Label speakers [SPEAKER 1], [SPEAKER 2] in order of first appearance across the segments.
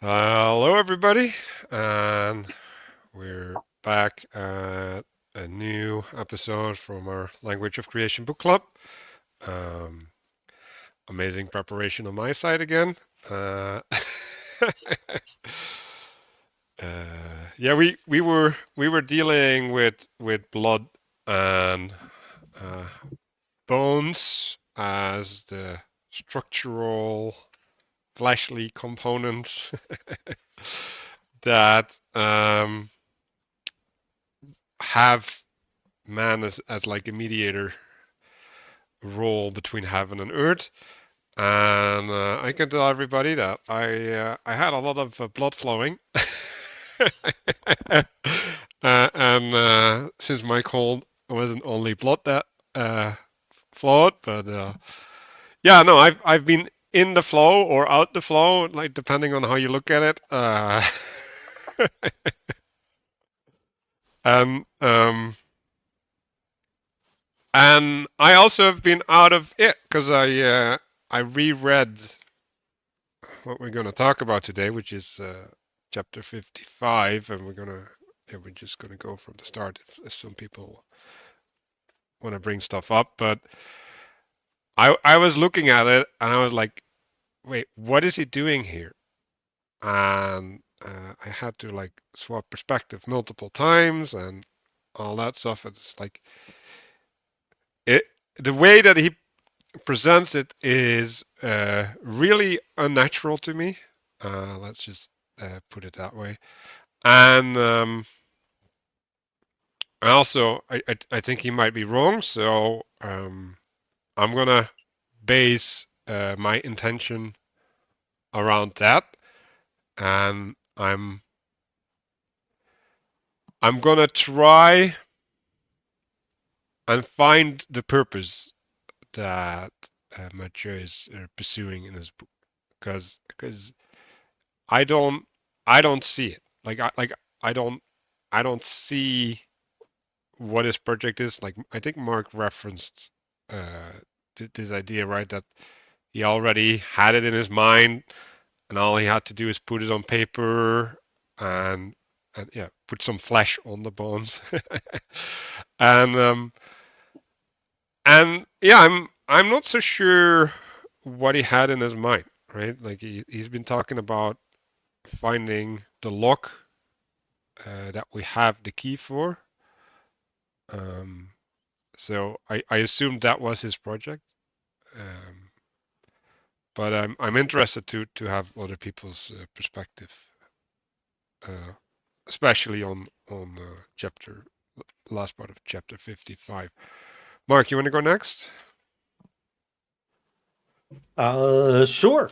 [SPEAKER 1] Hello, everybody, and we're back at a new episode from our Language of Creation book club. Um, Amazing preparation on my side again. Uh, yeah, we were dealing with blood and uh, bones as the structural fleshly components that have man as like a mediator role between heaven and earth. And I can tell everybody that I had a lot of blood flowing, and since my cold wasn't only blood that uh, flowed, but yeah, no, I've been in the flow or out the flow, like depending on how you look at it. And And I also have been out of it because I reread what we're going to talk about today, which is chapter 55, and we're just gonna go from the start if some people want to bring stuff up. But I was looking at it and I was like, wait, what is he doing here? And I had to like swap perspective multiple times and all that stuff. It's like it the way that he presents it is really unnatural to me. Let's just put it that way. And also, I think he might be wrong. So I'm gonna base my intention around that, and I'm gonna try and find the purpose that Matthieu is pursuing in his book, because I don't I don't see it. I don't see what his project is. Like I think Mark referenced uh this idea, right? That he already had it in his mind and all he had to do is put it on paper and and yeah, put some flesh on the bones. and and yeah, I'm not so sure what he had in his mind, right? Like he's been talking about finding the lock that we have the key for. Um, so I assumed that was his project, um, but I'm interested to have other people's perspective, uh, especially on chapter last part of chapter 55. Mark, you want to go next?
[SPEAKER 2] Sure.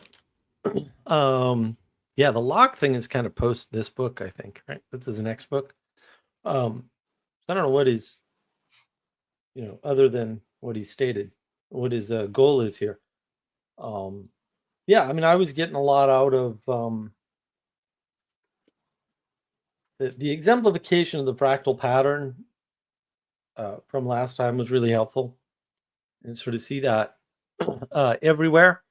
[SPEAKER 2] Yeah, the lock thing is kind of post this book, I think, right? This is the next book. I don't know what his, other than what he stated, what his goal is here. Um, yeah, I mean, I was getting a lot out of the exemplification of the fractal pattern from last time was really helpful, and sort of see that everywhere.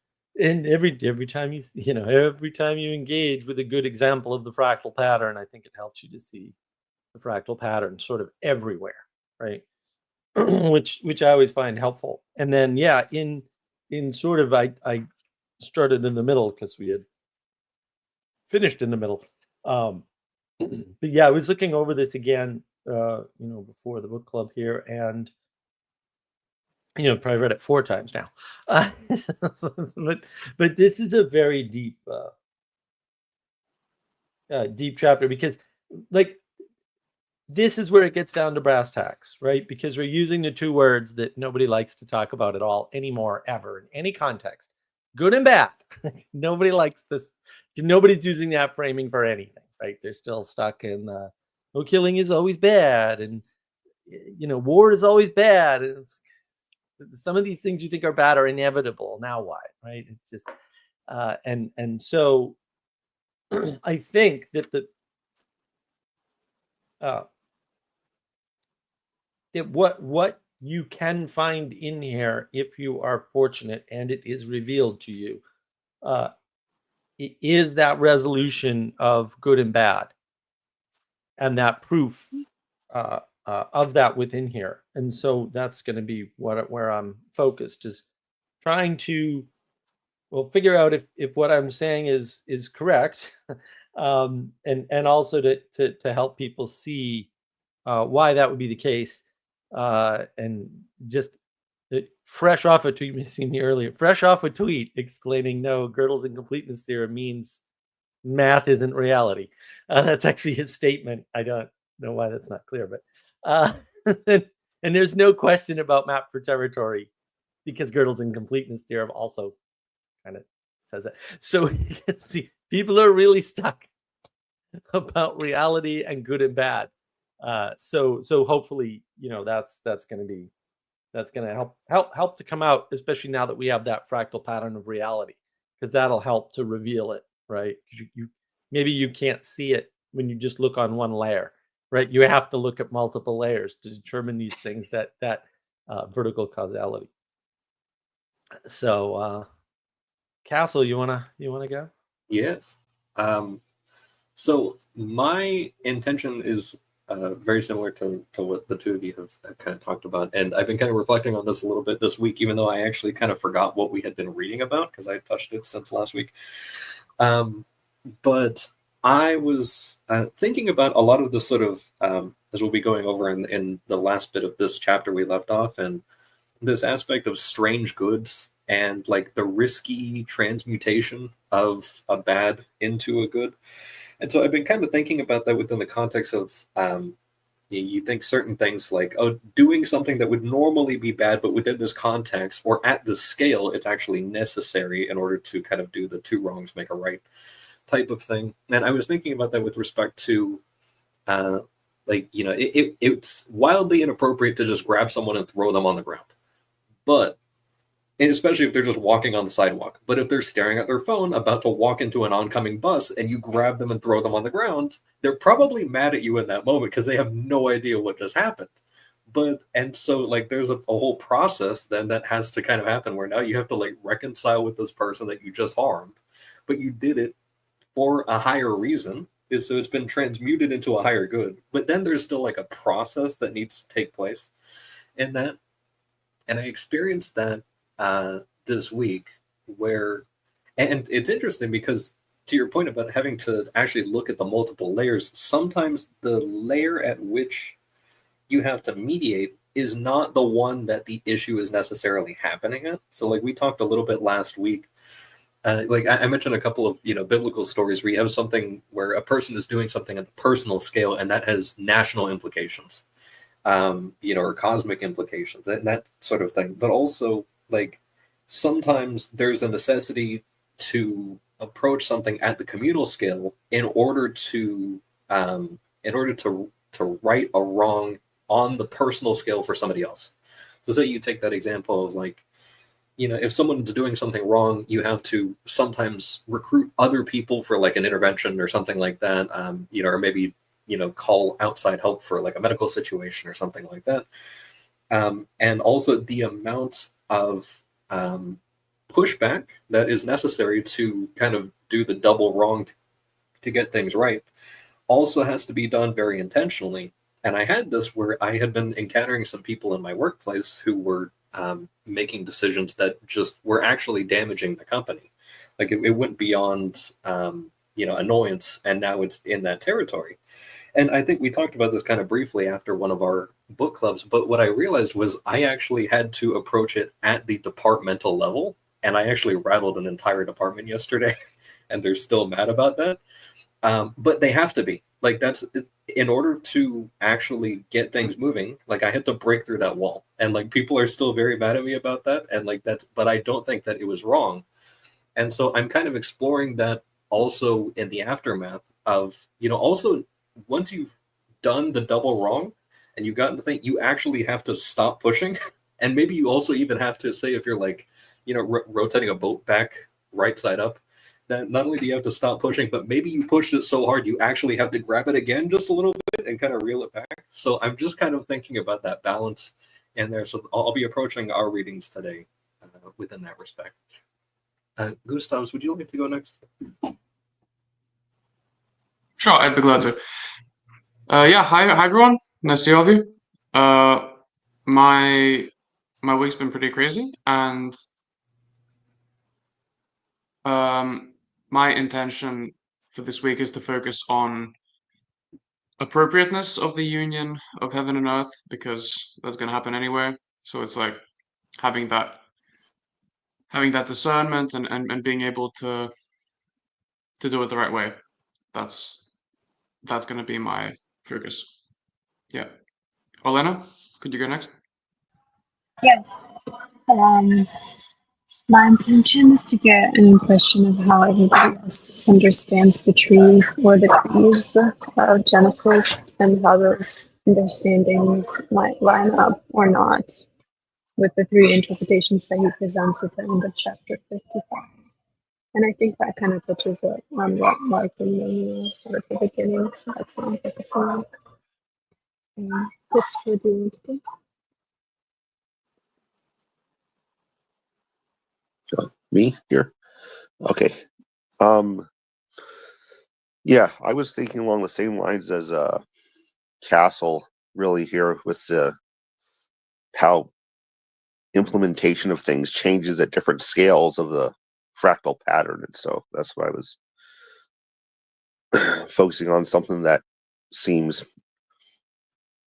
[SPEAKER 2] And every time every time you engage with a good example of the fractal pattern, I think it helps you to see the fractal pattern sort of everywhere, right? which I always find helpful. And then yeah, in sort of I started in the middle because we had finished in the middle. Um, but yeah, I was looking over this again, before the book club here, and probably read it 4 times now. But this is a very deep chapter because, like, this is where it gets down to brass tacks, right? Because we're using the two words that nobody likes to talk about at all anymore, ever, in any context, good and bad. Nobody likes this. Nobody's using that framing for anything, right? They're still stuck in no, killing is always bad, and war is always bad. And some of these things you think are bad are inevitable. Now why, right? It's just and so I think that uh, what you can find in here, if you are fortunate and it is revealed to you, uh, is that resolution of good and bad, and that proof of that within here. And so that's going to be where I'm focused, is trying to figure out if what I'm saying is correct, and also to help people see why that would be the case, and just fresh off a tweet, you seen me earlier, fresh off a tweet explaining no, Gödel's incompleteness theorem means math isn't reality. That's actually his statement. I don't know why that's not clear, but and there's no question about map for territory, because Gödel's incompleteness theorem also kind of says that. So you can see people are really stuck about reality and good and bad. So hopefully, that's going to help to come out, especially now that we have that fractal pattern of reality, because that'll help to reveal it, right? You maybe you can't see it when you just look on one layer, right? You have to look at multiple layers to determine these things, that vertical causality. So Castle, you wanna go?
[SPEAKER 3] Yes. So my intention is very similar to what the two of you have kind of talked about. And I've been kind of reflecting on this a little bit this week, even though I actually kind of forgot what we had been reading about because I touched it since last week. But I was thinking about a lot of the sort of, as we'll be going over in the last bit of this chapter we left off, and this aspect of strange goods and like the risky transmutation of a bad into a good. And so I've been kind of thinking about that within the context of you think certain things like, oh, doing something that would normally be bad, but within this context or at this scale, it's actually necessary in order to kind of do the two wrongs make a right type of thing. And I was thinking about that with respect to it's wildly inappropriate to just grab someone and throw them on the ground. But, and especially if they're just walking on the sidewalk. But if they're staring at their phone, about to walk into an oncoming bus, and you grab them and throw them on the ground, they're probably mad at you in that moment because they have no idea what just happened. And so like there's a whole process then that has to kind of happen where now you have to like reconcile with this person that you just harmed, but you did it for a higher reason. So it's been transmuted into a higher good. But then there's still like a process that needs to take place in that. And I experienced that this week and it's interesting because to your point about having to actually look at the multiple layers, sometimes the layer at which you have to mediate is not the one that the issue is necessarily happening at. So like we talked a little bit last week, like I mentioned a couple of biblical stories where you have something where a person is doing something at the personal scale and that has national implications. Or cosmic implications and that sort of thing. But also, like, sometimes there's a necessity to approach something at the communal scale in order to right a wrong on the personal scale for somebody else. So say you take that example of like, if someone's doing something wrong, you have to sometimes recruit other people for like an intervention or something like that, or maybe call outside help for like a medical situation or something like that. And also the amount of pushback that is necessary to kind of do the double wrong to get things right also has to be done very intentionally. And I had this where I had been encountering some people in my workplace who were making decisions that just were actually damaging the company. Like it went beyond annoyance, and now it's in that territory. And I think we talked about this kind of briefly after one of our book clubs, but what I realized was I actually had to approach it at the departmental level, and I actually rattled an entire department yesterday, and they're still mad about that. But they have to be. Like that's in order to actually get things moving, like I had to break through that wall. And like people are still very mad at me about that. And like but I don't think that it was wrong. And so I'm kind of exploring that also in the aftermath of, also once you've done the double wrong and you've gotten the thing, you actually have to stop pushing. And maybe you also even have to say, if you're like, rotating a boat back right side up, that not only do you have to stop pushing, but maybe you pushed it so hard, you actually have to grab it again just a little bit and kind of reel it back. So I'm just kind of thinking about that balance in there. So I'll be approaching our readings today within that respect. Gustavs, would you like to go next?
[SPEAKER 4] Sure, I'd be glad to. Hi everyone. Nice to see all of you. My week's been pretty crazy, and my intention for this week is to focus on appropriateness of the union of heaven and earth, because that's going to happen anyway. So it's like having that discernment and being able to do it the right way. That's going to be my focus. Yeah. Olena, could you go next?
[SPEAKER 5] Yeah. My intention is to get an impression of how everybody else understands the tree or the trees of Genesis, and how those understandings might line up or not with the three interpretations that he presents at the end of chapter 55. And I think that kind of touches on what Mark and Yomi said at the beginning, so that's what I'm focusing on. Just for the entity.
[SPEAKER 6] Me here? Okay. Yeah, I was thinking along the same lines as Castle, really, here with how implementation of things changes at different scales of the fractal pattern. And so that's what I was focusing on, something that seems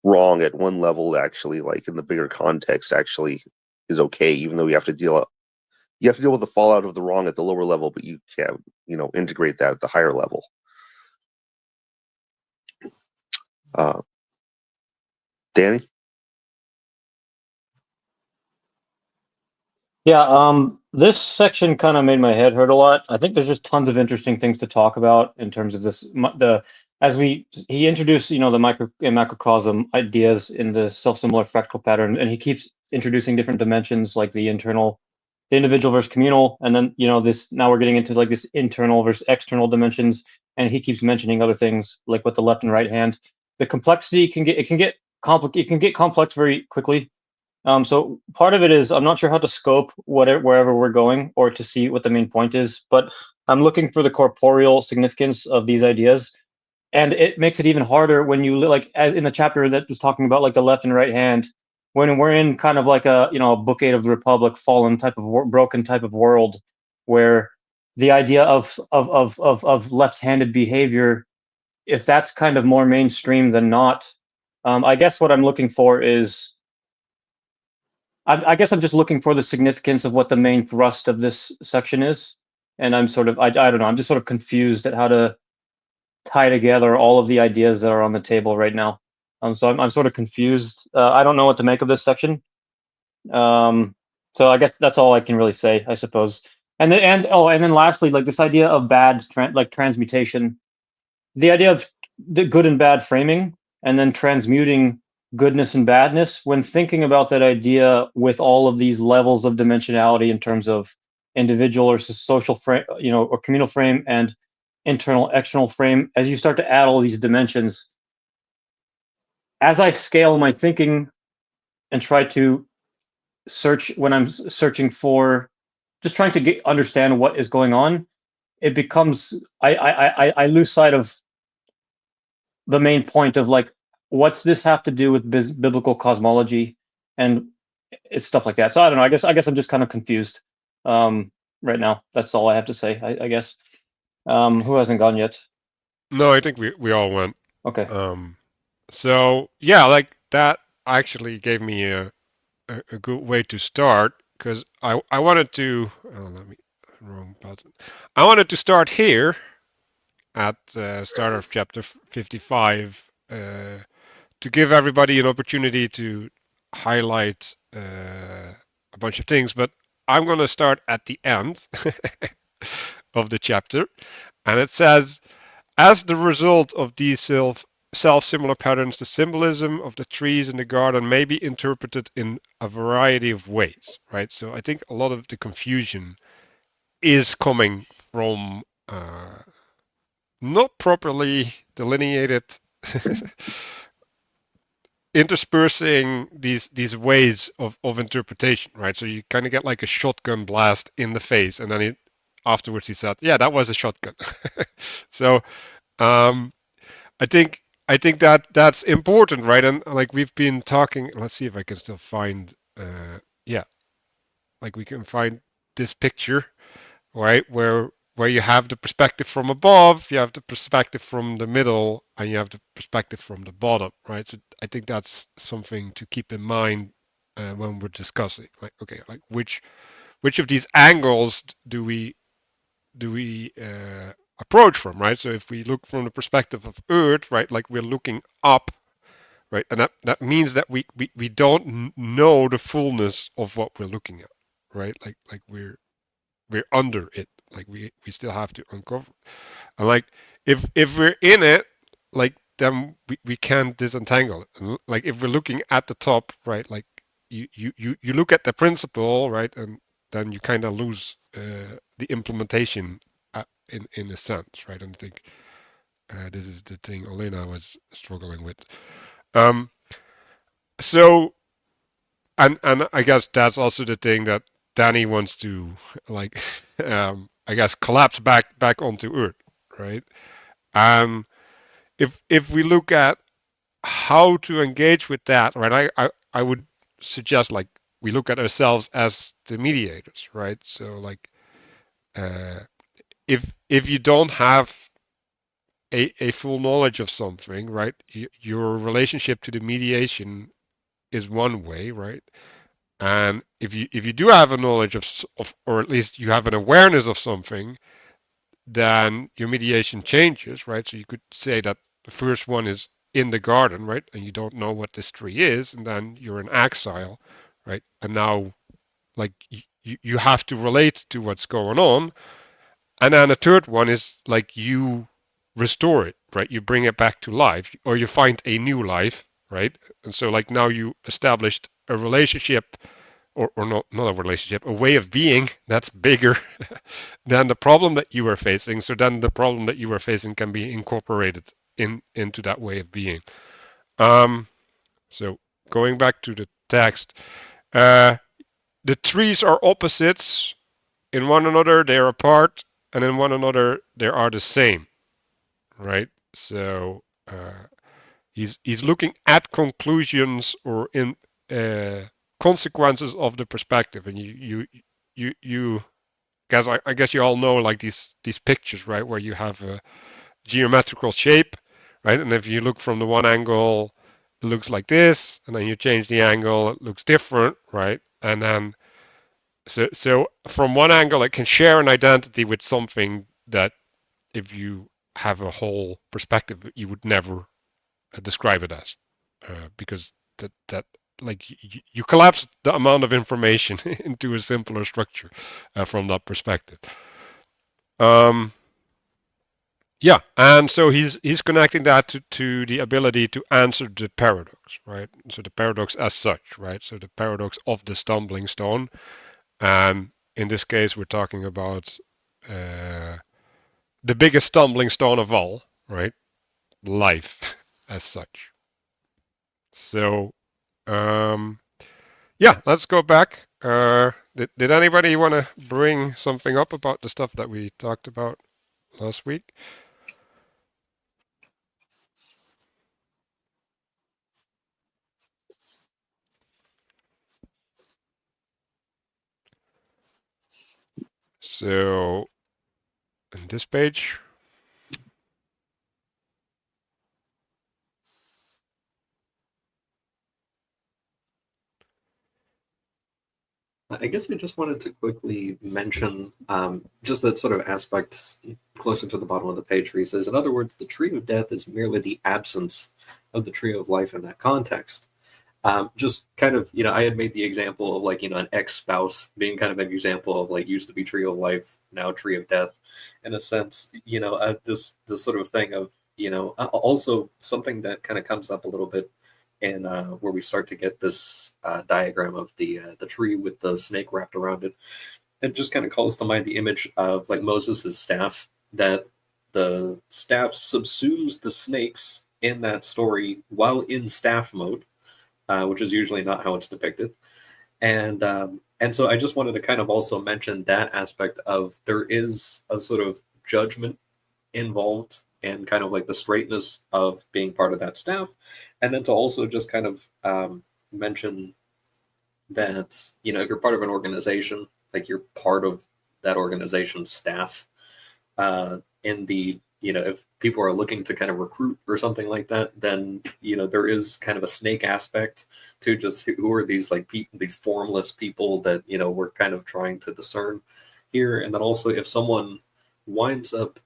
[SPEAKER 6] wrong at one level, actually, like in the bigger context, actually is okay, even though you have to deal with the fallout of the wrong at the lower level, but you can, integrate that at the higher level. Danny?
[SPEAKER 7] Yeah, this section kind of made my head hurt a lot. I think there's just tons of interesting things to talk about in terms of this. He introduced, the micro and macrocosm ideas in the self-similar fractal pattern, and he keeps introducing different dimensions like the individual versus communal, and then now we're getting into like this internal versus external dimensions, and he keeps mentioning other things like with the left and right hand. The complexity can get complex very quickly. So part of it is I'm not sure how to scope wherever we're going or to see what the main point is, but I'm looking for the corporeal significance of these ideas. And it makes it even harder when you like, as in the chapter that was talking about like the left and right hand, when we're in kind of like a Book 8 of the Republic, fallen type of broken type of world, where the idea of left-handed behavior, if that's kind of more mainstream than not, I guess what I'm looking for is, I guess I'm just looking for the significance of what the main thrust of this section is. And I'm sort of, I don't know, I'm just sort of confused at how to tie together all of the ideas that are on the table right now. So I'm sort of confused. I don't know what to make of this section. So I guess that's all I can really say, I suppose. And then lastly, like this idea of bad, transmutation, the idea of the good and bad framing, and then transmuting goodness and badness. When thinking about that idea with all of these levels of dimensionality in terms of individual or social frame, or communal frame, and internal, external frame, as you start to add all these dimensions, as I scale my thinking and try to search, when I'm searching for, just trying to understand what is going on, it becomes, I lose sight of the main point of like, what's this have to do with biblical cosmology, and it's stuff like that. So I don't know. I guess I'm just kind of confused right now. That's all I have to say. I guess. Who hasn't gone yet?
[SPEAKER 1] No, I think we all went.
[SPEAKER 7] Okay.
[SPEAKER 1] So yeah, like that actually gave me a good way to start, because I wanted to wrong button. I wanted to start here at the start of chapter 55 to give everybody an opportunity to highlight a bunch of things, but I'm going to start at the end of the chapter, and it says, as the result of these self-similar patterns, the symbolism of the trees in the garden may be interpreted in a variety of ways, right? So I think a lot of the confusion is coming from not properly delineated interspersing these ways of interpretation, right? So you kind of get like a shotgun blast in the face, and then afterwards he said, yeah, that was a shotgun. So I think that that's important, right? And like we've been talking, let's see if I can still find yeah, like we can find this picture, right, where you have the perspective from above, you have the perspective from the middle, and you have the perspective from the bottom, right? So I think that's something to keep in mind when we're discussing, like, okay, like which of these angles do we approach from, right? So if we look from the perspective of Earth, right, like we're looking up, right, and that means that we don't know the fullness of what we're looking at, right? Like we're under it, like we still have to uncover. And like if we're in it, like then we can't disentangle it. And like if we're looking at the top, right, like you look at the principle, right, and then you kind of lose the implementation in a sense, right? And I think this is the thing Elena was struggling with. So and I guess that's also the thing that Danny wants to like I guess collapse back onto Earth, right? And if we look at how to engage with that, right? I would suggest like we look at ourselves as the mediators, right? So like if you don't have a full knowledge of something, right? Your relationship to the mediation is one way, right? And if you do have a knowledge of or at least you have an awareness of something, then your mediation changes, right? So you could say that the first one is in the garden, right? And you don't know what this tree is, and then you're in exile, right? And now like you have to relate to what's going on. And then the third one is like you restore it, right? You bring it back to life, or you find a new life, right? And so like now you established a relationship, or not a relationship, a way of being that's bigger than the problem that you were facing. So then the problem that you were facing can be incorporated into that way of being. So going back to the text, the trees are opposites. In one another, they are apart, and in one another, they are the same, right? So he's looking at conclusions or in consequences of the perspective, and you guys, I guess you all know like these pictures, right, where you have a geometrical shape, right, and if you look from the one angle, it looks like this, and then you change the angle, it looks different, right, and then so from one angle, it can share an identity with something that if you have a whole perspective, you would never describe it as, because that like you collapse the amount of information into a simpler structure from that perspective. Yeah, and so he's connecting that to the ability to answer the paradox, right? So the paradox as such, right? So the paradox of the stumbling stone, and in this case, we're talking about the biggest stumbling stone of all, right? Life as such. So, yeah, let's go back. Did anybody want to bring something up about the stuff that we talked about last week? So, in this page,
[SPEAKER 3] I guess I just wanted to quickly mention just that sort of aspect closer to the bottom of the page where he says, in other words, the tree of death is merely the absence of the tree of life in that context. Just kind of, I had made the example of like, an ex-spouse being kind of an example of like used to be tree of life, now tree of death, in a sense, this sort of thing of, also something that kind of comes up a little bit and where we start to get this diagram of the tree with the snake wrapped around it. It just kind of calls to mind the image of like Moses' staff, that the staff subsumes the snakes in that story while in staff mode, which is usually not how it's depicted. And so I just wanted to kind of also mention that aspect of there is a sort of judgment involved and kind of like the straightness of being part of that staff, and then to also just kind of mention that if you're part of an organization, like you're part of that organization's staff, in the if people are looking to kind of recruit or something like that, then there is kind of a snake aspect to just who are these like these formless people that we're kind of trying to discern here. And then also if someone winds up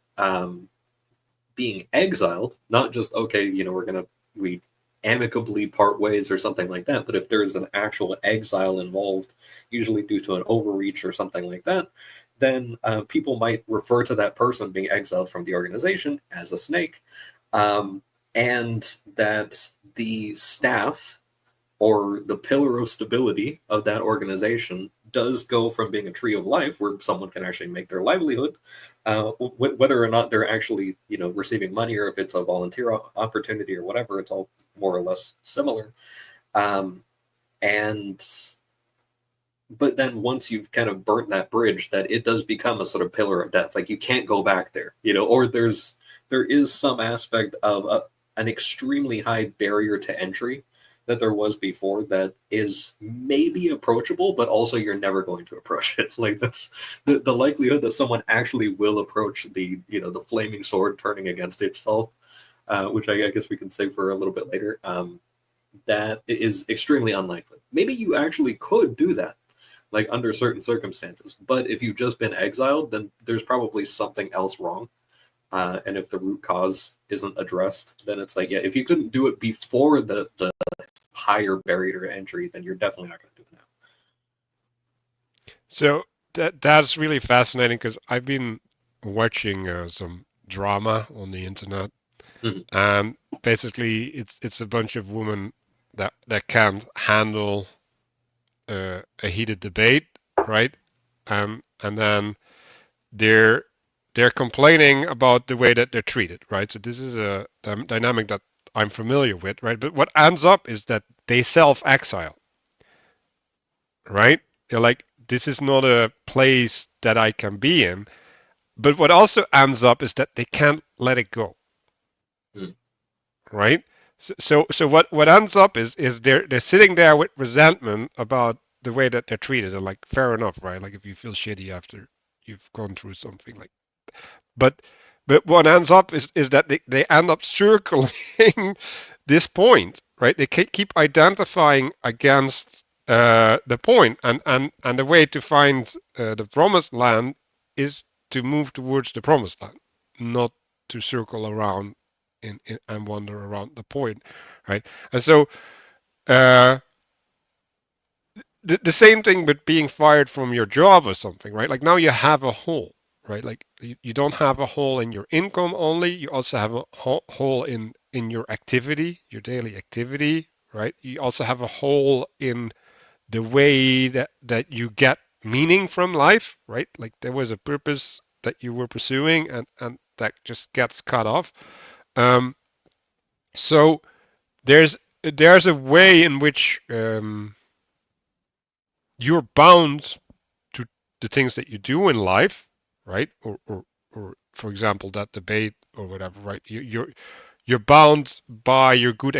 [SPEAKER 3] being exiled, not just okay, we amicably part ways or something like that, but if there's an actual exile involved, usually due to an overreach or something like that, then people might refer to that person being exiled from the organization as a snake, and that the staff or the pillar of stability of that organization does go from being a tree of life where someone can actually make their livelihood, whether or not they're actually receiving money or if it's a volunteer opportunity or whatever, it's all more or less similar. But then once you've kind of burnt that bridge, that it does become a sort of pillar of death. Like you can't go back there, or there is some aspect of an extremely high barrier to entry that there was before that is maybe approachable, but also you're never going to approach it. Like that's the likelihood that someone actually will approach the flaming sword turning against itself, which I guess we can save for a little bit later. That is extremely unlikely. Maybe you actually could do that, like under certain circumstances. But if you've just been exiled, then there's probably something else wrong. And if the root cause isn't addressed, then it's like, yeah, if you couldn't do it before the higher barrier to entry, then you're definitely not going to do it now.
[SPEAKER 1] So that's really fascinating because I've been watching some drama on the internet, and basically it's a bunch of women that can't handle a heated debate, right? And then they're complaining about the way that they're treated, right? So this is a dynamic that I'm familiar with, right? But what ends up is that they self-exile, right? They're like, this is not a place that I can be in. But what also ends up is that they can't let it go, right? So what ends up is they're sitting there with resentment about the way that they're treated. And like, fair enough, right? Like if you feel shitty after you've gone through something like, but what ends up is that they end up circling this point, right? They keep identifying against the point, and the way to find the promised land is to move towards the promised land, not to circle around and wander around the point, right? And so the same thing with being fired from your job or something, right? Like now you have a hole, right? Like you don't have a hole in your income only, you also have a hole in your activity, your daily activity, right? You also have a hole in the way that you get meaning from life, right? Like there was a purpose that you were pursuing and that just gets cut off. So there's a way in which you're bound to the things that you do in life, right? Or for example, that debate or whatever, right? You're bound by your good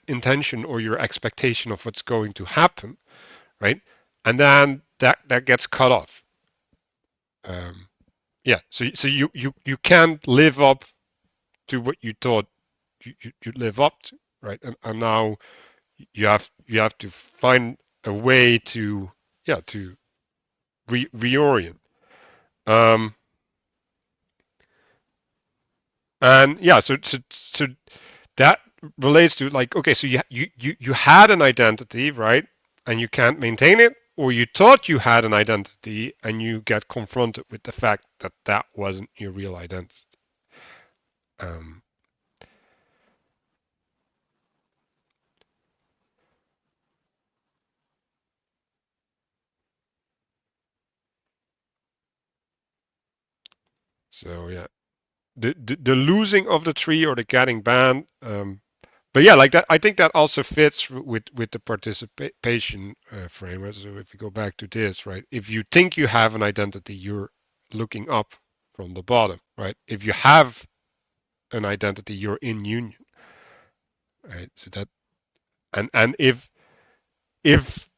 [SPEAKER 1] intention or your expectation of what's going to happen, right? And then that gets cut off. Yeah. So you can't live up to what you thought you'd live up to, right? And now you have to find a way to reorient. And yeah, so that relates to like, okay, so you had an identity, right? And you can't maintain it, or you thought you had an identity and you get confronted with the fact that that wasn't your real identity. So yeah, the losing of the tree or the getting banned, But yeah, like that, I think that also fits with the participation framework. So if you go back to this, right? If you think you have an identity, you're looking up from the bottom, right? If you have an identity, you're in union, right? So that, and if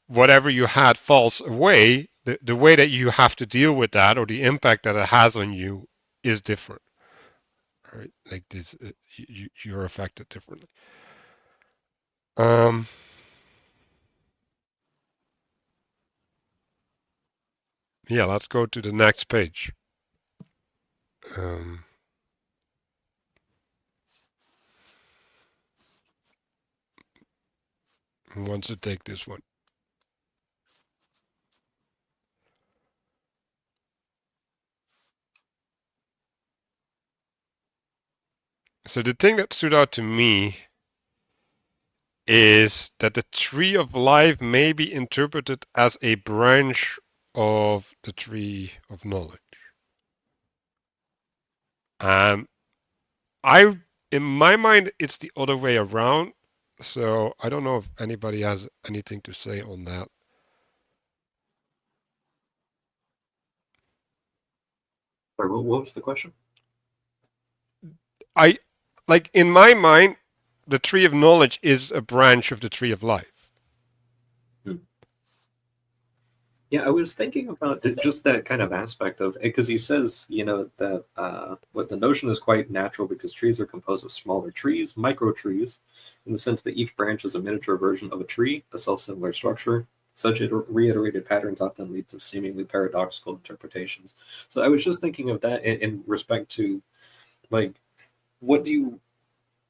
[SPEAKER 1] whatever you had falls away, the way that you have to deal with that or the impact that it has on you is different, right? Like this, you're affected differently. Um, yeah, let's go to the next page. Um, who wants to take this one? So the thing that stood out to me is that the tree of life may be interpreted as a branch of the tree of knowledge. Um, in my mind, it's the other way around. So I don't know if anybody has anything to say on that.
[SPEAKER 3] Sorry, what was the question?
[SPEAKER 1] I like in my mind, the tree of knowledge is a branch of the tree of life.
[SPEAKER 3] Yeah, I was thinking about just that kind of aspect of it, because he says, that what the notion is quite natural because trees are composed of smaller trees, micro trees, in the sense that each branch is a miniature version of a tree, a self-similar structure. Such reiterated patterns often lead to seemingly paradoxical interpretations. So I was just thinking of that in respect to, like, what do you,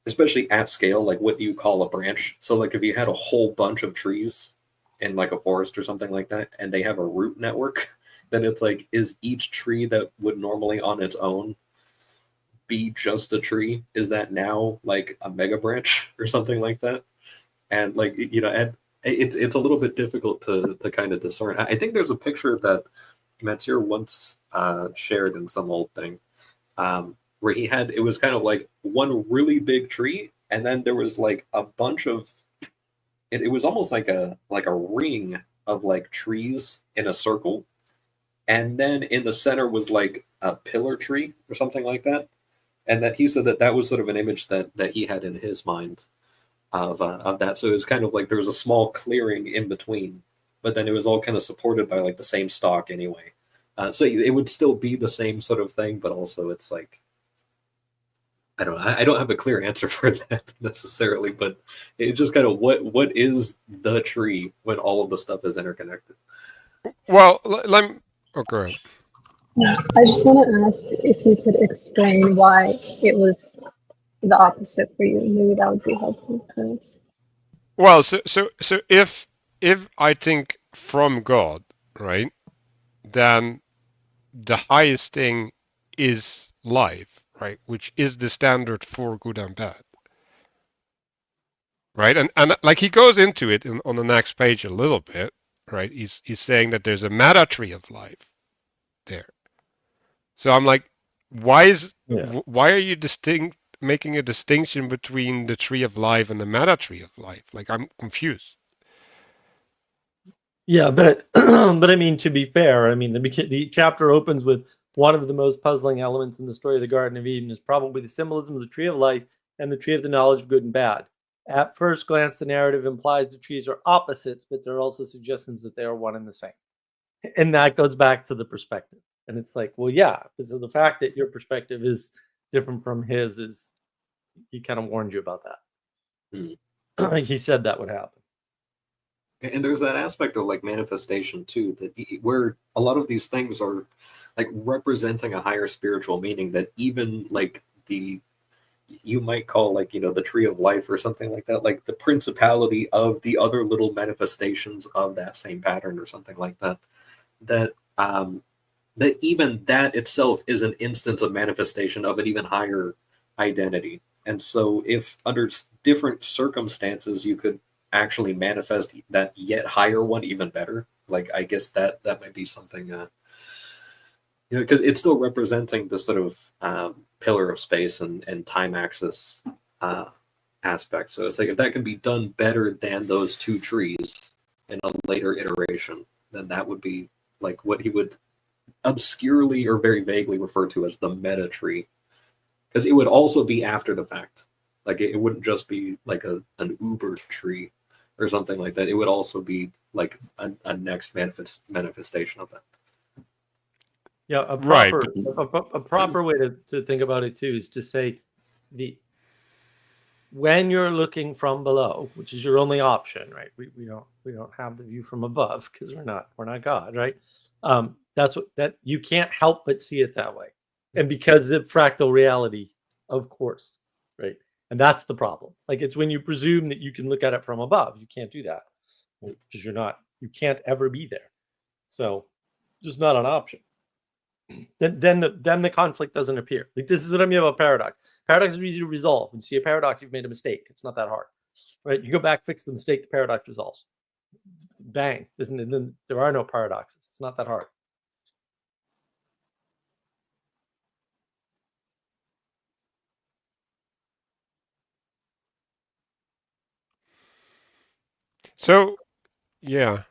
[SPEAKER 3] especially at scale, like what do you call a branch? So like if you had a whole bunch of trees in like a forest or something like that, and they have a root network, then it's like, is each tree that would normally on its own be just a tree, is that now like a mega branch or something like that? And like, and it's a little bit difficult to kind of discern. I think there's a picture that Matthieu once shared in some old thing, where it was kind of like one really big tree, and then there was like a bunch of it was almost like a ring of like trees in a circle, and then in the center was like a pillar tree or something like that. And that he said that was sort of an image that he had in his mind of that. So it was kind of like there was a small clearing in between, but then it was all kind of supported by like the same stalk anyway. So it would still be the same sort of thing, but also it's like, I don't know. I don't have a clear answer for that necessarily, but it's just kind of what is the tree when all of the stuff is interconnected.
[SPEAKER 1] Well, let me. Oh, go ahead.
[SPEAKER 5] I just want to ask if you could explain why it was the opposite for you. Maybe that would be helpful for us.
[SPEAKER 1] Well, so if I think from God, right, then the highest thing is life, right, which is the standard for good and bad, right? And like he goes into it on the next page a little bit, right? He's saying that there's a meta tree of life there. So I'm like, why are you making a distinction between the tree of life and the meta tree of life? Like I'm confused.
[SPEAKER 2] Yeah, but but I mean, to be fair, I mean the chapter opens with one of the most puzzling elements in the story of the Garden of Eden is probably the symbolism of the tree of life and the tree of the knowledge of good and bad. At first glance, the narrative implies the trees are opposites, but there are also suggestions that they are one and the same. And that goes back to the perspective. And it's like, well, yeah. So the fact that your perspective is different from his is, he kind of warned you about that. He said that would happen.
[SPEAKER 3] And there's that aspect of like manifestation too, that where a lot of these things are like representing a higher spiritual meaning that even like you might call like, the tree of life or something like that, like the principality of the other little manifestations of that same pattern or something like that, that even that itself is an instance of manifestation of an even higher identity. And so if under different circumstances you could actually manifest that yet higher one even better, like I guess that might be something, because it's still representing the sort of pillar of space and time axis aspect. So it's like if that can be done better than those two trees in a later iteration, then that would be like what he would obscurely or very vaguely refer to as the meta tree, because it would also be after the fact. Like it wouldn't just be like an Uber tree or something like that. It would also be like a next manifestation of that.
[SPEAKER 2] Yeah, a
[SPEAKER 1] Right,
[SPEAKER 2] proper way to think about it too is to say when you're looking from below, which is your only option, right? We don't have the view from above because we're not God, right? That's that you can't help but see it that way, and because of fractal reality, of course, right? And that's the problem. Like it's when you presume that you can look at it from above, you can't do that because you can't ever be there. So, just not an option. Then the conflict doesn't appear. Like this is what I mean about paradox. Paradox is easy to resolve. When you see a paradox, you've made a mistake. It's not that hard, right? You go back, fix the mistake, the paradox resolves. Bang! Then there are no paradoxes. It's not that hard.
[SPEAKER 1] So yeah,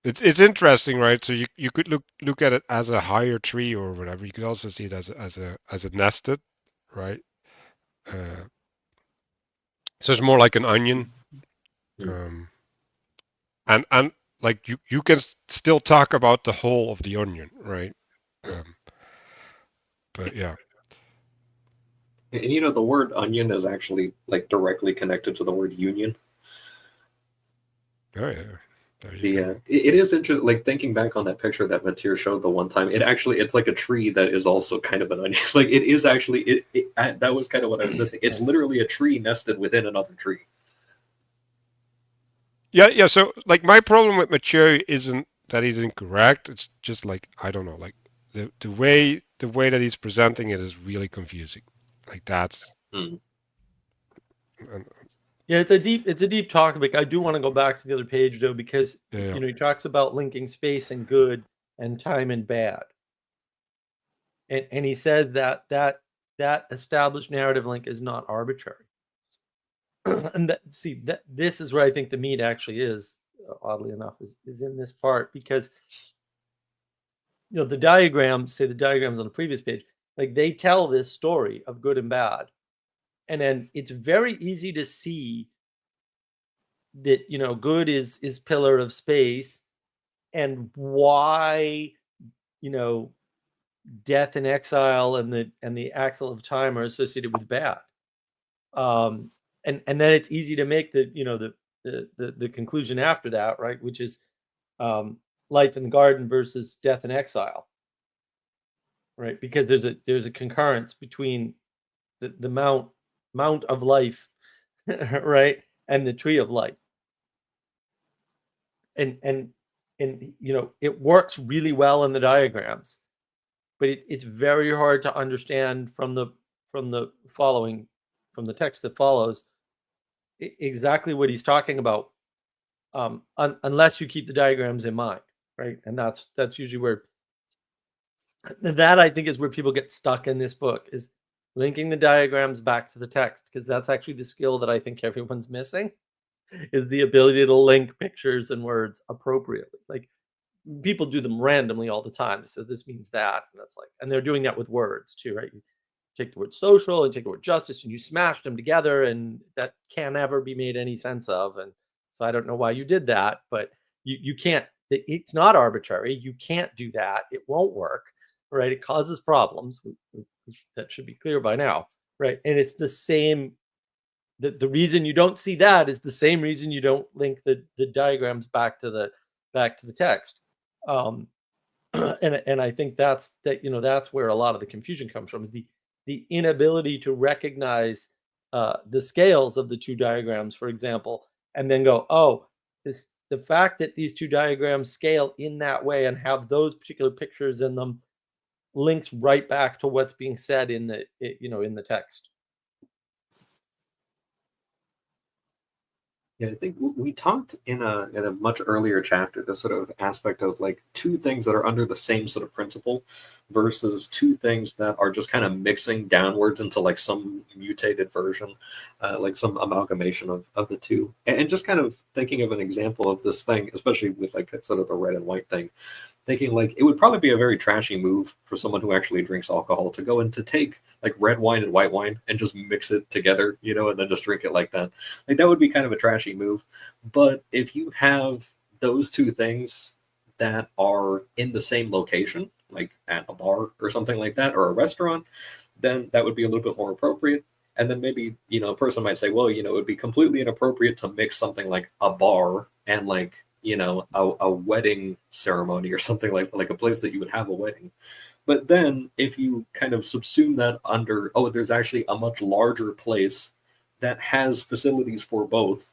[SPEAKER 1] it's interesting, right? So you could look at it as a higher tree or whatever. You could also see it as a nested, right? So it's more like an onion, and like you can still talk about the whole of the onion, right? But yeah.
[SPEAKER 3] And you know, the word onion is actually like directly connected to the word union.
[SPEAKER 1] Oh yeah. There you go.
[SPEAKER 3] It is interesting. Like thinking back on that picture that Matthieu showed the one time, it's like a tree that is also kind of an onion. Like it is actually that was kind of what I was missing. It's literally a tree nested within another tree.
[SPEAKER 1] Yeah. So like my problem with Matthieu isn't that he's incorrect. It's just like I don't know, like the way that he's presenting it is really confusing. Like that's.
[SPEAKER 2] Yeah, it's a deep topic. I do want to go back to the other page though, because
[SPEAKER 1] Yeah.
[SPEAKER 2] he talks about linking space and good and time and bad, and he says that established narrative link is not arbitrary. And this is where I think the meat actually is, oddly enough, is in this part, because the diagrams on the previous page, like they tell this story of good and bad, and then it's very easy to see that good is pillar of space, and why death and exile and the axle of time are associated with bad. And then it's easy to make the conclusion after that, right? Which is life in the garden versus death and exile, right? Because there's a concurrence between the mount of life, right, and the tree of life, and it works really well in the diagrams, but it's very hard to understand from the text that follows exactly what he's talking about, unless you keep the diagrams in mind, right? And that's usually where that I think is where people get stuck in this book, is linking the diagrams back to the text, because that's actually the skill that I think everyone's missing, is the ability to link pictures and words appropriately. Like people do them randomly all the time. So this means that, and that's like, and they're doing that with words too, right? You take the word social and take the word justice and you smash them together, and that can never be made any sense of. And so I don't know why you did that, but you can't, it's not arbitrary. You can't do that. It won't work, right? It causes problems. That should be clear by now, right? And it's the same, the reason you don't see that is the same reason you don't link the diagrams back to the text. And I think that's where a lot of the confusion comes from, is the inability to recognize the scales of the two diagrams, for example, and then go, oh, the fact that these two diagrams scale in that way and have those particular pictures in them links right back to what's being said in the text.
[SPEAKER 3] Yeah, I think we talked in a much earlier chapter, the sort of aspect of like two things that are under the same sort of principle versus two things that are just kind of mixing downwards into like some mutated version, like some amalgamation of the two. And just kind of thinking of an example of this thing, especially with like sort of the red and white thing, thinking like it would probably be a very trashy move for someone who actually drinks alcohol to go and to take like red wine and white wine and just mix it together, you know, and then just drink it like that. Like that would be kind of a trashy move. But if you have those two things that are in the same location, like at a bar or something like that, or a restaurant, then that would be a little bit more appropriate. And then maybe, you know, a person might say, well, you know, it would be completely inappropriate to mix something like a bar and like, you know, a wedding ceremony or something like a place that you would have a wedding. But then if you kind of subsume that under, oh, there's actually a much larger place that has facilities for both,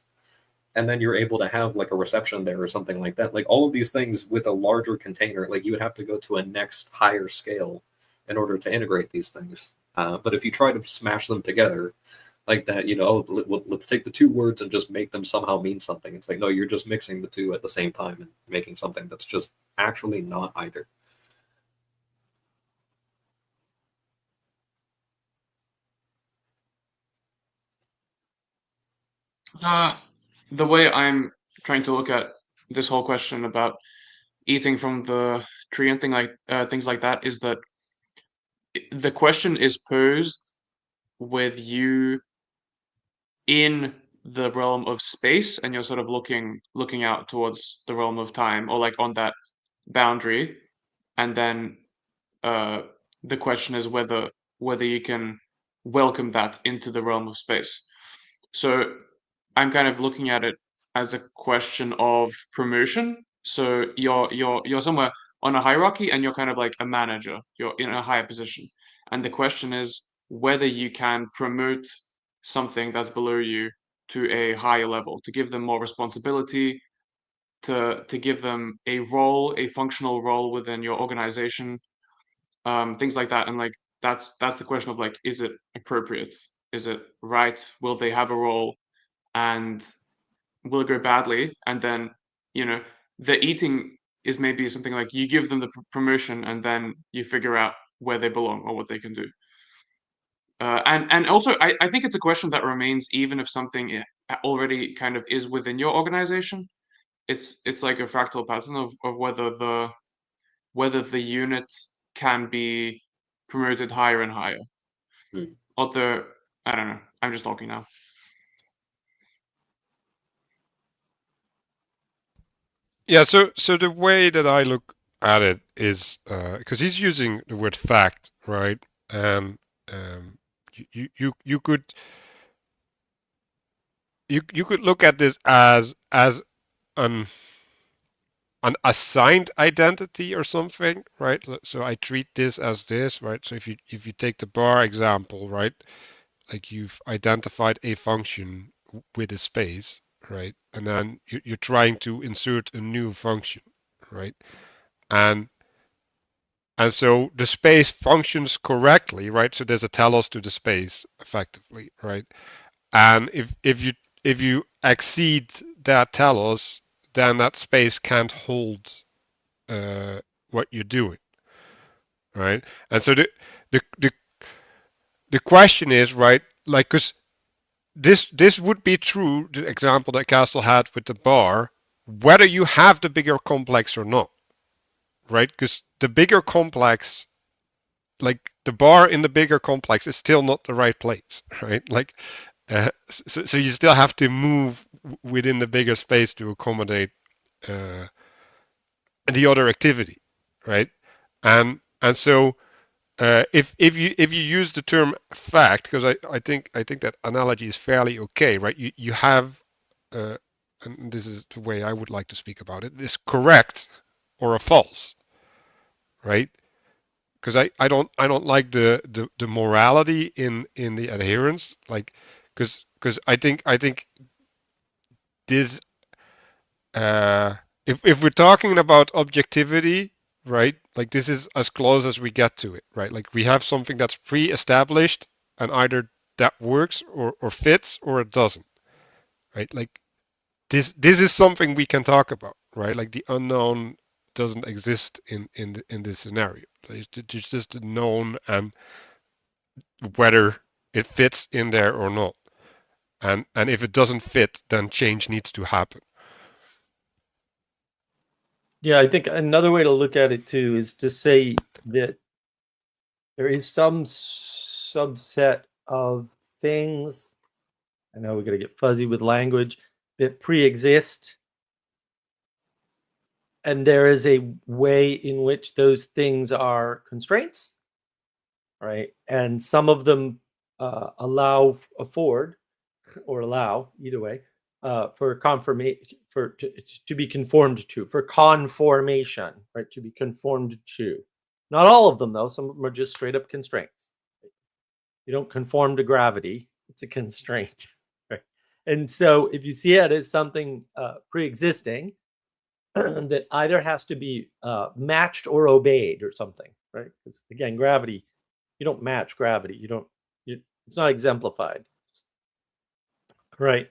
[SPEAKER 3] and then you're able to have like a reception there or something like that. Like all of these things with a larger container, like you would have to go to a next higher scale in order to integrate these things. But if you try to smash them together, like that, you know, let's take the two words and just make them somehow mean something. It's like, no, you're just mixing the two at the same time and making something that's just actually not either.
[SPEAKER 4] The way I'm trying to look at this whole question about eating from the tree and things like that is that the question is posed with you in the realm of space, and you're sort of looking out towards the realm of time, or like on that boundary, and then uh, the question is whether you can welcome that into the realm of space. So I'm kind of looking at it as a question of promotion. So you're somewhere on a hierarchy, and you're kind of like a manager. You're in a higher position, and the question is whether you can promote something that's below you to a higher level, to give them more responsibility, to give them a role, a functional role within your organization, things like that. And like that's the question of like, is it appropriate? Is it right? Will they have a role? And will it go badly? And then, you know, the eating is maybe something like you give them the promotion, and then you figure out where they belong or what they can do. And also, I think it's a question that remains even if something already kind of is within your organization. It's like a fractal pattern of whether the unit can be promoted higher and higher. Although, I don't know. I'm just talking now.
[SPEAKER 1] Yeah, so the way that I look at it is because he's using the word fact, right? And you could you could look at this as an an assigned identity or something, right? So I treat this as this, right? So if you take the bar example, right? Like you've identified a function with a space, right? And then you're trying to insert a new function, right? And so the space functions correctly, right? So there's a telos to the space effectively, right? And if you exceed that telos, then that space can't hold what you're doing, right? And so the question is, right? Like, because this would be true, the example that Castle had with the bar, whether you have the bigger complex or not, right? Because the bigger complex, like the bar in the bigger complex, is still not the right place, right? Like, so you still have to move within the bigger space to accommodate the other activity, right? And so if you use the term fact, because I think that analogy is fairly okay, right? You have and this is the way I would like to speak about it, is correct or a false, right? Because I don't like the morality in the adherence, like because I think this if we're talking about objectivity, right? Like this is as close as we get to it, right? Like we have something that's pre-established, and either that works or fits or it doesn't, right? Like this is something we can talk about, right? Like the unknown doesn't exist in this scenario. It's just known, and whether it fits in there or not. And if it doesn't fit, then change needs to happen.
[SPEAKER 2] Yeah, I think another way to look at it too is to say that there is some subset of things, I know we're going to get fuzzy with language, that pre-exist, and there is a way in which those things are constraints, right? And some of them afford, or allow, either way, for confirmation, to be conformed to, for conformation, right? To be conformed to. Not all of them, though. Some of them are just straight up constraints. You don't conform to gravity; it's a constraint, right? And so, if you see it as something pre-existing that either has to be matched or obeyed, or something, right? Because again, gravity, you don't match gravity. It's not exemplified, right?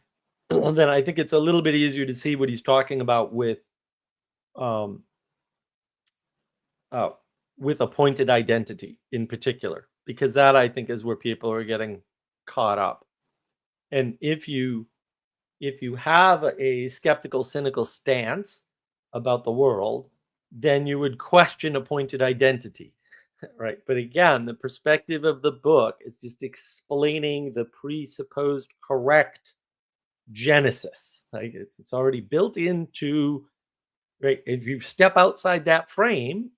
[SPEAKER 2] Then I think it's a little bit easier to see what he's talking about with appointed identity in particular, because that, I think, is where people are getting caught up. And if you have a skeptical, cynical stance about the world, then you would question appointed identity, right? But again, the perspective of the book is just explaining the presupposed correct genesis. Like it's already built into, right? If you step outside that frame,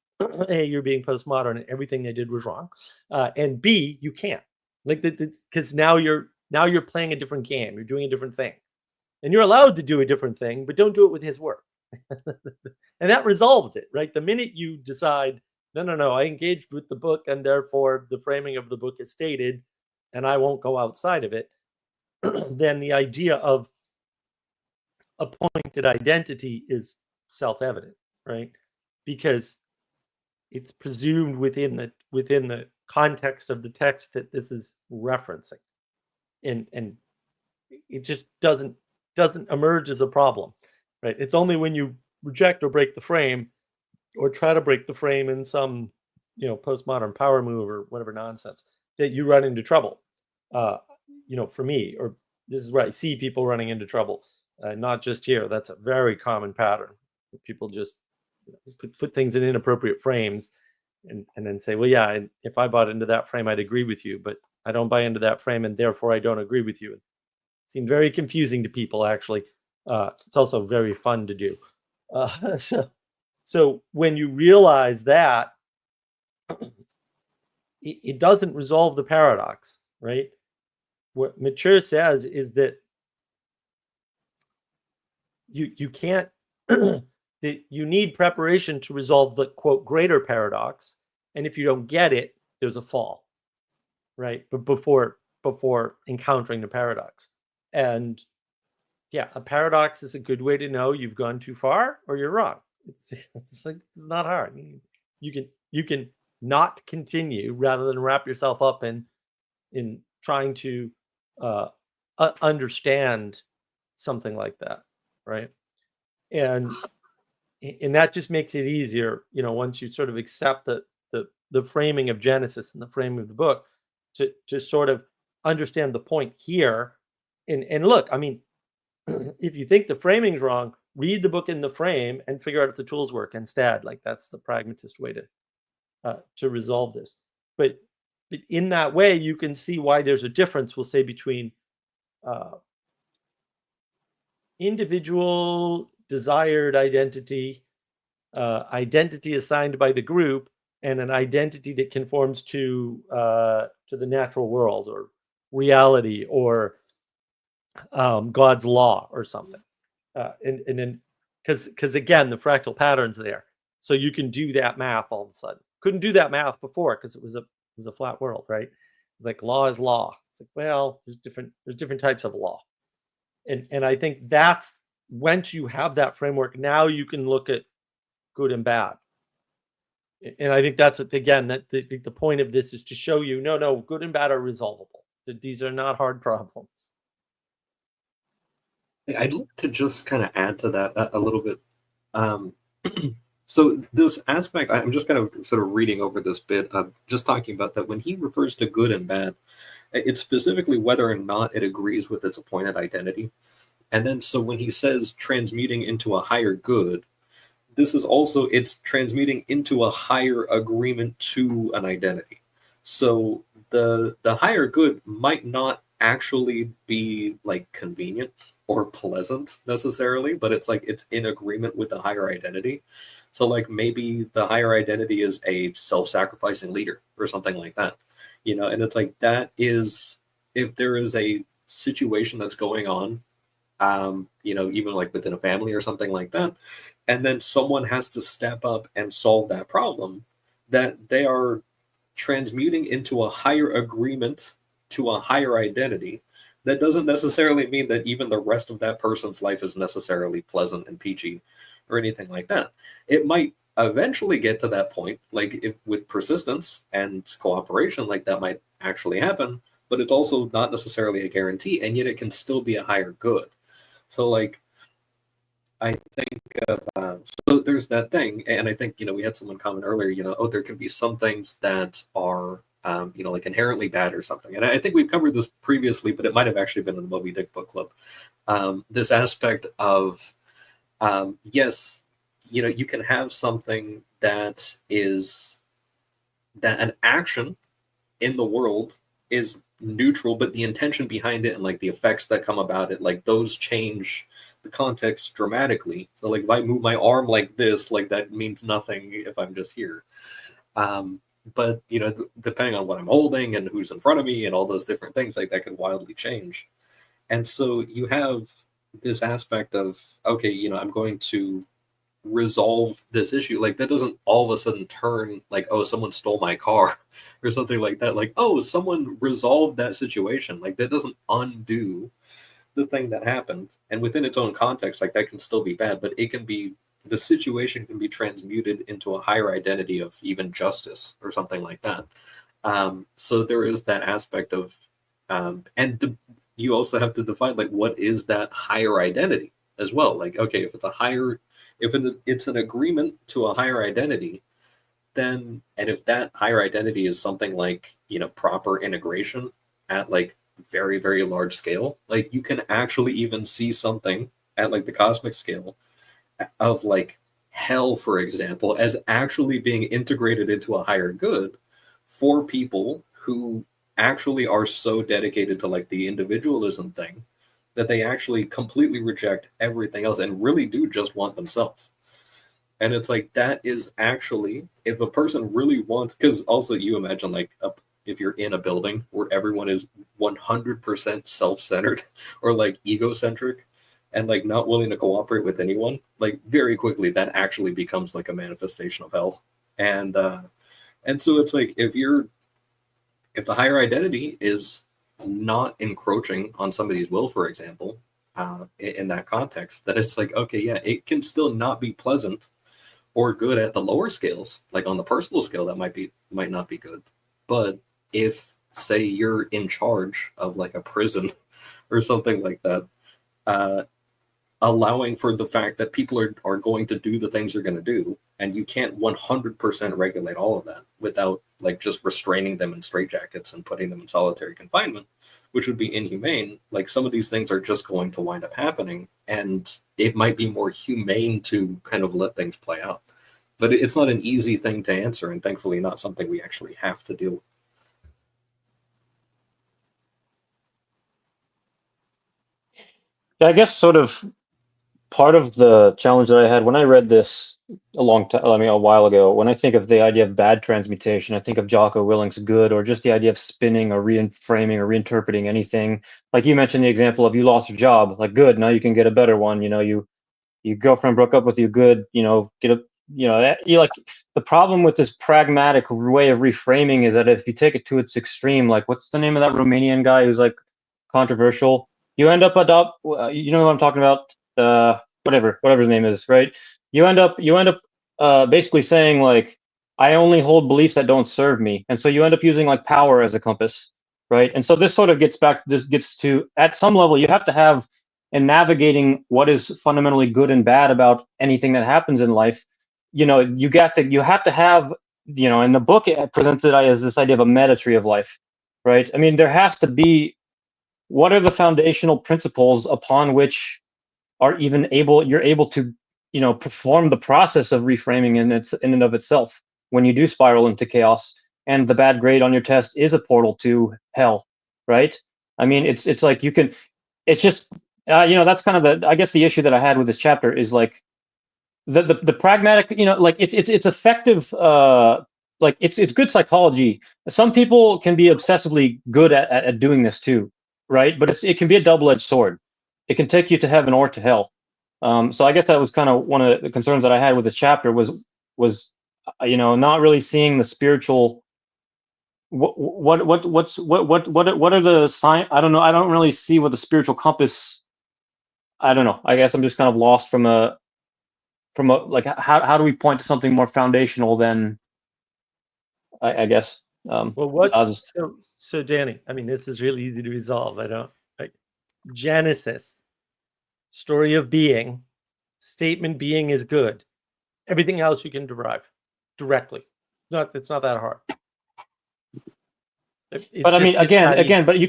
[SPEAKER 2] A, you're being postmodern and everything they did was wrong, and B, you can't, like, because now you're playing a different game. You're doing a different thing, and you're allowed to do a different thing, but don't do it with his work. And that resolves it, right? The minute you decide, no, I engaged with the book, and therefore the framing of the book is stated, and I won't go outside of it, then the idea of appointed identity is self-evident, right? Because it's presumed within the context of the text that this is referencing, and it just doesn't emerge as a problem, right? It's only when you reject or break the frame, or try to break the frame in some postmodern power move or whatever nonsense, that you run into trouble. For me, or this is where I see people running into trouble, not just here. That's a very common pattern. People just put things in inappropriate frames, and then say, well, yeah, if I bought into that frame, I'd agree with you, but I don't buy into that frame, and therefore I don't agree with you. It seemed very confusing to people, actually. It's also very fun to do. So when you realize that, it doesn't resolve the paradox, right? What Matthieu says is that you can't that you need preparation to resolve the, quote, greater paradox, and if you don't get it, there's a fall, right? But before encountering the paradox. And yeah, a paradox is a good way to know you've gone too far or you're wrong. It's like not hard. You can not continue rather than wrap yourself up in trying to understand something like that, right? And that just makes it easier, once you sort of accept the framing of Genesis and the framing of the book, to sort of understand the point here. And look, I mean, if you think the framing's wrong, read the book in the frame and figure out if the tools work instead. Like, that's the pragmatist way to resolve this. But in that way, you can see why there's a difference, we'll say, between individual desired identity, identity assigned by the group, and an identity that conforms to the natural world or reality or God's law or something. And then, because again, the fractal pattern's there, so you can do that math all of a sudden. Couldn't do that math before because it was a flat world, right? It's like law is law. It's like, well, there's different types of law, and I think that's, once you have that framework, now you can look at good and bad. And I think that's what, again, that the point of this is to show you, no, good and bad are resolvable. That these are not hard problems.
[SPEAKER 3] I'd like to just kind of add to that a little bit. Um, so this aspect, I'm just kind of sort of reading over this bit of just talking about that when he refers to good and bad, it's specifically whether or not it agrees with its appointed identity. And then so when he says transmuting into a higher good, this is also, it's transmuting into a higher agreement to an identity. So the higher good might not actually be like convenient or pleasant necessarily, but it's like it's in agreement with the higher identity. So like maybe the higher identity is a self-sacrificing leader or something like that, and it's like that is, if there is a situation that's going on, even like within a family or something like that, and then someone has to step up and solve that problem, that they are transmuting into a higher agreement to a higher identity. That doesn't necessarily mean that even the rest of that person's life is necessarily pleasant and peachy or anything like that. It might eventually get to that point, like if, with persistence and cooperation, like that might actually happen, but it's also not necessarily a guarantee, and yet it can still be a higher good. So like I think of so there's that thing, and I think we had someone comment earlier, oh, there can be some things that are like inherently bad or something, and I think we've covered this previously, but it might have actually been in the Moby Dick book club. This aspect of yes, you can have something that is that an action in the world is neutral, but the intention behind it and like the effects that come about it, like those change the context dramatically. So like if I move my arm like this, like that means nothing if I'm just here. But depending on what I'm holding and who's in front of me and all those different things, like that could wildly change. And so you have this aspect of, okay, I'm going to resolve this issue. Like that doesn't all of a sudden turn like, oh, someone stole my car or something like that. Like, oh, someone resolved that situation. Like that doesn't undo the thing that happened. And within its own context, like that can still be bad, but it can be, the situation can be transmuted into a higher identity of even justice or something like that. So there is that aspect of, you also have to define like what is that higher identity as well. Like, okay, if it's a higher, if it's an agreement to a higher identity, then, and if that higher identity is something like proper integration at like very, very large scale, like you can actually even see something at like the cosmic scale of like hell, for example, as actually being integrated into a higher good for people who actually are so dedicated to like the individualism thing that they actually completely reject everything else and really do just want themselves. And it's like that is actually, if a person really wants, because also you imagine like if you're in a building where everyone is 100% self-centered or like egocentric and like not willing to cooperate with anyone, like very quickly that actually becomes like a manifestation of hell. And so it's like if the higher identity is not encroaching on somebody's will, for example, in that context, that it's like, okay, yeah, it can still not be pleasant or good at the lower scales, like on the personal scale, that might not be good. But if, say, you're in charge of like a prison or something like that, allowing for the fact that people are going to do the things they're going to do, and you can't 100% regulate all of that without like just restraining them in straitjackets and putting them in solitary confinement, which would be inhumane. Like some of these things are just going to wind up happening, and it might be more humane to kind of let things play out. But it's not an easy thing to answer, and thankfully not something we actually have to deal with.
[SPEAKER 7] Yeah, I guess sort of part of the challenge that I had when I read this a while ago, when I think of the idea of bad transmutation, I think of Jocko Willink's good, or just the idea of spinning or reframing or reinterpreting anything. Like you mentioned the example of you lost your job, like good, now you can get a better one. Your girlfriend broke up with you, good, get a, you like, the problem with this pragmatic way of reframing is that if you take it to its extreme, like what's the name of that Romanian guy who's like controversial? You end up you know what I'm talking about? Whatever his name is, right? You end up basically saying like, I only hold beliefs that don't serve me, and so you end up using like power as a compass, right? And so this sort of gets to, at some level, you have to have and navigating what is fundamentally good and bad about anything that happens in life, you know, you have to have, you know, in the book it presents it as this idea of a meta tree of life, right? I mean, there has to be, what are the foundational principles upon which you're able to, you know, perform the process of reframing in and of itself when you do spiral into chaos, and the bad grade on your test is a portal to hell, right? I mean, it's like you can, it's just, you know, that's kind of I guess the issue that I had with this chapter is like the pragmatic, you know, like it's effective, like it's good psychology. Some people can be obsessively good at doing this too, right? But it can be a double-edged sword. It can take you to heaven or to hell. So I guess that was kind of one of the concerns that I had with this chapter was you know, not really seeing the spiritual. What are the sign? I don't know. I don't really see what the spiritual compass. I don't know. I guess I'm just kind of lost from a like how do we point to something more foundational than I guess.
[SPEAKER 2] Well, so Danny? I mean, this is really easy to resolve. I don't like Genesis, story of being, statement being is good. Everything else you can derive directly. It's not that hard.
[SPEAKER 7] But I mean, again, but we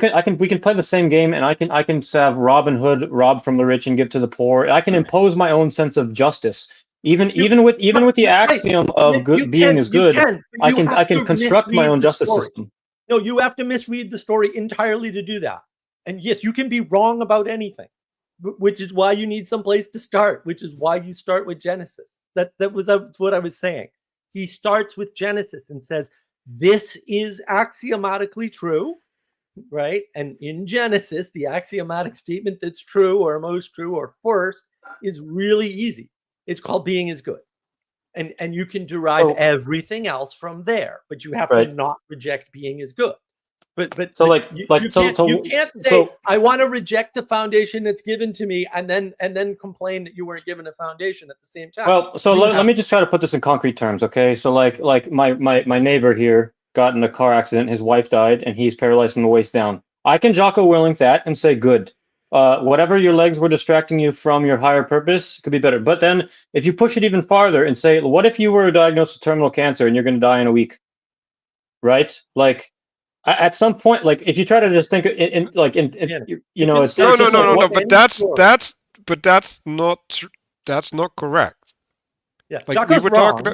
[SPEAKER 7] can play the same game, and I can have Robin Hood rob from the rich and give to the poor. I can impose my own sense of justice, even with the axiom of being is good. I can construct my own justice system.
[SPEAKER 2] No, you have to misread the story entirely to do that. And yes, you can be wrong about anything, which is why you need some place to start. Which is why you start with Genesis. That was what I was saying. He starts with Genesis and says, this is axiomatically true, right? And in Genesis, the axiomatic statement that's true or most true or first is really easy. It's called being is good. And you can derive everything else from there, but you have to not reject being is good. But you can't say I want to reject the foundation that's given to me and then complain that you weren't given a foundation at the same time.
[SPEAKER 7] Well, so let me just try to put this in concrete terms, okay? So like my neighbor here got in a car accident, his wife died, and he's paralyzed from the waist down. I can Jocko Willink that and say good. Whatever your legs were distracting you from your higher purpose could be better. But then if you push it even farther and say, what if you were diagnosed with terminal cancer and you're going to die in a week, right? Like at some point, like if you try to just think you know, it's
[SPEAKER 1] no. But that's not correct.
[SPEAKER 2] Yeah,
[SPEAKER 1] like
[SPEAKER 2] Jocko's
[SPEAKER 1] we were
[SPEAKER 2] wrong.
[SPEAKER 1] talking.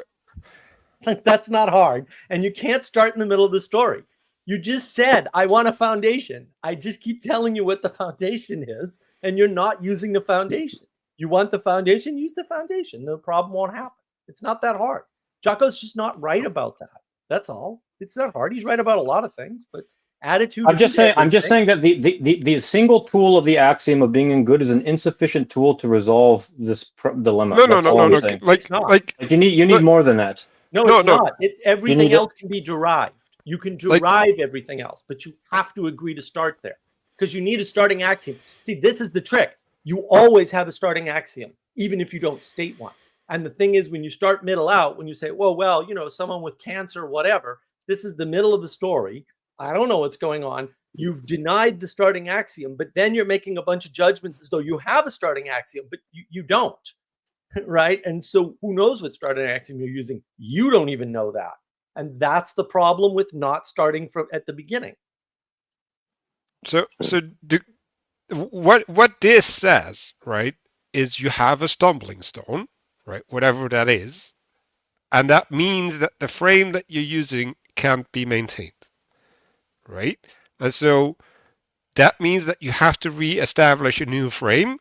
[SPEAKER 2] Like that's not hard, and you can't start in the middle of the story. You just said, I want a foundation. I just keep telling you what the foundation is, and you're not using the foundation. You want the foundation? Use the foundation. The problem won't happen. It's not that hard. Jocko's just not right about that. That's all. It's not hard. He's right about a lot of things, but attitude.
[SPEAKER 7] I'm just saying that the single tool of the axiom of being in good is an insufficient tool to resolve this dilemma.
[SPEAKER 1] No. Like
[SPEAKER 7] you need more than that.
[SPEAKER 2] No, it's not. Everything else can be derived. You can derive everything else, but you have to agree to start there because you need a starting axiom. See, this is the trick. You always have a starting axiom, even if you don't state one. And the thing is, when you start middle out, when you say, well, you know, someone with cancer, whatever, this is the middle of the story. I don't know what's going on. You've denied the starting axiom, but then you're making a bunch of judgments as though you have a starting axiom, but you don't, right? And so who knows what starting axiom you're using? You don't even know that. And that's the problem with not starting from at the beginning.
[SPEAKER 1] What this says, right, is you have a stumbling stone, right, whatever that is, and that means that the frame that you're using can't be maintained, right? And so that means that you have to re-establish a new frame,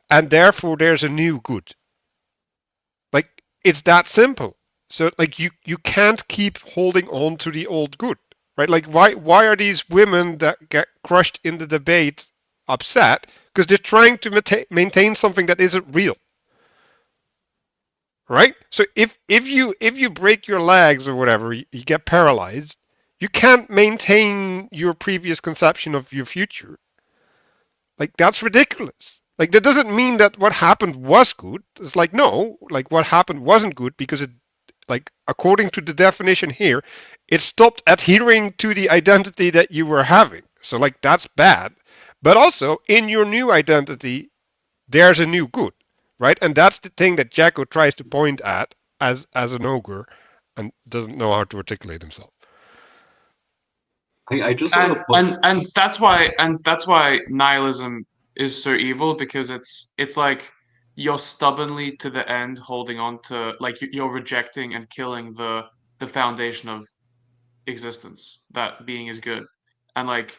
[SPEAKER 1] and therefore there's a new good. Like, it's that simple. So like you can't keep holding on to the old good, right? Like why are these women that get crushed in the debate upset? Because they're trying to maintain something that isn't real, right? So if you break your legs or whatever, you get paralyzed, you can't maintain your previous conception of your future. Like that's ridiculous. Like that doesn't mean that what happened was good. It's like no, like what happened wasn't good because it. Like, according to the definition here, it stopped adhering to the identity that you were having. So, like, that's bad. But also, in your new identity, there's a new good, right? And that's the thing that Jacko tries to point at as an ogre, and doesn't know how to articulate himself.
[SPEAKER 3] I just want to put
[SPEAKER 4] and that's why nihilism is so evil, because it's like you're stubbornly to the end holding on to, like, you're rejecting and killing the foundation of existence, that being is good. And like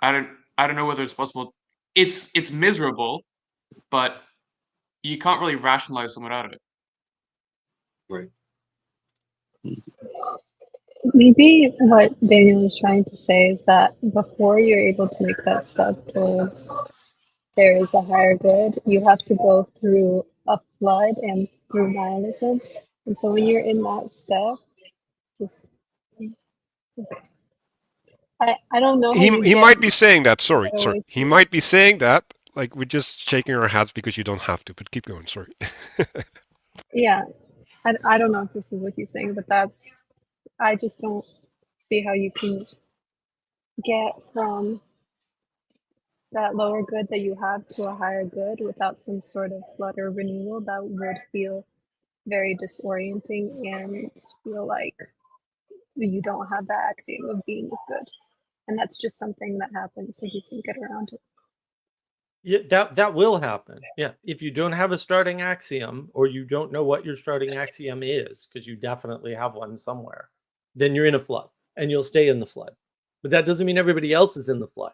[SPEAKER 4] I don't know whether it's possible. It's miserable, but you can't really rationalize someone out of it.
[SPEAKER 3] right.
[SPEAKER 5] Maybe what Daniel is trying to say is that before you're able to make that step towards there is a higher good, you have to go through a flood and through nihilism. And so when you're in that step, just I don't know how you
[SPEAKER 1] He
[SPEAKER 5] get
[SPEAKER 1] might be saying that. Sorry.
[SPEAKER 5] away
[SPEAKER 1] He
[SPEAKER 5] from
[SPEAKER 1] might be saying that. Like, we're just shaking our heads because you don't have to. But keep going. Sorry.
[SPEAKER 5] yeah. I don't know if this is what he's saying, but that's I just don't see how you can get from that lower good that you have to a higher good without some sort of flood or renewal. That would feel very disorienting and feel like you don't have the axiom of being is good. And that's just something that happens if you can get around it.
[SPEAKER 2] Yeah, that will happen. Yeah, if you don't have a starting axiom, or you don't know what your starting axiom is, because you definitely have one somewhere, then you're in a flood and you'll stay in the flood. But that doesn't mean everybody else is in the flood.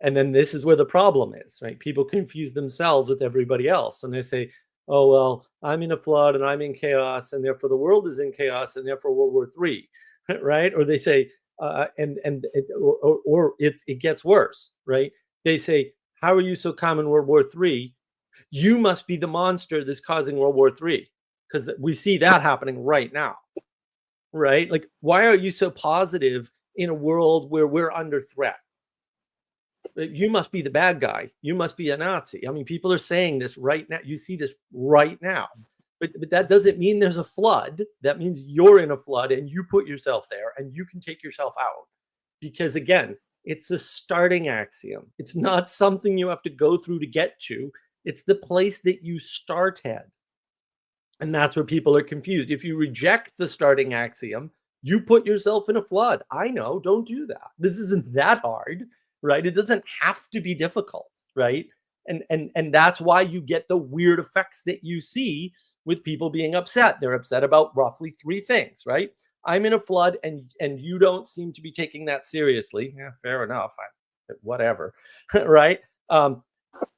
[SPEAKER 2] And then this is where the problem is, right? People confuse themselves with everybody else, and they say, "Oh well, I'm in a flood and I'm in chaos, and therefore the world is in chaos, and therefore World War III," right? Or they say, it gets worse, right? They say, "How are you so calm in World War III? You must be the monster that's causing World War III," because we see that happening right now, right? Like, why are you so positive in a world where we're under threat? You must be the bad guy. You must be a Nazi. I mean, people are saying this right now. You see this right now. But that doesn't mean there's a flood. That means you're in a flood and you put yourself there and you can take yourself out. Because again, it's a starting axiom. It's not something you have to go through to get to. It's the place that you start at. And that's where people are confused. If you reject the starting axiom, you put yourself in a flood. I know, don't do that. This isn't that hard, right? It doesn't have to be difficult, right? And that's why you get the weird effects that you see with people being upset. They're upset about roughly three things, right? I'm in a flood and you don't seem to be taking that seriously. Yeah, fair enough. Whatever, right?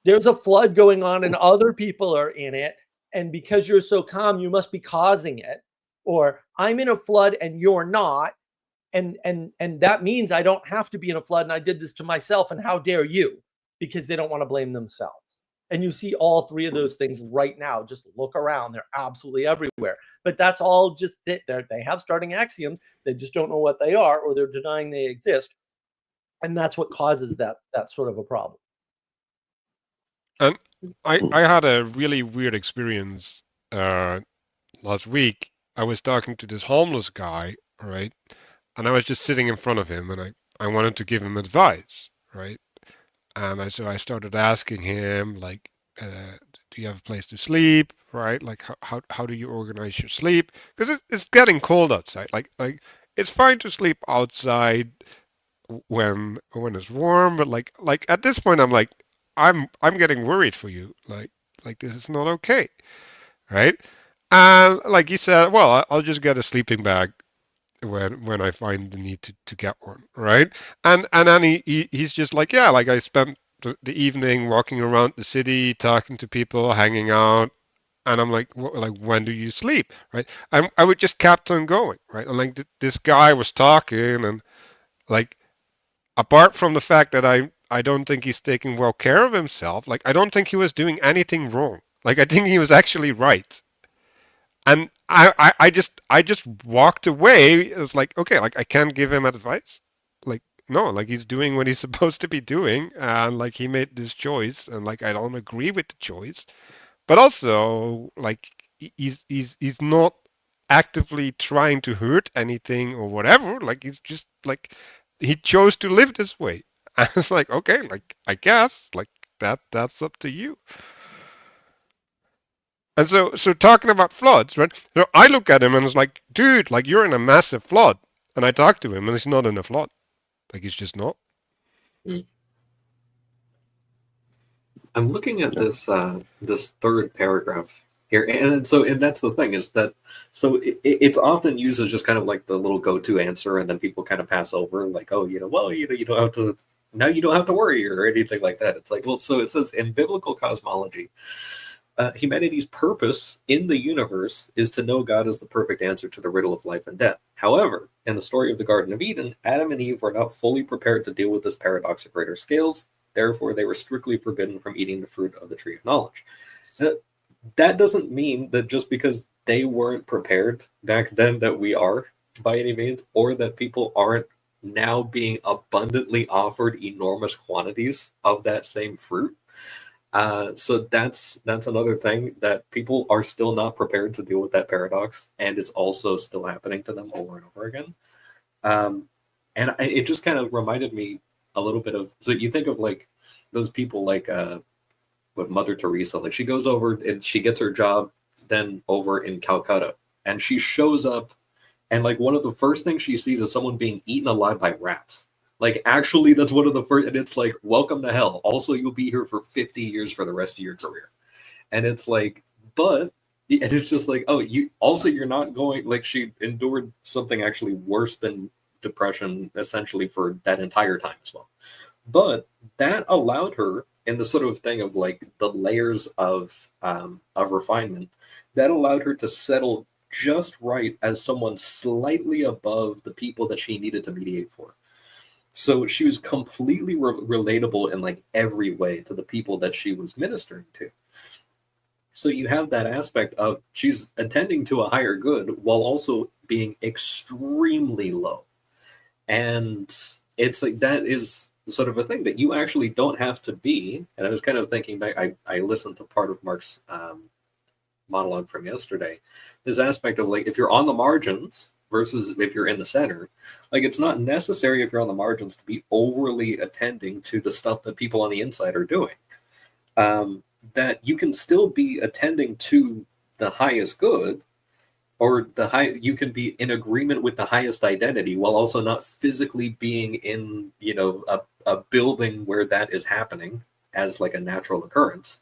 [SPEAKER 2] There's a flood going on and other people are in it. And because you're so calm, you must be causing it. Or I'm in a flood and you're not. And that means I don't have to be in a flood and I did this to myself. And how dare you? Because they don't want to blame themselves. And you see all three of those things right now. Just look around. They're absolutely everywhere. But that's all just they have starting axioms. They just don't know what they are, or they're denying they exist. And that's what causes that sort of a problem.
[SPEAKER 1] And I had a really weird experience last week. I was talking to this homeless guy, right? And I was just sitting in front of him, and I wanted to give him advice, right? And so I started asking him, like, do you have a place to sleep, right? Like, how do you organize your sleep? Because it's getting cold outside. Like it's fine to sleep outside when it's warm, but like at this point, I'm like, I'm getting worried for you. Like this is not okay, right? And like he said, well, I'll just get a sleeping bag when I find the need to get one, right? And then he's just like, yeah, like I spent the evening walking around the city, talking to people, hanging out, and I'm like, like when do you sleep, right? I would just kept on going, right? And like this guy was talking, and like apart from the fact that I don't think he's taking well care of himself, like I don't think he was doing anything wrong. Like I think he was actually right. And I just walked away. It was like, okay, like I can't give him advice. Like no, like he's doing what he's supposed to be doing, and like he made this choice, and like I don't agree with the choice. But also, like he's not actively trying to hurt anything or whatever. Like he's just like he chose to live this way. And it's like, okay, like I guess like that's up to you. And so talking about floods, right? So I look at him and it's like, dude, like you're in a massive flood. And I talk to him and he's not in a flood. Like he's just not.
[SPEAKER 3] I'm looking at this third paragraph here, and that's the thing is that it's often used as just kind of like the little go-to answer, and then people kind of pass over like, oh, well, you don't have to now, you don't have to worry or anything like that. It's like, well, so it says in biblical cosmology, humanity's purpose in the universe is to know God as the perfect answer to the riddle of life and death. However, in the story of the Garden of Eden, Adam and Eve were not fully prepared to deal with this paradox at greater scales. Therefore, they were strictly forbidden from eating the fruit of the tree of knowledge. That doesn't mean that just because they weren't prepared back then that we are by any means, or that people aren't now being abundantly offered enormous quantities of that same fruit. So that's another thing, that people are still not prepared to deal with that paradox, and it's also still happening to them over and over again. And it just kind of reminded me a little bit of, so you think of like those people like what Mother Teresa, like she goes over and she gets her job then over in Calcutta, and she shows up, and like one of the first things she sees is someone being eaten alive by rats. Like actually, that's one of the first, and it's like, welcome to hell. Also, you'll be here for 50 years for the rest of your career, and it's like, but. And it's just like, oh, you're not going, like she endured something actually worse than depression essentially for that entire time as well. But that allowed her, in the sort of thing of like the layers of refinement, that allowed her to settle just right as someone slightly above the people that she needed to mediate for. So she was completely relatable in like every way to the people that she was ministering to. So you have that aspect of she's attending to a higher good while also being extremely low. And it's like, that is sort of a thing that you actually don't have to be. And I was kind of thinking back, I listened to part of Mark's monologue from yesterday. This aspect of like, if you're on the margins versus if you're in the center, like it's not necessary if you're on the margins to be overly attending to the stuff that people on the inside are doing. That you can still be attending to the highest good, or you can be in agreement with the highest identity while also not physically being in, a building where that is happening as like a natural occurrence.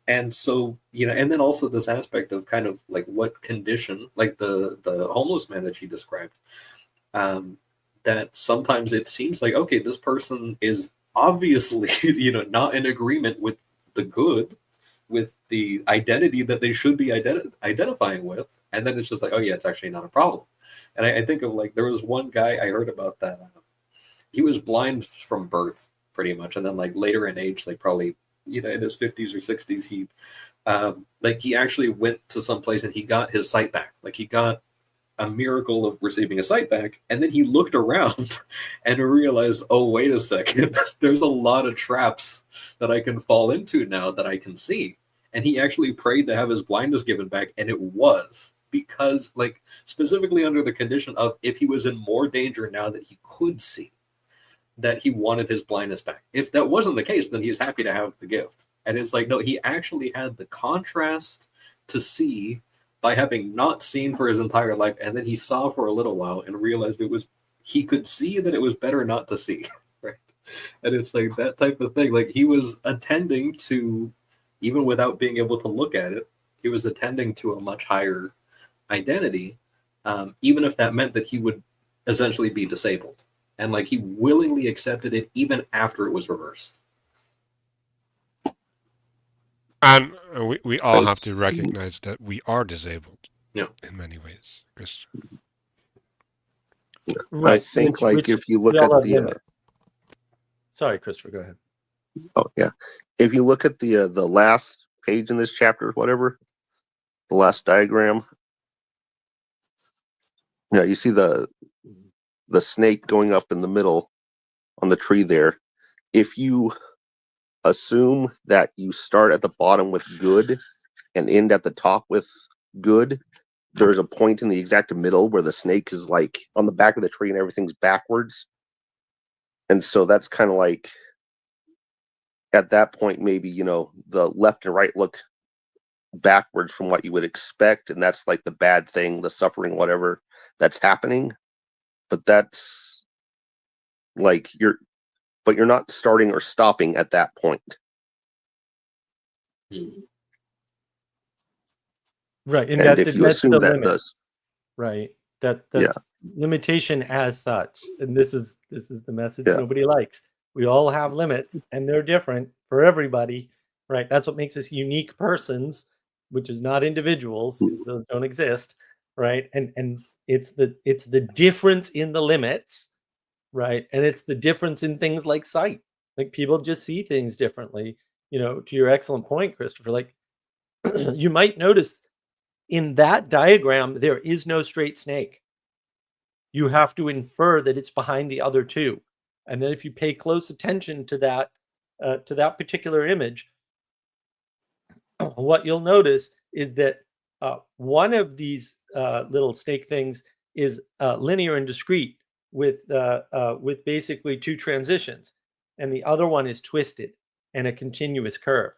[SPEAKER 3] And so, and then also this aspect of kind of like what condition, like the homeless man that she described, that sometimes it seems like, okay, this person is obviously, not in agreement with the good, with the identity that they should be identifying with. And then it's just like, oh yeah, it's actually not a problem. And I think of like, there was one guy I heard about that he was blind from birth pretty much, and then like later in age, like probably in his 50s or 60s, he like he actually went to some place and he got his sight back. Like he got a miracle of receiving a sight back, and then he looked around and realized, oh, wait a second, there's a lot of traps that I can fall into now that I can see. And he actually prayed to have his blindness given back, and it was because, like, specifically under the condition of if he was in more danger now that he could see, that he wanted his blindness back. If that wasn't the case, then he was happy to have the gift. And it's like, no, he actually had the contrast to see by having not seen for his entire life, and then he saw for a little while and realized he could see that it was better not to see, right? And it's like that type of thing. Like he was attending to, even without being able to look at it, he was attending to a much higher identity, even if that meant that he would essentially be disabled. And like he willingly accepted it even after it was reversed.
[SPEAKER 1] And we all have to recognize that we are disabled in many ways, Chris.
[SPEAKER 6] Right. I think if you look at the
[SPEAKER 2] sorry, Christopher, go ahead.
[SPEAKER 6] Oh yeah. If you look at the last page in this chapter, whatever, the last diagram, you see the snake going up in the middle on the tree there. If you assume that you start at the bottom with good and end at the top with good, there's a point in the exact middle where the snake is like on the back of the tree and everything's backwards. And so that's kind of like, at that point, maybe, the left and right look backwards from what you would expect, and that's like the bad thing, the suffering, whatever that's happening. But that's like you're not starting or stopping at that point.
[SPEAKER 2] Right, and
[SPEAKER 6] if you
[SPEAKER 2] that's
[SPEAKER 6] assume
[SPEAKER 2] the
[SPEAKER 6] that
[SPEAKER 2] limit,
[SPEAKER 6] does,
[SPEAKER 2] right? That's limitation as such, and this is the message nobody likes. We all have limits, and they're different for everybody, right? That's what makes us unique persons, which is not individuals, because those don't exist, right? And it's the difference in the limits, right? And it's the difference in things like sight. Like people just see things differently. You know, to your excellent point, Christopher, like you might notice in that diagram, there is no straight snake. You have to infer that it's behind the other two. And then if you pay close attention to that particular image, what you'll notice is that one of these little snake things is linear and discrete with basically two transitions, and the other one is twisted and a continuous curve,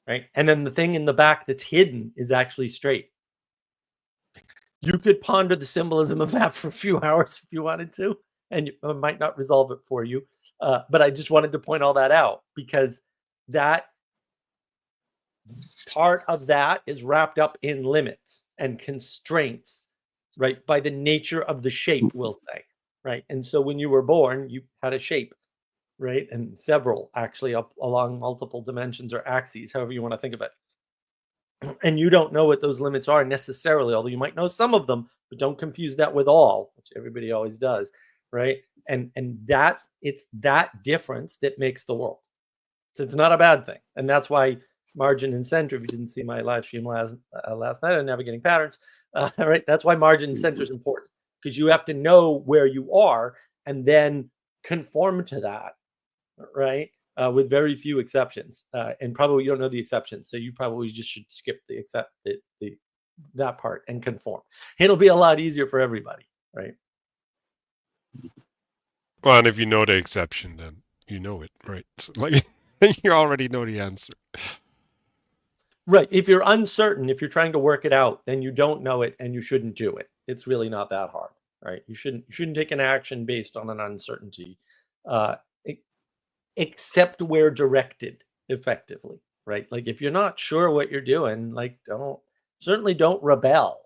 [SPEAKER 2] right? And then the thing in the back that's hidden is actually straight. You could ponder the symbolism of that for a few hours if you wanted to, and I might not resolve it for you. But I just wanted to point all that out, because that part of that is wrapped up in limits and constraints, right? By the nature of the shape, we'll say, right? And so when you were born, you had a shape, right? And several actually up along multiple dimensions or axes, however you want to think of it. And you don't know what those limits are necessarily, although you might know some of them, but don't confuse that with all, which everybody always does, right? And that it's that difference that makes the world. So it's not a bad thing. And that's why margin and center, if you didn't see my live stream last night on navigating patterns, right? That's why margin and center is important, because you have to know where you are and then conform to that, right? With very few exceptions, and probably you don't know the exceptions, so you probably just should skip that part and conform. It'll be a lot easier for everybody, right?
[SPEAKER 1] Well, and if you know the exception, then you know it, right? So, like you already know the answer.
[SPEAKER 2] Right. If you're uncertain, if you're trying to work it out, then you don't know it and you shouldn't do it. It's really not that hard, right? You shouldn't take an action based on an uncertainty, except where directed effectively, right? Like if you're not sure what you're doing, like certainly don't rebel.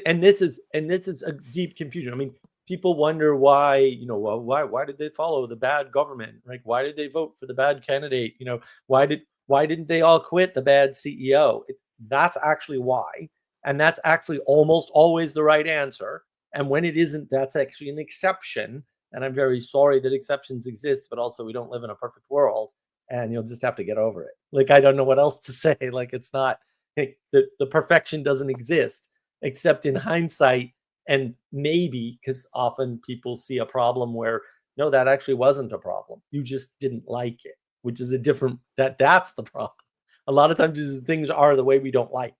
[SPEAKER 2] And this is a deep confusion. I mean, people wonder why, why did they follow the bad government? Like, why did they vote for the bad candidate? Why didn't they all quit the bad CEO? That's actually why, and that's actually almost always the right answer. And when it isn't, that's actually an exception. And I'm very sorry that exceptions exist, but also we don't live in a perfect world, and you'll just have to get over it. Like, I don't know what else to say. Like, it's not, the perfection doesn't exist, except in hindsight. And maybe because often people see a problem where, no, that actually wasn't a problem. You just didn't like it, which is a different, that's the problem. A lot of times things are the way we don't like.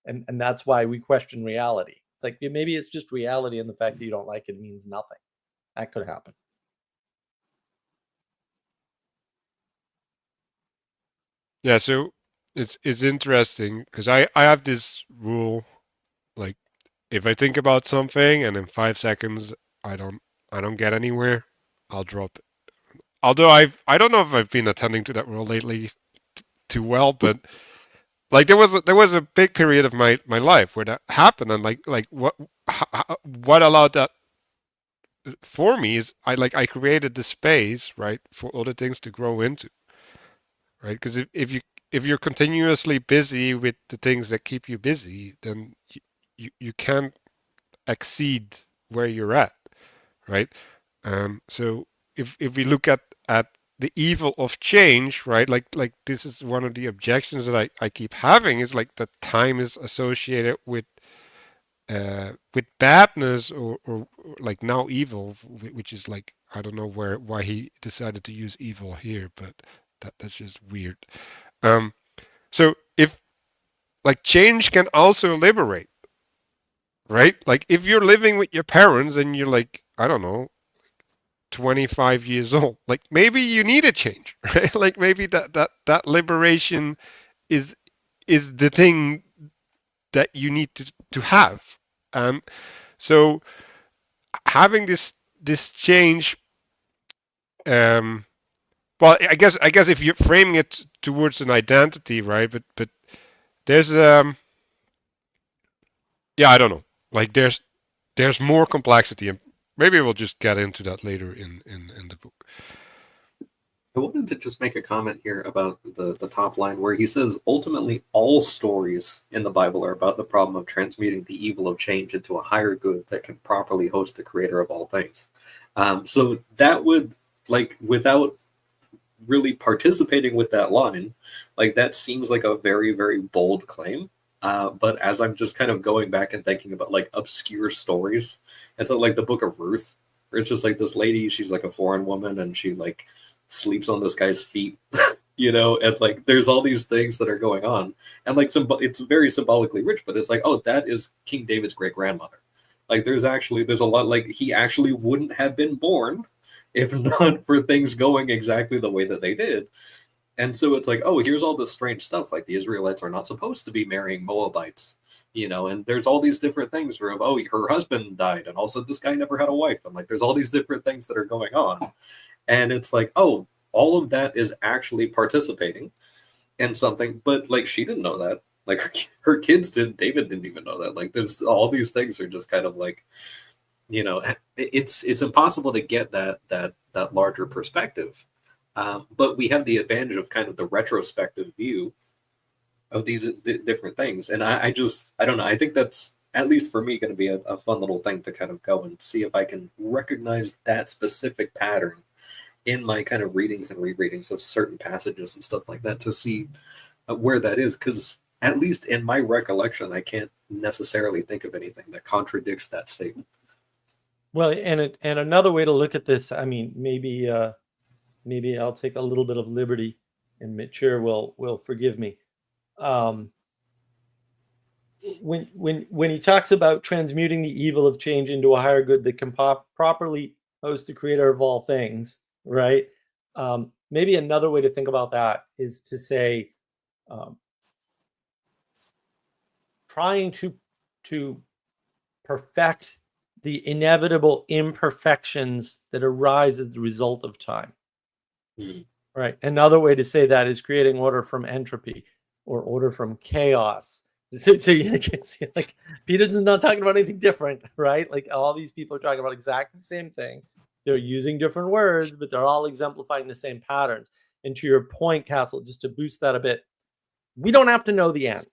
[SPEAKER 2] And that's why we question reality. It's like, maybe it's just reality, and the fact that you don't like it means nothing. That could happen.
[SPEAKER 1] Yeah, so it's interesting because I have this rule, like if I think about something and in 5 seconds I don't get anywhere, I'll drop it. Although I don't know if I've been attending to that rule lately too well, but like there was a big period of my life where that happened, and like what allowed that for me is I created the space, right, for other things to grow into, right? Because if you're continuously busy with the things that keep you busy, then you can't exceed where you're at, right? So if we look at the evil of change, right? Like this is one of the objections that I keep having, is like that time is associated with badness or like now evil, which is like I don't know why he decided to use evil here, but that's just weird. So if like change can also liberate, right? Like if you're living with your parents and you're like, I don't know, 25 years old. Like maybe you need a change, right? Like maybe that liberation is the thing that you need to have. So having this change, well, I guess if you're framing it towards an identity, right? But there's yeah, I don't know. Like there's more complexity, and maybe we'll just get into that later in the book.
[SPEAKER 3] I wanted to just make a comment here about the top line where he says, ultimately, all stories in the Bible are about the problem of transmuting the evil of change into a higher good that can properly host the creator of all things. So that would, like, without really participating with that line, like, that seems like a very, very bold claim. But as I'm just kind of going back and thinking about, like, obscure stories, and so, like, the book of Ruth, where it's just like this lady, she's like a foreign woman, and she, like, sleeps on this guy's feet, you know, and like there's all these things that are going on, and like it's very symbolically rich, but it's like, oh, that is King David's great grandmother. Like there's a lot, like he actually wouldn't have been born if not for things going exactly the way that they did. And so it's like, oh, here's all this strange stuff, like the Israelites are not supposed to be marrying Moabites, you know, and there's all these different things where, oh, her husband died, and also this guy never had a wife, and like there's all these different things that are going on. And it's like, oh, all of that is actually participating in something, but like she didn't know that. Like her kids didn't. David didn't even know that. Like there's all these things are just kind of like, you know, it's impossible to get that larger perspective. But we have the advantage of kind of the retrospective view of these different things, and I don't know. I think that's, at least for me, going to be a fun little thing to kind of go and see if I can recognize that specific pattern in my kind of readings and rereadings of certain passages and stuff like that, to see where that is. Because at least in my recollection, I can't necessarily think of anything that contradicts that statement.
[SPEAKER 2] Well, and another way to look at this, I mean, maybe I'll take a little bit of liberty, and Matthieu will forgive me. When he talks about transmuting the evil of change into a higher good that can properly host the creator of all things, right? Maybe another way to think about that is to say, trying to perfect the inevitable imperfections that arise as the result of time. Right. Another way to say that is creating order from entropy, or order from chaos. So you can see, like, Peterson's not talking about anything different, right? Like all these people are talking about exactly the same thing. They're using different words, but they're all exemplifying the same patterns. And to your point, Castle, just to boost that a bit, we don't have to know the end,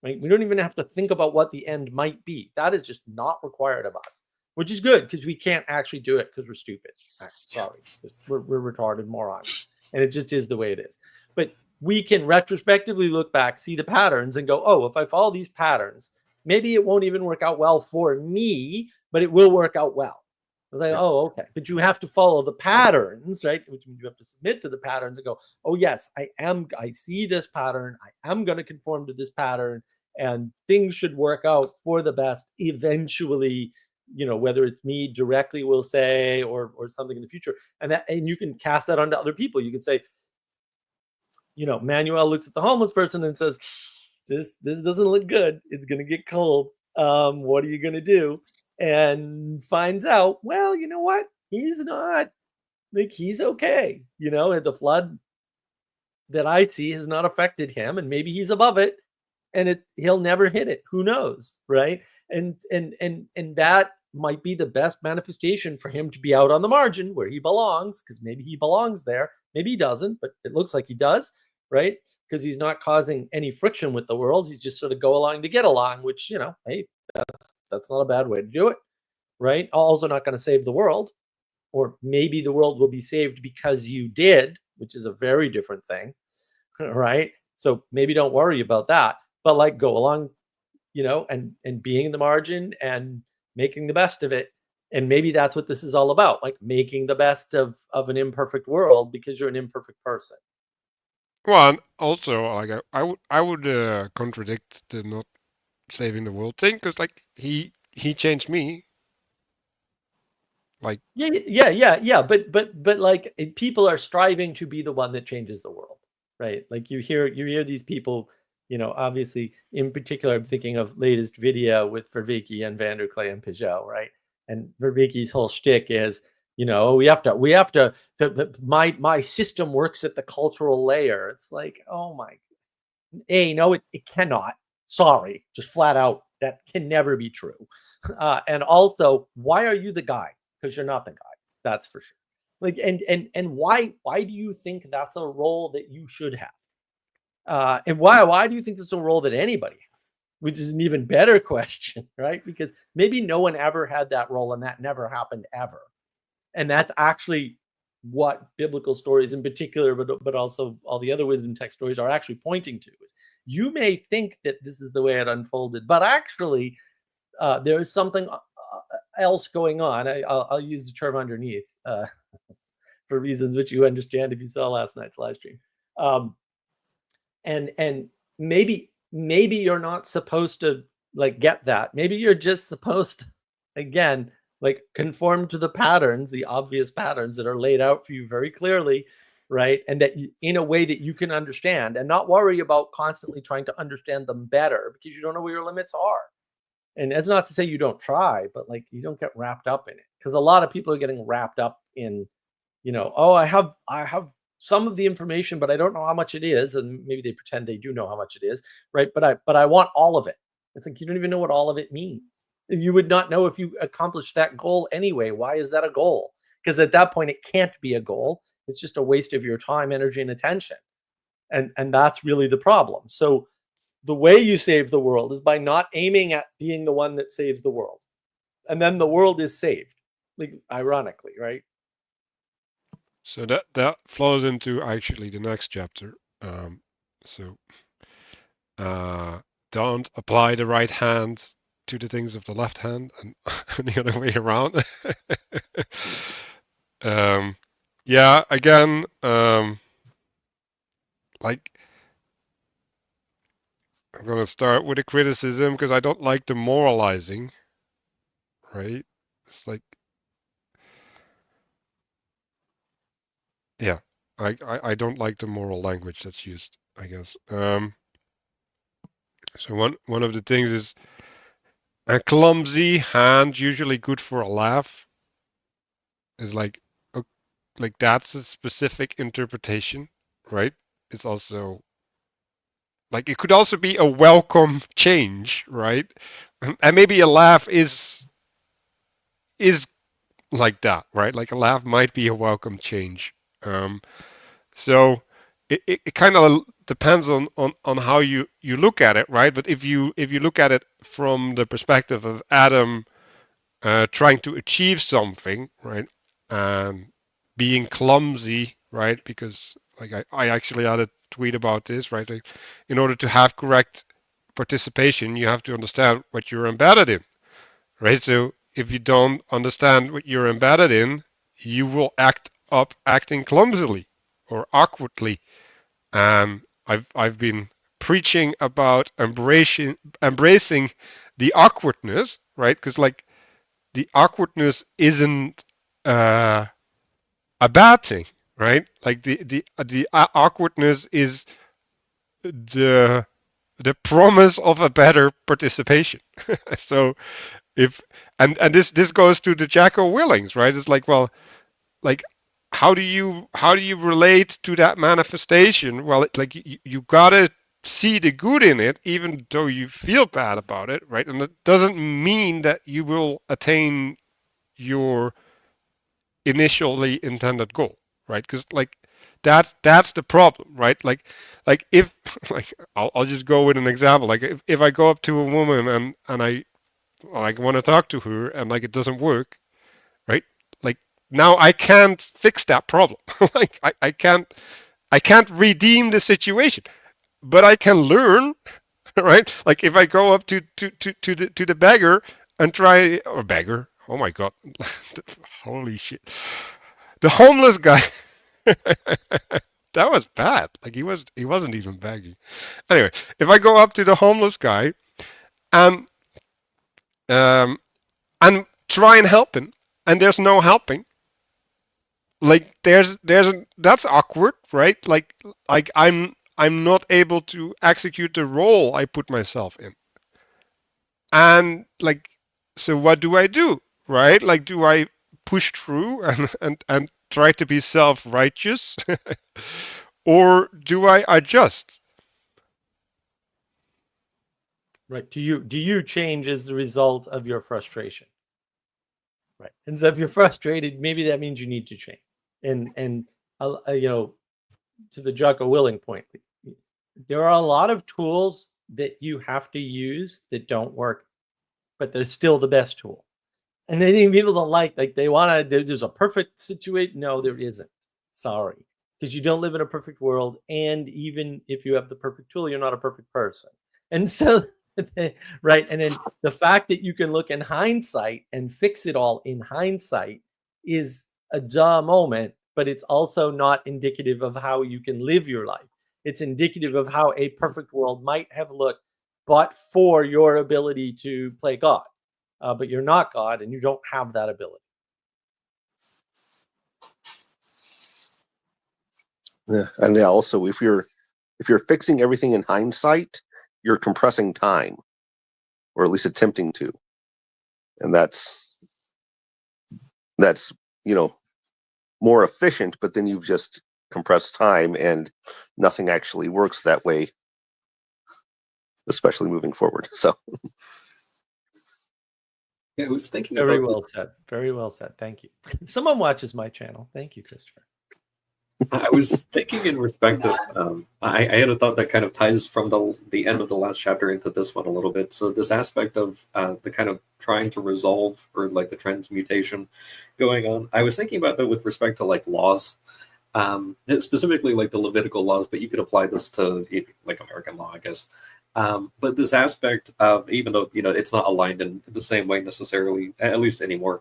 [SPEAKER 2] right? We don't even have to think about what the end might be. That is just not required of us, which is good, because we can't actually do it because we're stupid. Sorry, we're retarded morons, and it just is the way it is. But we can retrospectively look back, see the patterns, and go, oh, if I follow these patterns, maybe it won't even work out well for me, but it will work out well. I was like, oh, okay. But you have to follow the patterns, right? Which means you have to submit to the patterns and go, oh, yes, I see this pattern. I am going to conform to this pattern, and things should work out for the best eventually, you know, whether it's me directly will say, or something in the future. And you can cast that onto other people. You can say, you know, Manuel looks at the homeless person and says, this doesn't look good. It's going to get cold. What are you going to do? And finds out, well, you know what? He's not, like, he's okay. You know, the flood that I see has not affected him, and maybe he's above it, and he'll never hit it. Who knows, right? And that might be the best manifestation for him to be out on the margin where he belongs, because maybe he belongs there. Maybe he doesn't, but it looks like he does, right? Because he's not causing any friction with the world. He's just sort of go along to get along, which, you know, hey, that's not a bad way to do it, right? Also not going to save the world, or maybe the world will be saved because you did, which is a very different thing, right? So maybe don't worry about that, but like go along, you know, and being in the margin and making the best of it. And maybe that's what this is all about, like making the best of an imperfect world, because you're an imperfect person.
[SPEAKER 1] Well, and also, like I would contradict the not saving the world thing, because like he changed me. Like,
[SPEAKER 2] yeah. But like people are striving to be the one that changes the world, right? Like you hear these people, obviously in particular, I'm thinking of latest video with Vervaeke and Van der Klee and Pageau, right? And Vervaeke's whole shtick is, we have to my system works at the cultural layer. It's like, oh my, no, it cannot. Sorry, just flat out, that can never be true. And also, why are you the guy? Because you're not the guy. That's for sure. Like, and why do you think that's a role that you should have? And why do you think that's a role that anybody has? Which is an even better question, right? Because maybe no one ever had that role, and that never happened ever. And that's actually what biblical stories in particular, but also all the other wisdom text stories are actually pointing to. Is you may think that this is the way it unfolded, but actually there is something else going on. I'll use the term underneath for reasons which you understand if you saw last night's live stream. And maybe you're not supposed to like get that. Maybe you're just supposed to, again, like conform to the patterns, the obvious patterns that are laid out for you very clearly, right? And that in a way that you can understand, and not worry about constantly trying to understand them better because you don't know where your limits are. And that's not to say you don't try, but like you don't get wrapped up in it, because a lot of people are getting wrapped up in, oh, I have some of the information, but I don't know how much it is, and maybe they pretend they do know how much it is, right? But I want all of it. It's like you don't even know what all of it means. You would not know if you accomplished that goal anyway. Why is that a goal? Because at that point, it can't be a goal. It's just a waste of your time, energy, and attention. And that's really the problem. So the way you save the world is by not aiming at being the one that saves the world. And then the world is saved, like, ironically, right?
[SPEAKER 1] so that flows into actually the next chapter. Don't apply the right hand to the things of the left hand, and the other way around. Yeah, again, like, I'm going to start with a criticism because I don't like the moralizing, right? It's like, yeah, I don't like the moral language that's used, I guess. So one of the things is a clumsy hand, usually good for a laugh, is like that's a specific interpretation, right? It's also like it could also be a welcome change, right? And maybe a laugh is like that, right? Like a laugh might be a welcome change. So it kind of depends on how you look at it, right? But if you look at it from the perspective of Adam trying to achieve something, right, and being clumsy, right? Because like I actually had a tweet about this, right? Like, in order to have correct participation, you have to understand what you're embedded in, right? So if you don't understand what you're embedded in, you will acting clumsily or awkwardly. I've been preaching about embracing the awkwardness, right? Because like the awkwardness isn't a bad thing, right? Like the awkwardness is the promise of a better participation. So if and this goes to the Jacko Willings, right? It's like, well, like how do you relate to that manifestation? Well, like you gotta see the good in it, even though you feel bad about it, right? And that doesn't mean that you will attain your initially intended goal, right? Because like that's the problem, right? Like if like I'll just go with an example. Like if I go up to a woman and I like want to talk to her and like it doesn't work, right? Like now I can't fix that problem. Like I can't redeem the situation, but I can learn, right? Like if I go up to the beggar and try, or beggar, oh my god, holy shit, the homeless guy. That was bad. Like he wasn't even begging. Anyway, if I go up to the homeless guy and try and help him, and there's no helping. Like that's awkward, right? Like I'm not able to execute the role I put myself in. And like, so what do I do? Right? Like, do I push through and try to be self-righteous? Or do I adjust?
[SPEAKER 2] Right. Do you change as the result of your frustration? Right. And so if you're frustrated, maybe that means you need to change. And you know, to the Jocko Willing point, there are a lot of tools that you have to use that don't work, but they're still the best tool. And I think people don't like they want to. There's a perfect situation. No, there isn't. Sorry, because you don't live in a perfect world, and even if you have the perfect tool, you're not a perfect person. And so, right, and then the fact that you can look in hindsight and fix it all in hindsight is a duh moment, but it's also not indicative of how you can live your life. It's indicative of how a perfect world might have looked, but for your ability to play God. But you're not God, and you don't have that ability.
[SPEAKER 6] Yeah, and also if you're fixing everything in hindsight, you're compressing time, or at least attempting to, and that's more efficient. But then you've just compressed time, and nothing actually works that way, especially moving forward. So.
[SPEAKER 3] Yeah, I was thinking
[SPEAKER 2] Very
[SPEAKER 3] about
[SPEAKER 2] well said. Very well said. Thank you. Someone watches my channel. Thank you, Christopher.
[SPEAKER 3] I was thinking in respect of I had a thought that kind of ties from the end of the last chapter into this one a little bit. So this aspect of the kind of trying to resolve, or like the transmutation going on. I was thinking about that with respect to like laws, specifically like the Levitical laws, but you could apply this to like American law, I guess. But this aspect of, even though it's not aligned in the same way necessarily, at least anymore,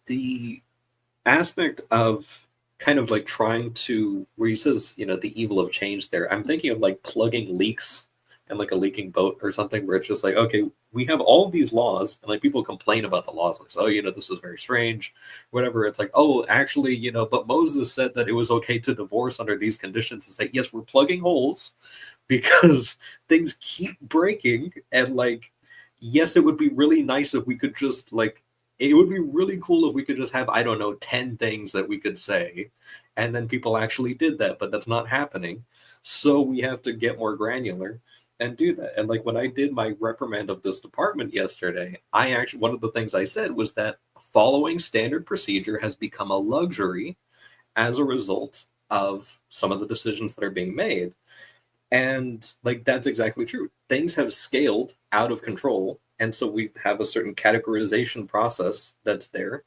[SPEAKER 3] the aspect of kind of like trying to, where he says, the evil of change there, I'm thinking of like plugging leaks and like a leaking boat or something, where it's just like, okay, we have all of these laws, and like people complain about the laws, like, oh, this is very strange, whatever. It's like, oh, actually, but Moses said that it was okay to divorce under these conditions. It's like, yes, we're plugging holes because things keep breaking, and like, yes, it would be really nice if we could just like, it would be really cool if we could just have, I don't know, 10 things that we could say, and then people actually did that, but that's not happening. So we have to get more granular and do that. And like when I did my reprimand of this department yesterday, one of the things I said was that following standard procedure has become a luxury as a result of some of the decisions that are being made. And like, that's exactly true. Things have scaled out of control. And so we have a certain categorization process that's there.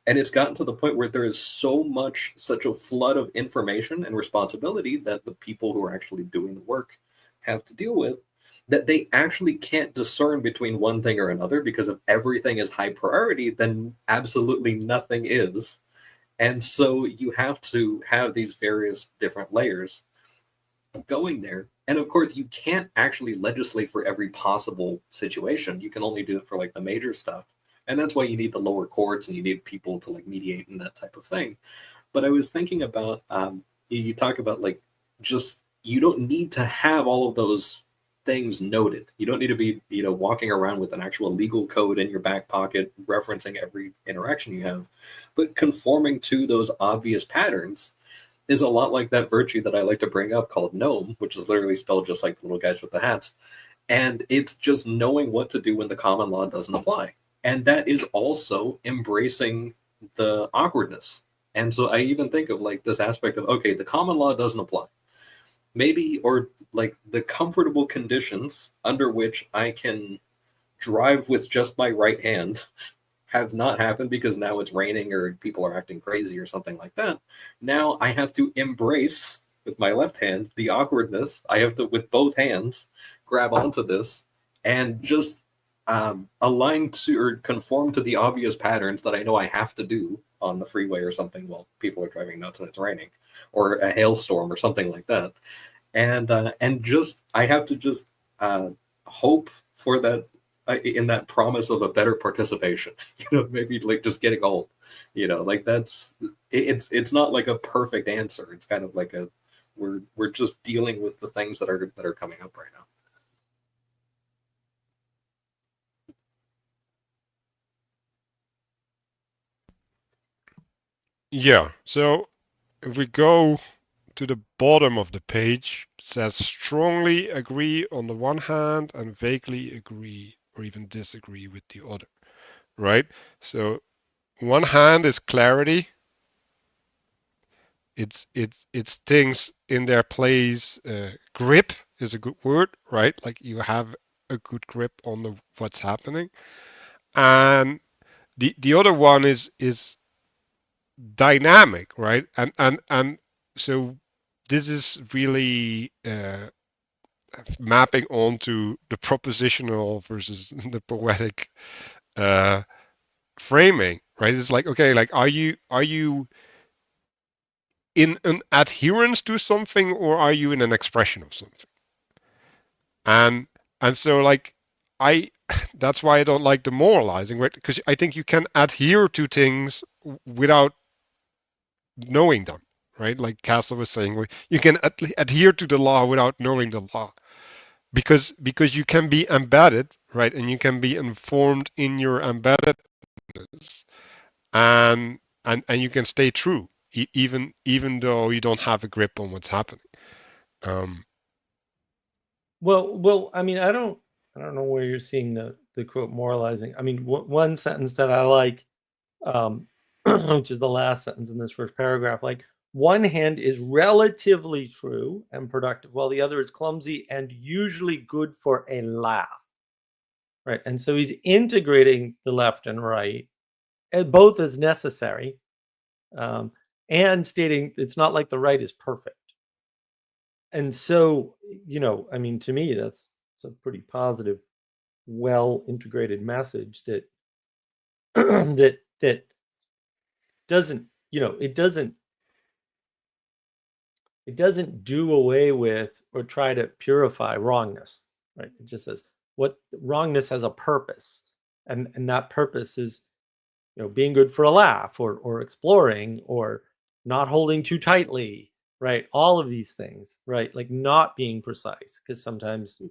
[SPEAKER 3] And it's gotten to the point where there is such a flood of information and responsibility that the people who are actually doing the work have to deal with, that they actually can't discern between one thing or another, because if everything is high priority, then absolutely nothing is. And so you have to have these various different layers going there. And of course, you can't actually legislate for every possible situation. You can only do it for like the major stuff. And that's why you need the lower courts, and you need people to like mediate and that type of thing. But I was thinking about, you talk about like, just, you don't need to have all of those things noted. You don't need to be, walking around with an actual legal code in your back pocket, referencing every interaction you have. But conforming to those obvious patterns is a lot like that virtue that I like to bring up called gnome, which is literally spelled just like the little guys with the hats. And it's just knowing what to do when the common law doesn't apply. And that is also embracing the awkwardness. And so I even think of like this aspect of, okay, the common law doesn't apply. Maybe, or like the comfortable conditions under which I can drive with just my right hand have not happened, because now it's raining or people are acting crazy or something like that. Now I have to embrace with my left hand the awkwardness. I have to, with both hands, grab onto this and just align to or conform to the obvious patterns that I know I have to do on the freeway or something while people are driving nuts and it's raining, or a hailstorm or something like that. And just, I have to just hope for that in that promise of a better participation. Maybe like just getting old. Like it's not like a perfect answer. It's kind of like we're just dealing with the things that are coming up right now.
[SPEAKER 1] Yeah. So if we go to the bottom of the page, it says strongly agree on the one hand and vaguely agree or even disagree with the other, right? So one hand is clarity. It's things in their place. Grip is a good word, right? Like you have a good grip on what's happening. And the other one is dynamic, right? And so this is really mapping onto the propositional versus the poetic framing, right? It's like, okay, like are you in an adherence to something or are you in an expression of something? And so like I that's why I don't like the moralizing, right? Because I think you can adhere to things without knowing them, right? Like Castle was saying, you can adhere to the law without knowing the law, because you can be embedded, right? And you can be informed in your embeddedness, and you can stay true even though you don't have a grip on what's happening.
[SPEAKER 2] Well, I mean, I don't know where you're seeing the quote moralizing. I mean, one sentence that I like, which is the last sentence in this first paragraph, like one hand is relatively true and productive, while the other is clumsy and usually good for a laugh. Right. And so he's integrating the left and right, and both as necessary, and stating it's not like the right is perfect. And so, I mean, to me, that's a pretty positive, well integrated message that that doesn't, it doesn't do away with or try to purify wrongness, right? It just says what wrongness has a purpose, and that purpose is, being good for a laugh, or exploring, or not holding too tightly, right? All of these things, right? Like not being precise, because sometimes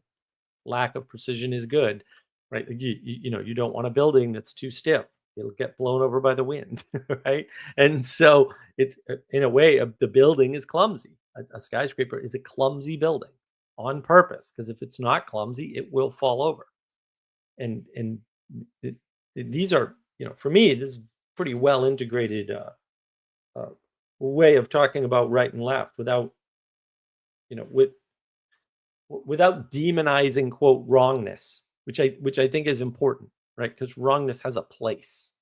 [SPEAKER 2] lack of precision is good, right? You don't want a building that's too stiff. It'll get blown over by the wind, right? And so it's, in a way, the building is clumsy. A skyscraper is a clumsy building on purpose, because if it's not clumsy, it will fall over. And these are, for me, this is pretty well integrated way of talking about right and left without, without demonizing, quote, wrongness, which I think is important, right? Because wrongness has a place.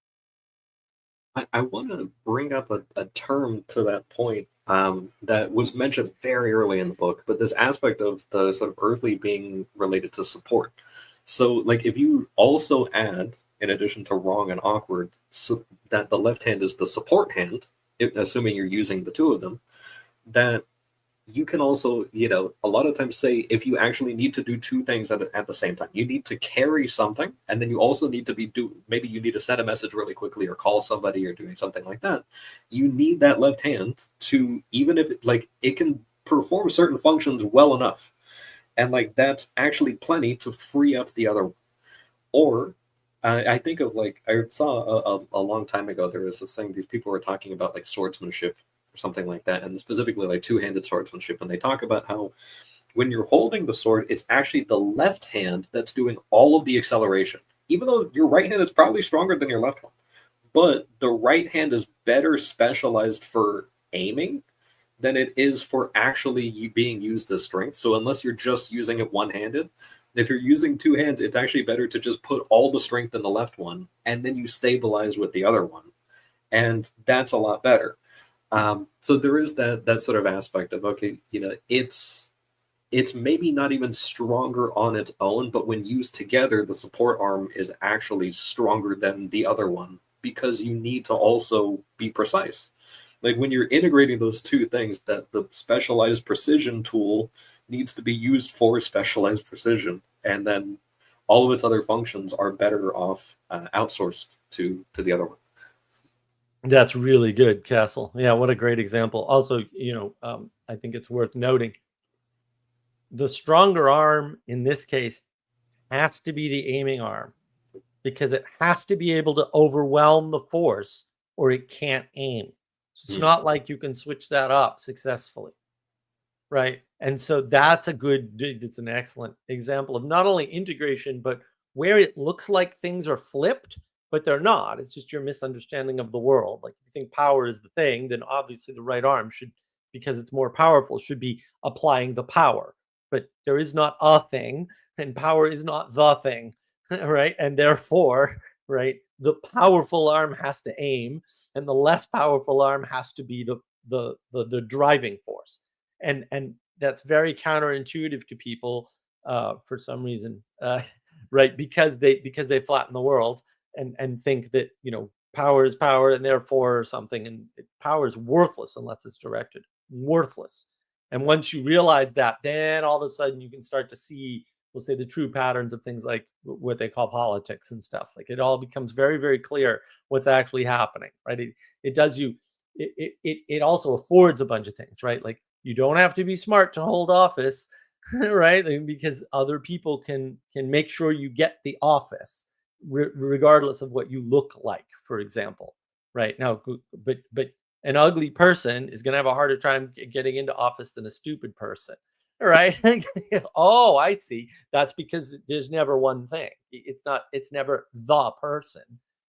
[SPEAKER 3] I want to bring up a term to that point that was mentioned very early in the book, but this aspect of the sort of earthly being related to support. So, like, if you also add, in addition to wrong and awkward, so that the left hand is the support hand, assuming you're using the two of them, that you can also, a lot of times say if you actually need to do two things at the same time, you need to carry something, and then you also need to maybe you need to send a message really quickly or call somebody or doing something like that. You need that left hand to, even if it can perform certain functions well enough. And like, that's actually plenty to free up the other one. Or I think of, like, I saw a long time ago, there was this thing, these people were talking about like swordsmanship or something like that, and specifically like two-handed swordsmanship. And they talk about how when you're holding the sword, it's actually the left hand that's doing all of the acceleration, even though your right hand is probably stronger than your left one. But the right hand is better specialized for aiming than it is for actually being used as strength. So unless you're just using it one-handed, if you're using two hands, it's actually better to just put all the strength in the left one, and then you stabilize with the other one. And that's a lot better. So there is that sort of aspect of, okay, it's maybe not even stronger on its own, but when used together, the support arm is actually stronger than the other one, because you need to also be precise. Like, when you're integrating those two things, that the specialized precision tool needs to be used for specialized precision, and then all of its other functions are better off outsourced to the other one.
[SPEAKER 2] That's really good, Castle. Yeah, what a great example. Also, I think it's worth noting the stronger arm in this case has to be the aiming arm, because it has to be able to overwhelm the force or it can't aim. So it's not like you can switch that up successfully, right? And so it's an excellent example of not only integration, but where it looks like things are flipped, but they're not. It's just your misunderstanding of the world. Like if you think power is the thing, then obviously the right arm should, because it's more powerful, should be applying the power. But there is not a thing, and power is not the thing, right? And therefore, right, the powerful arm has to aim, and the less powerful arm has to be the driving force. And that's very counterintuitive to people for some reason, right? Because they flatten the world and think that power is power and therefore something, and power is worthless unless it's directed. Worthless. And once you realize that, then all of a sudden you can start to see, we'll say, the true patterns of things like what they call politics and stuff. Like it all becomes very, very clear what's actually happening, right? It also affords a bunch of things, right? Like you don't have to be smart to hold office, right? Because other people can make sure you get the office, regardless of what you look like, for example, right? Now, but an ugly person is going to have a harder time getting into office than a stupid person, right? Oh, I see. That's because there's never one thing. It's never the person,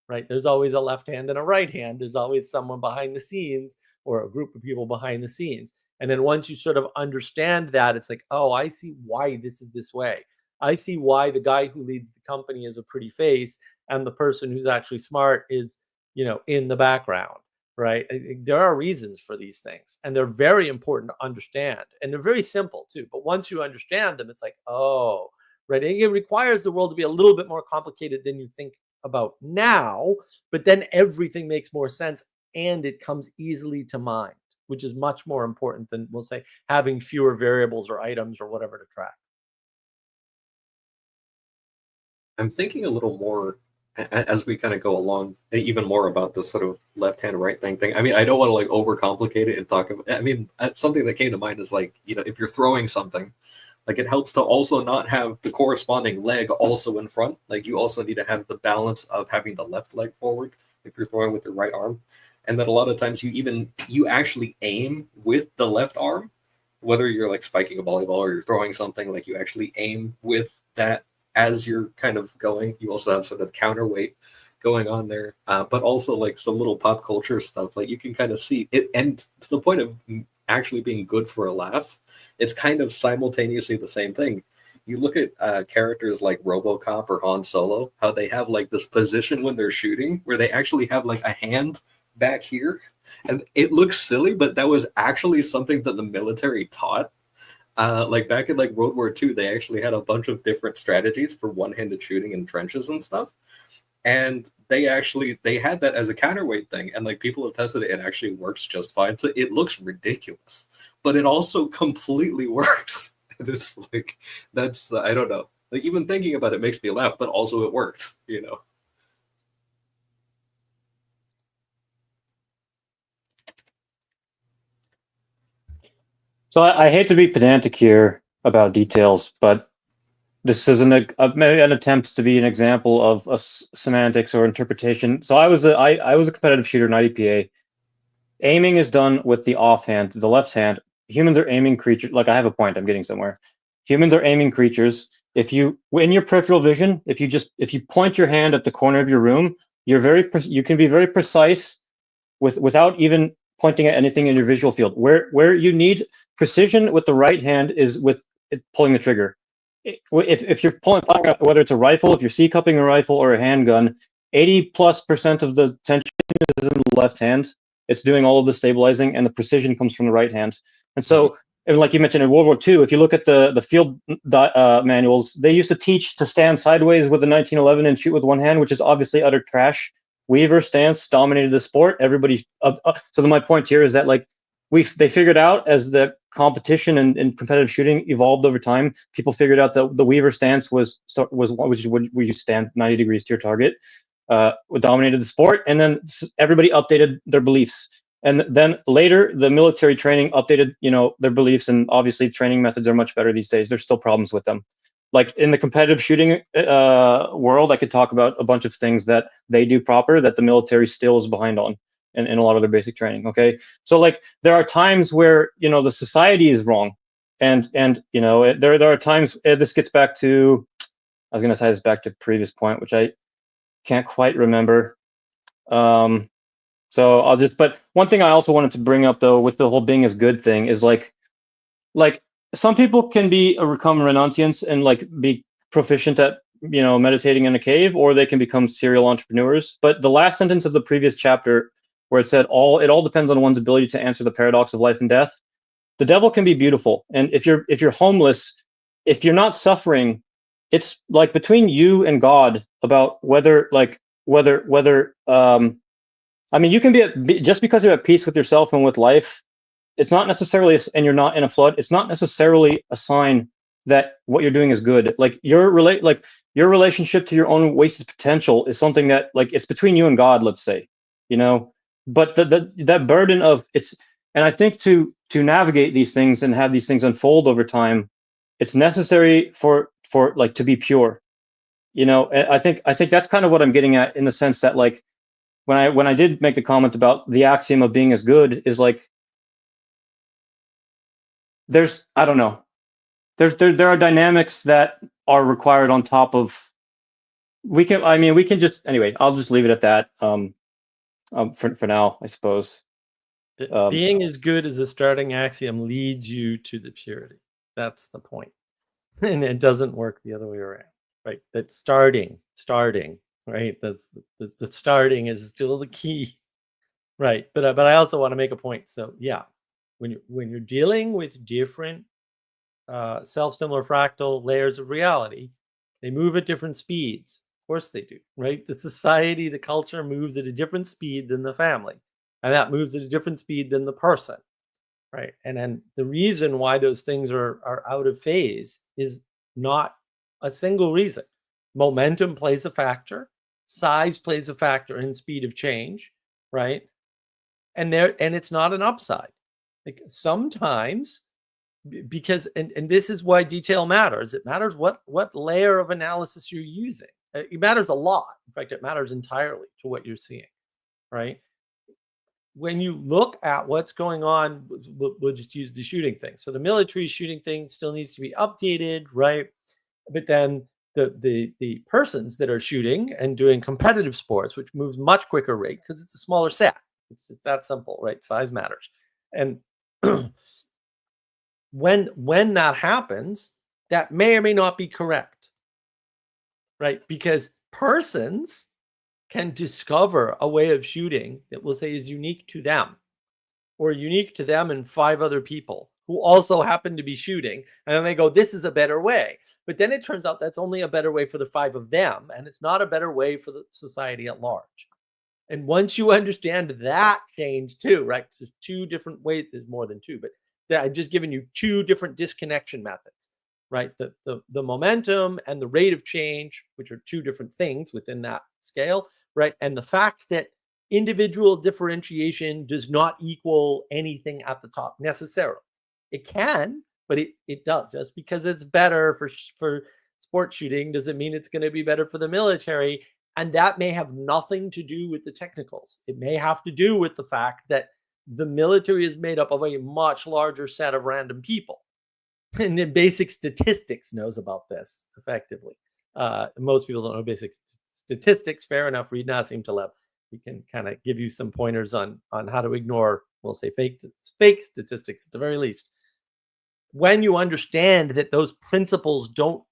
[SPEAKER 2] right? There's always a left hand and a right hand. There's always someone behind the scenes or a group of people behind the scenes. And then once you sort of understand that, it's like, oh, I see why this is this way. I see why the guy who leads the company is a pretty face and the person who's actually smart is, in the background, right? There are reasons for these things, and they're very important to understand, and they're very simple too. But once you understand them, it's like, oh, right. And it requires the world to be a little bit more complicated than you think about now, but then everything makes more sense and it comes easily to mind, which is much more important than, we'll say, having fewer variables or items or whatever to track.
[SPEAKER 3] I'm thinking a little more as we kind of go along, even more about this sort of left-hand, right-hand thing. I mean, I don't want to like overcomplicate it and talk about. I mean, something that came to mind is like, if you're throwing something, like it helps to also not have the corresponding leg also in front. Like you also need to have the balance of having the left leg forward if you're throwing with your right arm, and that a lot of times you actually aim with the left arm, whether you're like spiking a volleyball or you're throwing something, like you actually aim with that. As you're kind of going, you also have sort of counterweight going on there, but also like some little pop culture stuff. Like you can kind of see it, and to the point of actually being good for a laugh, it's kind of simultaneously the same thing. You look at characters like RoboCop or Han Solo, how they have like this position when they're shooting, where they actually have like a hand back here, and it looks silly, but that was actually something that the military taught. Like back in like World War II, they actually had a bunch of different strategies for one-handed shooting in trenches and stuff. And they had that as a counterweight thing. And like people have tested it, it actually works just fine. So it looks ridiculous, but it also completely works. It's like, that's, I don't know. Like even thinking about it makes me laugh, but also it worked,
[SPEAKER 7] So I hate to be pedantic here about details, but this isn't maybe an attempt to be an example of a semantics or interpretation. So I was a competitive shooter in IDPA. Aiming is done with the offhand, the left hand. Humans are aiming creatures. Like I have a point, I'm getting somewhere. Humans are aiming creatures. If you, in your peripheral vision, if you point your hand at the corner of your room, you can be very precise without even pointing at anything in your visual field. Where you need precision with the right hand is with pulling the trigger. If you're pulling, whether it's a rifle, if you're C-cupping a rifle or a handgun, 80+% of the tension is in the left hand. It's doing all of the stabilizing, and the precision comes from the right hand. And so, like you mentioned in World War II, if you look at the field manuals, they used to teach to stand sideways with a 1911 and shoot with one hand, which is obviously utter trash. Weaver stance dominated the sport. Everybody. So my point here is that like they figured out as the competition and competitive shooting evolved over time, people figured out that the Weaver stance was which is where you stand 90 degrees to your target, dominated the sport, and then everybody updated their beliefs. And then later, the military training updated, their beliefs, and obviously training methods are much better these days. There's still problems with them. Like in the competitive shooting world, I could talk about a bunch of things that they do proper that the military still is behind on in a lot of their basic training. Okay, so like there are times where the society is wrong, and there are times. This gets back to, I was going to tie this back to previous point, which I can't quite remember. So I'll just. But one thing I also wanted to bring up though with the whole being is good thing is like some people can become renunciants and like be proficient at meditating in a cave, or they can become serial entrepreneurs. But the last sentence of the previous chapter, where it said it all depends on one's ability to answer the paradox of life and death. The devil can be beautiful, and if you're homeless, if you're not suffering, it's like between you and God about whether I mean, you can be just because you're at peace with yourself and with life. It's not necessarily, and you're not in a flood, it's not necessarily a sign that what you're doing is good. Like your relationship to your own wasted potential is something that like it's between you and God, let's say, but that burden of it's, and I think to navigate these things and have these things unfold over time, it's necessary for like to be pure. I think that's kind of what I'm getting at in the sense that like when I did make the comment about the axiom of being as good is like, I don't know. There are dynamics that are required on top of. We can just anyway. I'll just leave it at that. For now, I suppose.
[SPEAKER 2] Being as good as a starting axiom leads you to the purity. That's the point, and it doesn't work the other way around, right? That's starting, right? That's the starting is still the key, right? But I also want to make a point. So yeah, when you're dealing with different self-similar fractal layers of reality, they move at different speeds. Of course they do, right? The society, the culture moves at a different speed than the family, and that moves at a different speed than the person, right? And then the reason why those things are out of phase is not a single reason. Momentum plays a factor, size plays a factor in speed of change, right? And it's not an upside. Like sometimes, because and this is why detail matters. It matters what layer of analysis you're using. It matters a lot. In fact, it matters entirely to what you're seeing, right? When you look at what's going on, we'll just use the shooting thing. So the military shooting thing still needs to be updated, right? But then the persons that are shooting and doing competitive sports, which moves much quicker rate because it's a smaller set. It's just that simple, right? Size matters. And when that happens, that may or may not be correct, right? Because persons can discover a way of shooting that we'll say is unique to them, or unique to them and 5 other people who also happen to be shooting. And then they go, this is a better way. But then it turns out that's only a better way for the 5 of them, and it's not a better way for the society at large. And once you understand that change too, right? There's 2 different ways. There's more than 2, but I've just given you 2 different disconnection methods, right? The momentum and the rate of change, which are 2 different things within that scale, right? And the fact that individual differentiation does not equal anything at the top necessarily. It can, but it does. Just because it's better for sport shooting doesn't mean it's going to be better for the military. And that may have nothing to do with the technicals. It may have to do with the fact that the military is made up of a much larger set of random people. And then basic statistics knows about this effectively. Most people don't know basic statistics. Fair enough. Read Nassim Taleb. We can kind of give you some pointers on how to ignore, we'll say, fake statistics at the very least. When you understand that those principles don't,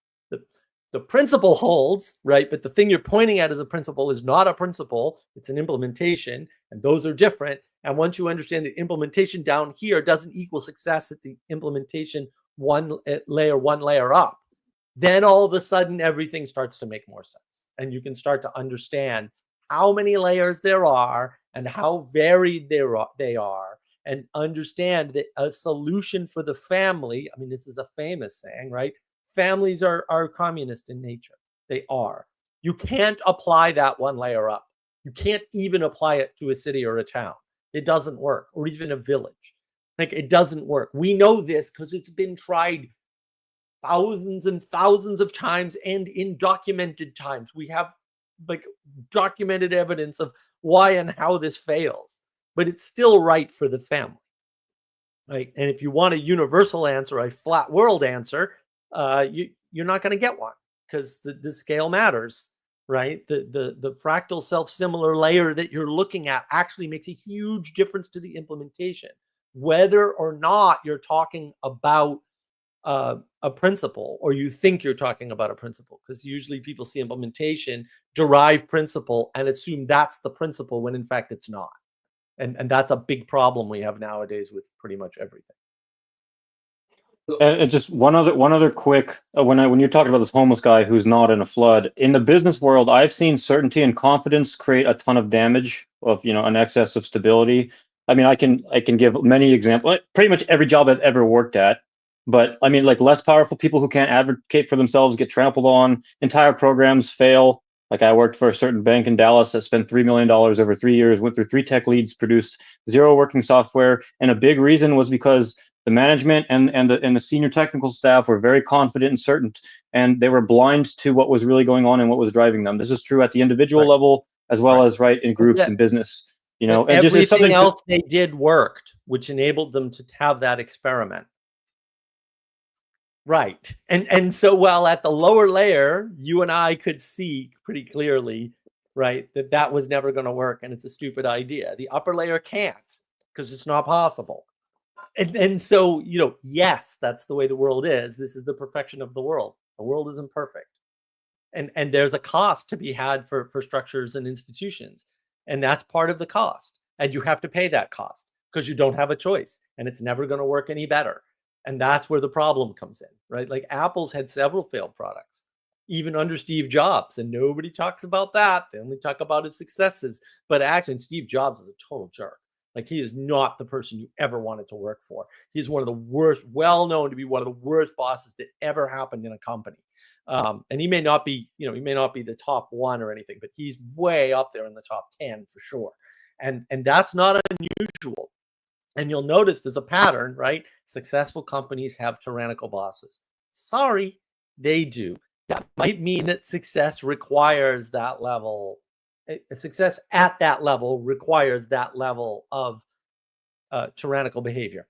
[SPEAKER 2] the principle holds, right? But the thing you're pointing at as a principle is not a principle. It's an implementation, and those are different. And once you understand that implementation down here doesn't equal success at the implementation one layer up, then all of a sudden everything starts to make more sense. And you can start to understand how many layers there are and how varied they are, and understand that a solution for the family, I mean, this is a famous saying, right? Families are communist in nature. They are. You can't apply that one layer up. You can't even apply it to a city or a town. It doesn't work, or even a village. Like, it doesn't work. We know this because it's been tried thousands and thousands of times, and in documented times. We have like documented evidence of why and how this fails, but it's still right for the family, right? And if you want a universal answer, a flat world answer, you're not going to get one, because the scale matters, right? The fractal self-similar layer that you're looking at actually makes a huge difference to the implementation, whether or not you're talking about a principle, or you think you're talking about a principle, because usually people see implementation, derive principle, and assume that's the principle when in fact it's not. And that's a big problem we have nowadays with pretty much everything.
[SPEAKER 7] And just one other quick, when you're talking about this homeless guy who's not in a flood, in the business world, I've seen certainty and confidence create a ton of damage of, an excess of stability. I mean, I can give many examples. Pretty much every job I've ever worked at. But I mean, like, less powerful people who can't advocate for themselves get trampled on. Entire programs fail. Like, I worked for a certain bank in Dallas that spent $3 million over 3 years, went through 3 tech leads, produced 0 working software, and a big reason was because the management and the senior technical staff were very confident and certain, and they were blind to what was really going on and what was driving them. This is true at the individual level as well as in groups and business. And
[SPEAKER 2] everything
[SPEAKER 7] just something
[SPEAKER 2] else they did worked, which enabled them to have that experiment. Right. And so while at the lower layer, you and I could see pretty clearly, right, that was never going to work and it's a stupid idea. The upper layer can't, because it's not possible. And so, yes, that's the way the world is. This is the perfection of the world. The world isn't perfect. And there's a cost to be had for structures and institutions. And that's part of the cost. And you have to pay that cost because you don't have a choice. And it's never going to work any better. And that's where the problem comes in, right? Like, Apple's had several failed products, even under Steve Jobs, and nobody talks about that. They only talk about his successes. But actually, Steve Jobs is a total jerk. Like, he is not the person you ever wanted to work for. He's one of the worst, well known to be one of the worst bosses that ever happened in a company. And he may not be, he may not be the top 1 or anything, but he's way up there in the top 10 for sure. And that's not unusual. And you'll notice there's a pattern, right? Successful companies have tyrannical bosses. Sorry, they do. That might mean that success requires that level. Success at that level requires that level of tyrannical behavior.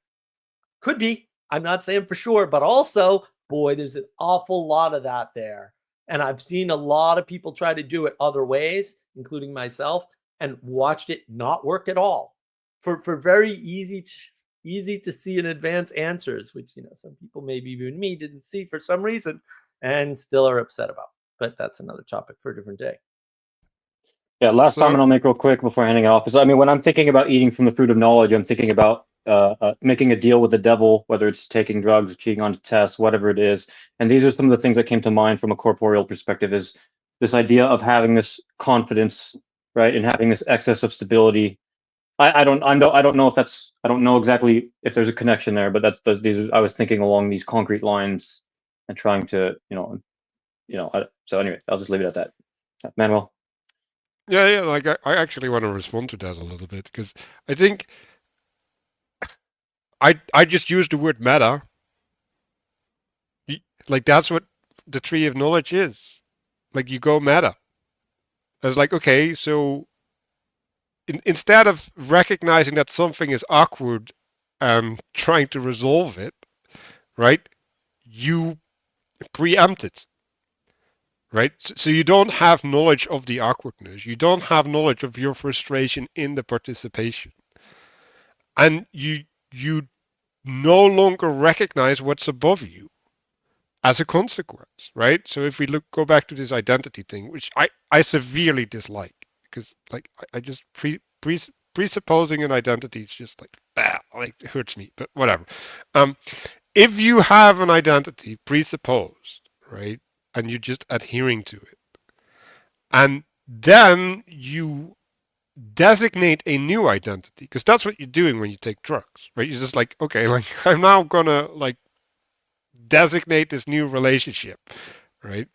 [SPEAKER 2] Could be. I'm not saying for sure, but also, boy, there's an awful lot of that there. And I've seen a lot of people try to do it other ways, including myself, and watched it not work at all. For very easy to see in advance answers, which, some people, maybe even me, didn't see for some reason and still are upset about. But that's another topic for a different day.
[SPEAKER 7] Yeah, last comment I'll make real quick before handing it off is, I mean, when I'm thinking about eating from the fruit of knowledge, I'm thinking about making a deal with the devil, whether it's taking drugs, cheating on tests, whatever it is. And these are some of the things that came to mind from a corporeal perspective, is this idea of having this confidence, right, and having this excess of stability. I don't know if that's, I don't know exactly if there's a connection there, but I was thinking along these concrete lines and trying to, so anyway, I'll just leave it at that. Manuel.
[SPEAKER 1] Yeah, like I actually want to respond to that a little bit, because I think I just used the word meta. Like, that's what the tree of knowledge is. Like, you go meta. It's like, okay, so instead of recognizing that something is awkward and trying to resolve it, right, you preempt it. Right? So you don't have knowledge of the awkwardness. You don't have knowledge of your frustration in the participation. And you no longer recognize what's above you as a consequence, right? So if we go back to this identity thing, which I severely dislike, because like I just presupposing an identity is just like it hurts me, but whatever. If you have an identity presupposed, right, and you're just adhering to it, and then you designate a new identity, because that's what you're doing when you take drugs, right? You're just like, okay, like I'm now gonna like designate this new relationship, right?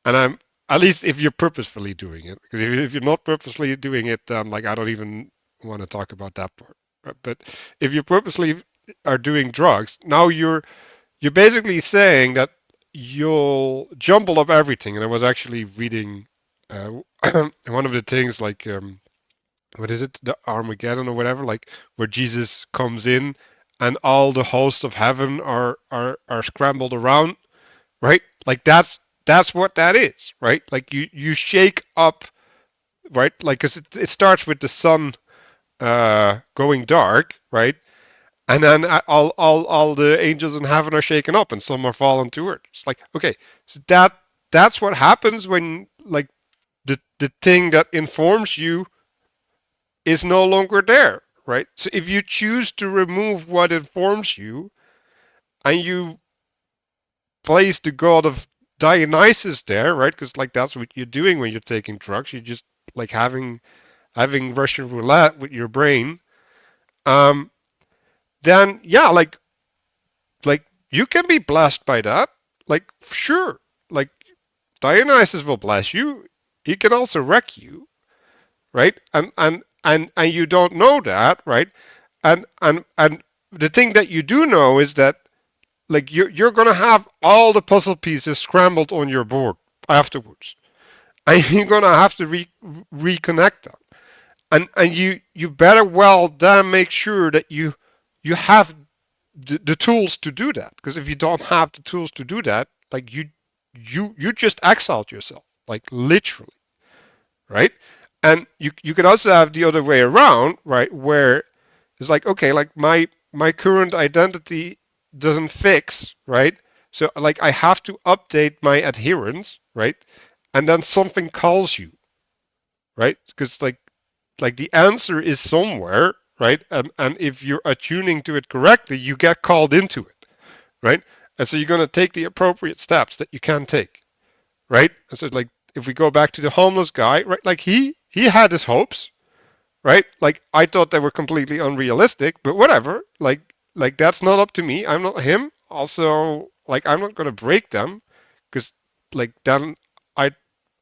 [SPEAKER 1] And I'm, at least if you're purposefully doing it, because if you're not purposefully doing it, like I don't even want to talk about that part. Right? But if you purposely are doing drugs, now you're basically saying that you'll jumble up everything. And I was actually reading one of the things like what is it, the Armageddon or whatever, like where Jesus comes in and all the hosts of heaven are scrambled around, right? Like that's what that is, right? Like you shake up, right? Like because it starts with the sun going dark, right? And then all the angels in heaven are shaken up, and some are fallen to earth. It's like, okay, so that's what happens when like the thing that informs you is no longer there, right? So if you choose to remove what informs you, and you place the god of Dionysus there, right? Because like that's what you're doing when you're taking drugs. You're just like having Russian roulette with your brain. Um, then yeah, like you can be blessed by that. Like sure, like Dionysus will bless you. He can also wreck you, right? And you don't know that, right? And the thing that you do know is that like you're gonna have all the puzzle pieces scrambled on your board afterwards, and you're gonna have to reconnect them. And you better well then make sure that you have the tools to do that. Because if you don't have the tools to do that, like you just exiled yourself, like literally, right? And you could also have the other way around, right? Where it's like, okay, like my current identity doesn't fix, right? So like I have to update my adherence, right? And then something calls you, right? Because like the answer is somewhere, right? And if you're attuning to it correctly, you get called into it, right? And so you're going to take the appropriate steps that you can take, right? And so like if we go back to the homeless guy, right? Like he had his hopes, right? Like I thought they were completely unrealistic, but whatever. Like that's not up to me. I'm not him. Also, like I'm not going to break them, because like then I'd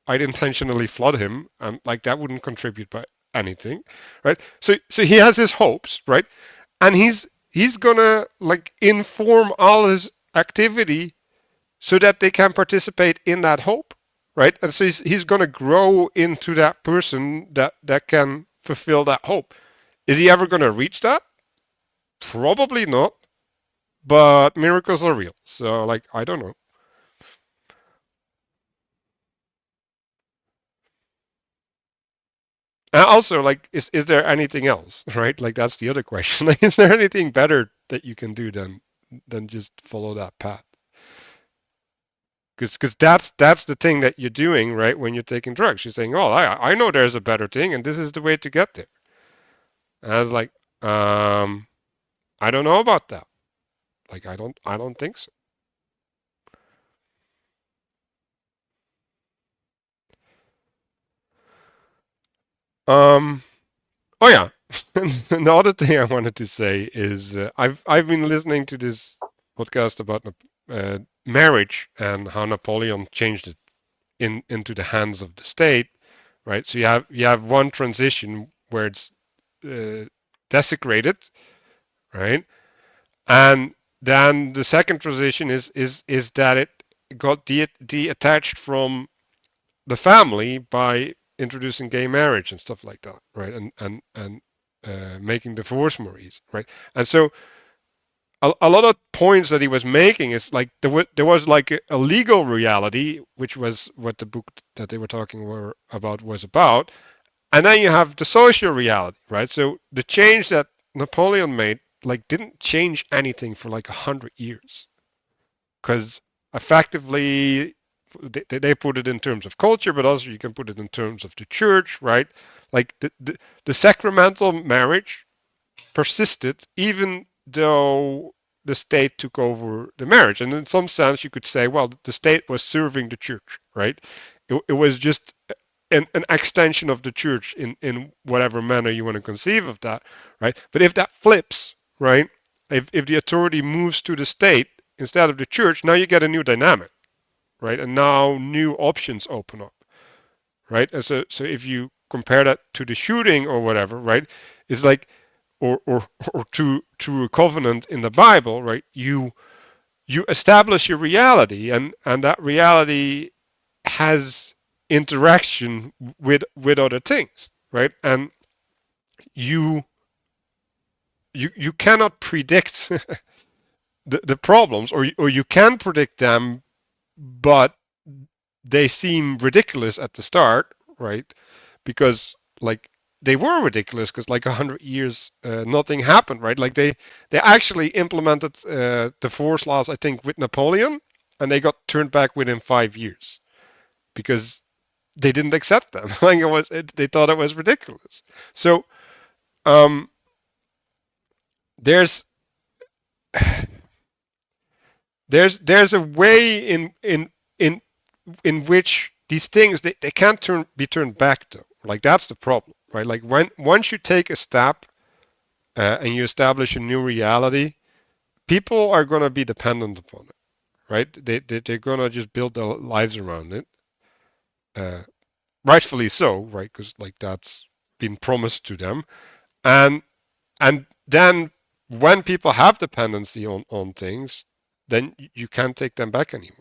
[SPEAKER 1] I'd intentionally flood him, and like that wouldn't contribute by anything, right? So he has his hopes, right? And he's gonna like inform all his activity so that they can participate in that hope, right? And so he's gonna grow into that person that can fulfill that hope. Is he ever gonna reach that? Probably not, but miracles are real. So like I don't know. And also, like, is there anything else, right? Like, that's the other question. Like, is there anything better that you can do than just follow that path? Because that's the thing that you're doing, right? When you're taking drugs, you're saying, "Oh, I know there's a better thing, and this is the way to get there." And I was like, I don't know about that. Like, I don't think so. Um, oh yeah. Another thing I wanted to say is I've been listening to this podcast about marriage and how Napoleon changed it into the hands of the state, right? So you have one transition where it's desecrated, right? And then the second transition is that it got detached from the family by introducing gay marriage and stuff like that, right? And making divorce more easy, right? And so a lot of points that he was making is like there was like a legal reality, which was what the book that they were talking about was about, and then you have the social reality, right? So the change that Napoleon made like didn't change anything for like 100 years, because effectively they put it in terms of culture, but also you can put it in terms of the church, right? Like the sacramental marriage persisted even though the state took over the marriage. And in some sense, you could say, well, the state was serving the church, right? It was just an extension of the church in whatever manner you want to conceive of that, right? But if that flips, right, if the authority moves to the state instead of the church, now you get a new dynamic, right? And now new options open up, right? And so if you compare that to the shooting or whatever, right, it's like, or to a covenant in the Bible, right? You establish your reality, and that reality has interaction with other things, right? And you cannot predict the problems, or you can predict them, but they seem ridiculous at the start, right? Because like they were ridiculous because like 100 years nothing happened, right? Like they actually implemented the force laws, I think, with Napoleon, and they got turned back within 5 years because they didn't accept them. Like they thought it was ridiculous. So there's a way in which these things they can't be turned back though. Like that's the problem, right? Like once you take a step and you establish a new reality, people are going to be dependent upon it, right? They're going to just build their lives around it, rightfully so, right? Because like that's been promised to them, and then when people have dependency on things, then you can't take them back anymore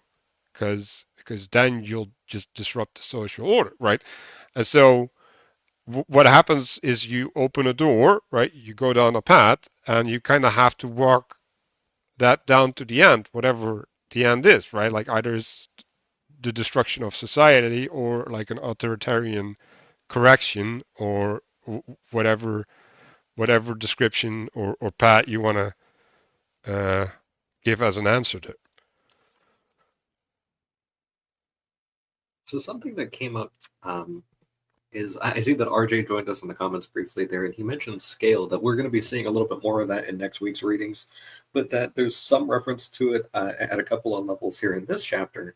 [SPEAKER 1] because then you'll just disrupt the social order, right? And so what happens is you open a door, right? You go down a path, and you kind of have to walk that down to the end, whatever the end is, right? Like either it's the destruction of society or like an authoritarian correction or whatever description or path you want to give as an answer to.
[SPEAKER 3] So something that came up is I see that RJ joined us in the comments briefly there, and he mentioned scale, that we're going to be seeing a little bit more of that in next week's readings, but that there's some reference to it at a couple of levels here in this chapter.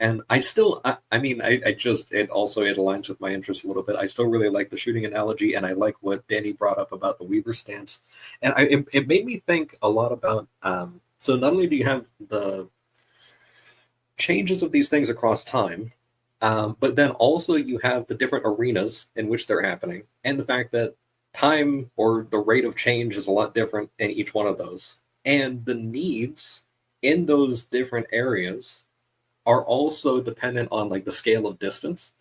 [SPEAKER 3] And I still, I mean, it aligns with my interest a little bit. I still really like the shooting analogy, and I like what Danny brought up about the Weaver stance. And it made me think a lot about, so not only do you have the changes of these things across time, but then also you have the different arenas in which they're happening, and the fact that time or the rate of change is a lot different in each one of those. And the needs in those different areas are also dependent on like the scale of distance.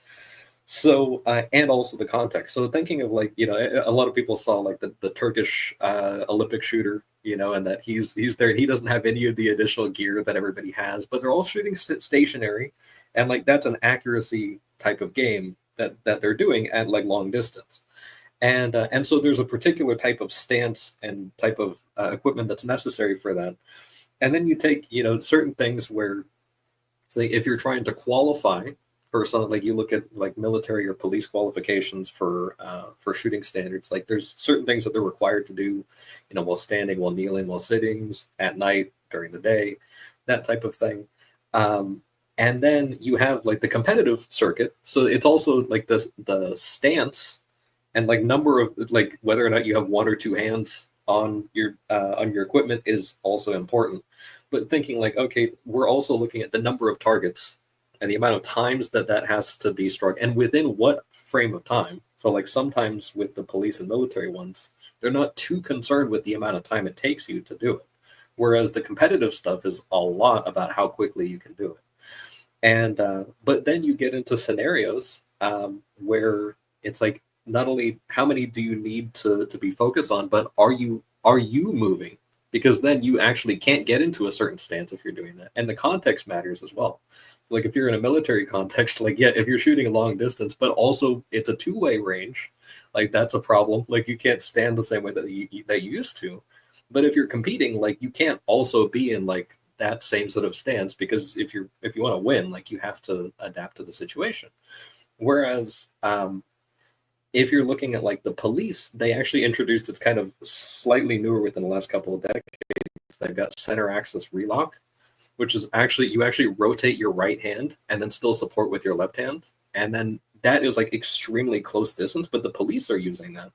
[SPEAKER 3] So, and also the context. So thinking of like, a lot of people saw like the Turkish Olympic shooter, and that he's there and he doesn't have any of the additional gear that everybody has, but they're all shooting stationary. And like, that's an accuracy type of game that they're doing at like long distance. And so there's a particular type of stance and type of equipment that's necessary for that. And then you take, certain things where, say, if you're trying to qualify for something, like you look at like military or police qualifications for shooting standards, like there's certain things that they're required to do, while standing, while kneeling, while sitting, at night, during the day, that type of thing. And then you have like the competitive circuit. So it's also like the stance and like number of like whether or not you have one or two hands on your equipment is also important. But thinking like, okay, we're also looking at the number of targets and the amount of times that has to be struck, and within what frame of time. So like sometimes with the police and military ones, they're not too concerned with the amount of time it takes you to do it. Whereas the competitive stuff is a lot about how quickly you can do it. And but then you get into scenarios where it's like, not only how many do you need to be focused on, but are you moving? Because then you actually can't get into a certain stance if you're doing that. And the context matters as well. Like if you're in a military context, like, yeah, if you're shooting a long distance, but also it's a two-way range, like that's a problem. Like you can't stand the same way that you used to. But if you're competing, like you can't also be in like that same sort of stance, because if you want to win, like you have to adapt to the situation. Whereas if you're looking at like the police, they actually introduced, it's kind of slightly newer within the last couple of decades. They've got center axis relock, which is actually, you actually rotate your right hand and then still support with your left hand. And then that is like extremely close distance, but the police are using that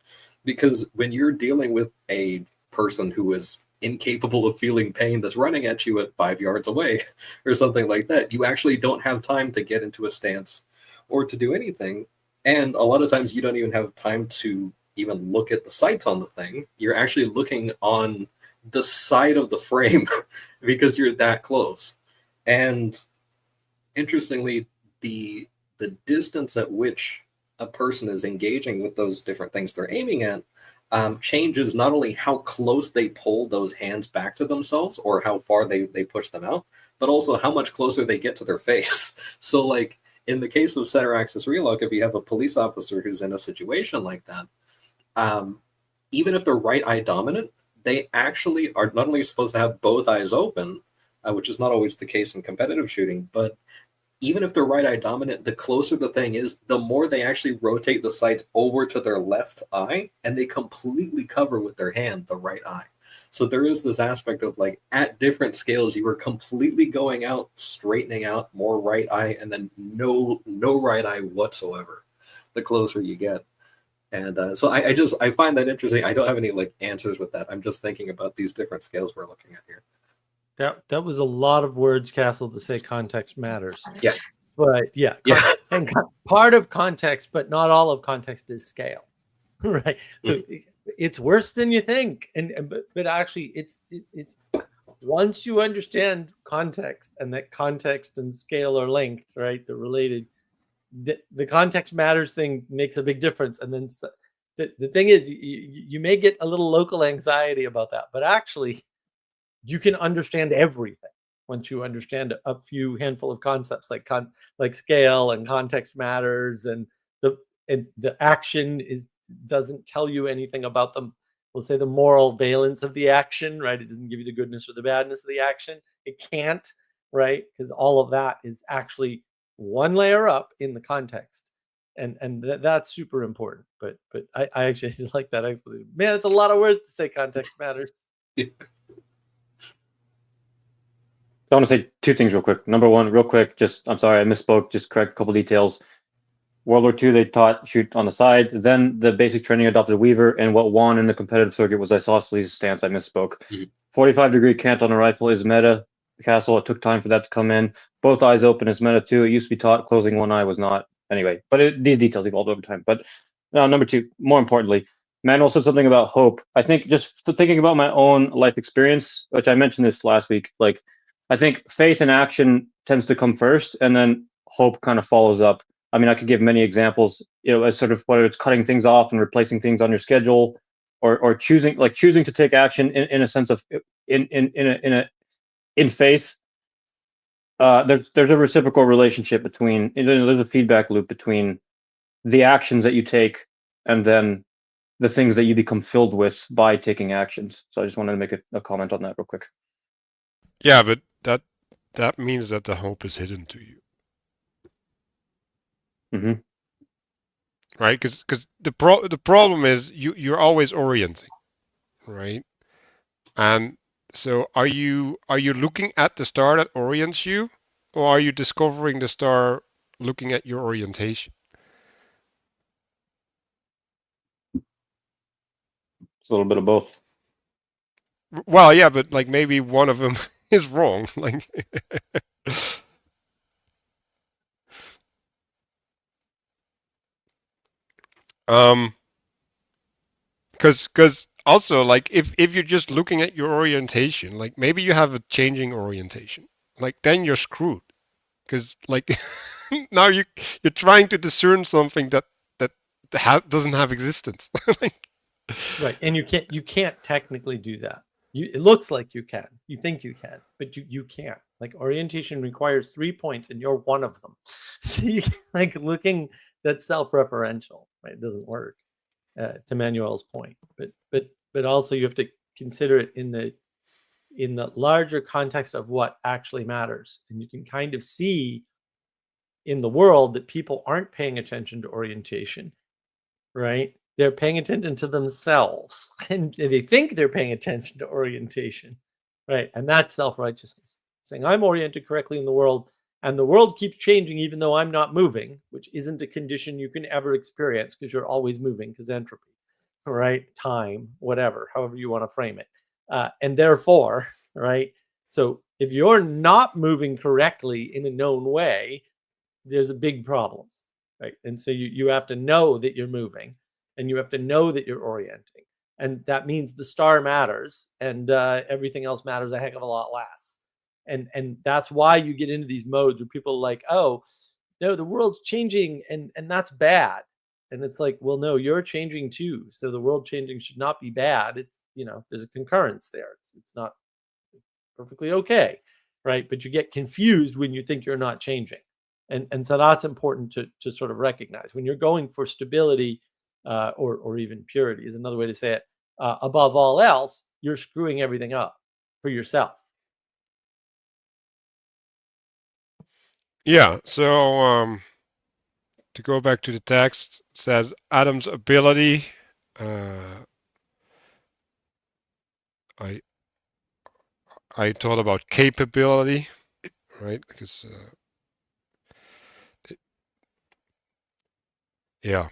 [SPEAKER 3] because when you're dealing with a person who is incapable of feeling pain that's running at you at 5 yards away or something like that, you actually don't have time to get into a stance or to do anything. And a lot of times you don't even have time to even look at the sights on the thing. You're actually looking on the side of the frame because you're that close. And interestingly, the distance at which a person is engaging with those different things they're aiming at changes not only how close they pull those hands back to themselves or how far they push them out, but also how much closer they get to their face. So like in the case of center axis relock, if you have a police officer who's in a situation like that, even if they're right eye dominant, they actually are not only supposed to have both eyes open, which is not always the case in competitive shooting, but even if they're right eye dominant, the closer the thing is, the more they actually rotate the sights over to their left eye, and they completely cover with their hand the right eye. So there is this aspect of like at different scales, you are completely going out, straightening out, more right eye, and then no right eye whatsoever the closer you get. And so I find that interesting. I don't have any like answers with that. I'm just thinking about these different scales we're looking at here.
[SPEAKER 2] That was a lot of words, Castle, to say context matters.
[SPEAKER 3] Yeah.
[SPEAKER 2] But yeah. And part of context, but not all of context is scale. Right. So it's worse than you think. But actually it's once you understand context and that context and scale are linked, right? They're related. The context matters thing makes a big difference. And then the thing is, you may get a little local anxiety about that, but actually you can understand everything once you understand a few handful of concepts like scale and context matters, and the action doesn't tell you anything about them. We'll say the moral valence of the action, right? It doesn't give you the goodness or the badness of the action. It can't, right? Because all of that is actually one layer up in the context, and that's super important. But I actually like that explanation. Man, it's a lot of words to say context matters.
[SPEAKER 7] So I want to say two things real quick. Number one, real quick, I'm sorry, I misspoke, just correct a couple details. World War II, they taught shoot on the side. Then the basic training adopted Weaver, and what won in the competitive circuit was Isosceles' stance. I misspoke. 45-degree cant on a rifle is meta. Castle, it took time for that to come in. Both eyes open is meta too. It used to be taught closing one eye was not. Anyway, but these details evolved over time. But number two, more importantly, Manuel said something about hope. I think just thinking about my own life experience, which I mentioned this last week, like I think faith and action tends to come first, and then hope kind of follows up. I mean, I could give many examples, as sort of whether it's cutting things off and replacing things on your schedule, or choosing to take action in a sense of in faith. There's a reciprocal relationship between, there's a feedback loop between the actions that you take and then the things that you become filled with by taking actions. So I just wanted to make a comment on that real quick.
[SPEAKER 1] Yeah, but that means that the hope is hidden to you.
[SPEAKER 7] Mm-hmm.
[SPEAKER 1] Right? Because the problem is you're always orienting, right? And so are you looking at the star that orients you, or are you discovering the star looking at your orientation?
[SPEAKER 7] It's a little bit of both.
[SPEAKER 1] Well, yeah, but like maybe one of them is wrong. Like because also like if you're just looking at your orientation, like maybe you have a changing orientation, like then you're screwed, because like now you're trying to discern something that doesn't have existence.
[SPEAKER 2] Right, and you can't technically do that. It looks like you can. You think you can, but you can't. Like orientation requires 3 points, and you're one of them. So you like looking that's self-referential. Right, it doesn't work. To Manuel's point, but also you have to consider it in the larger context of what actually matters, and you can kind of see in the world that people aren't paying attention to orientation, right? They're paying attention to themselves, and they think they're paying attention to orientation, right? And that's self-righteousness, saying I'm oriented correctly in the world, And the world keeps changing even though I'm not moving, which isn't a condition you can ever experience because you're always moving because entropy, right? Time, whatever, however you want to frame it. And therefore, right? So if you're not moving correctly in a known way, there's a big problems, right? And so you have to know that you're moving, and you have to know that you're orienting. And that means the star matters, and everything else matters a heck of a lot less. And that's why you get into these modes where people are like, oh, no, the world's changing, and that's bad. And it's like, well, no, you're changing too. So the world changing should not be bad. It's, there's a concurrence there. It's not perfectly okay, right? But you get confused when you think you're not changing. And so that's important to sort of recognize. When you're going for stability or even purity is another way to say it, above all else, you're screwing everything up for yourself.
[SPEAKER 1] Yeah, so to go back to the text, it says Adam's ability. I thought about capability, right? Because yeah.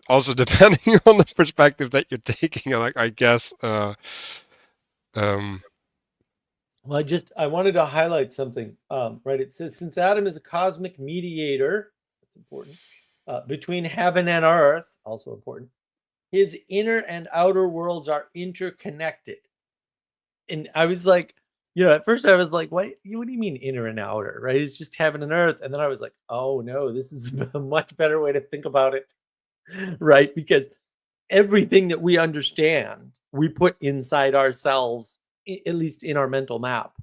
[SPEAKER 1] Also, depending on the perspective that you're taking, like I guess.
[SPEAKER 2] Well, I wanted to highlight something, right? It says, since Adam is a cosmic mediator, that's important, between heaven and earth, also important, his inner and outer worlds are interconnected. And I was like, at first I was like, what do you mean inner and outer, right? It's just heaven and earth. And then I was like, oh no, this is a much better way to think about it, right? Because everything that we understand, we put inside ourselves, at least in our mental map,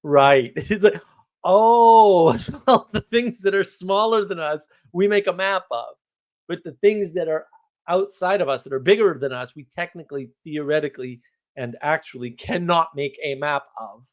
[SPEAKER 2] right? It's like, oh, so the things that are smaller than us, we make a map of. But the things that are outside of us, that are bigger than us, we technically, theoretically, and actually cannot make a map of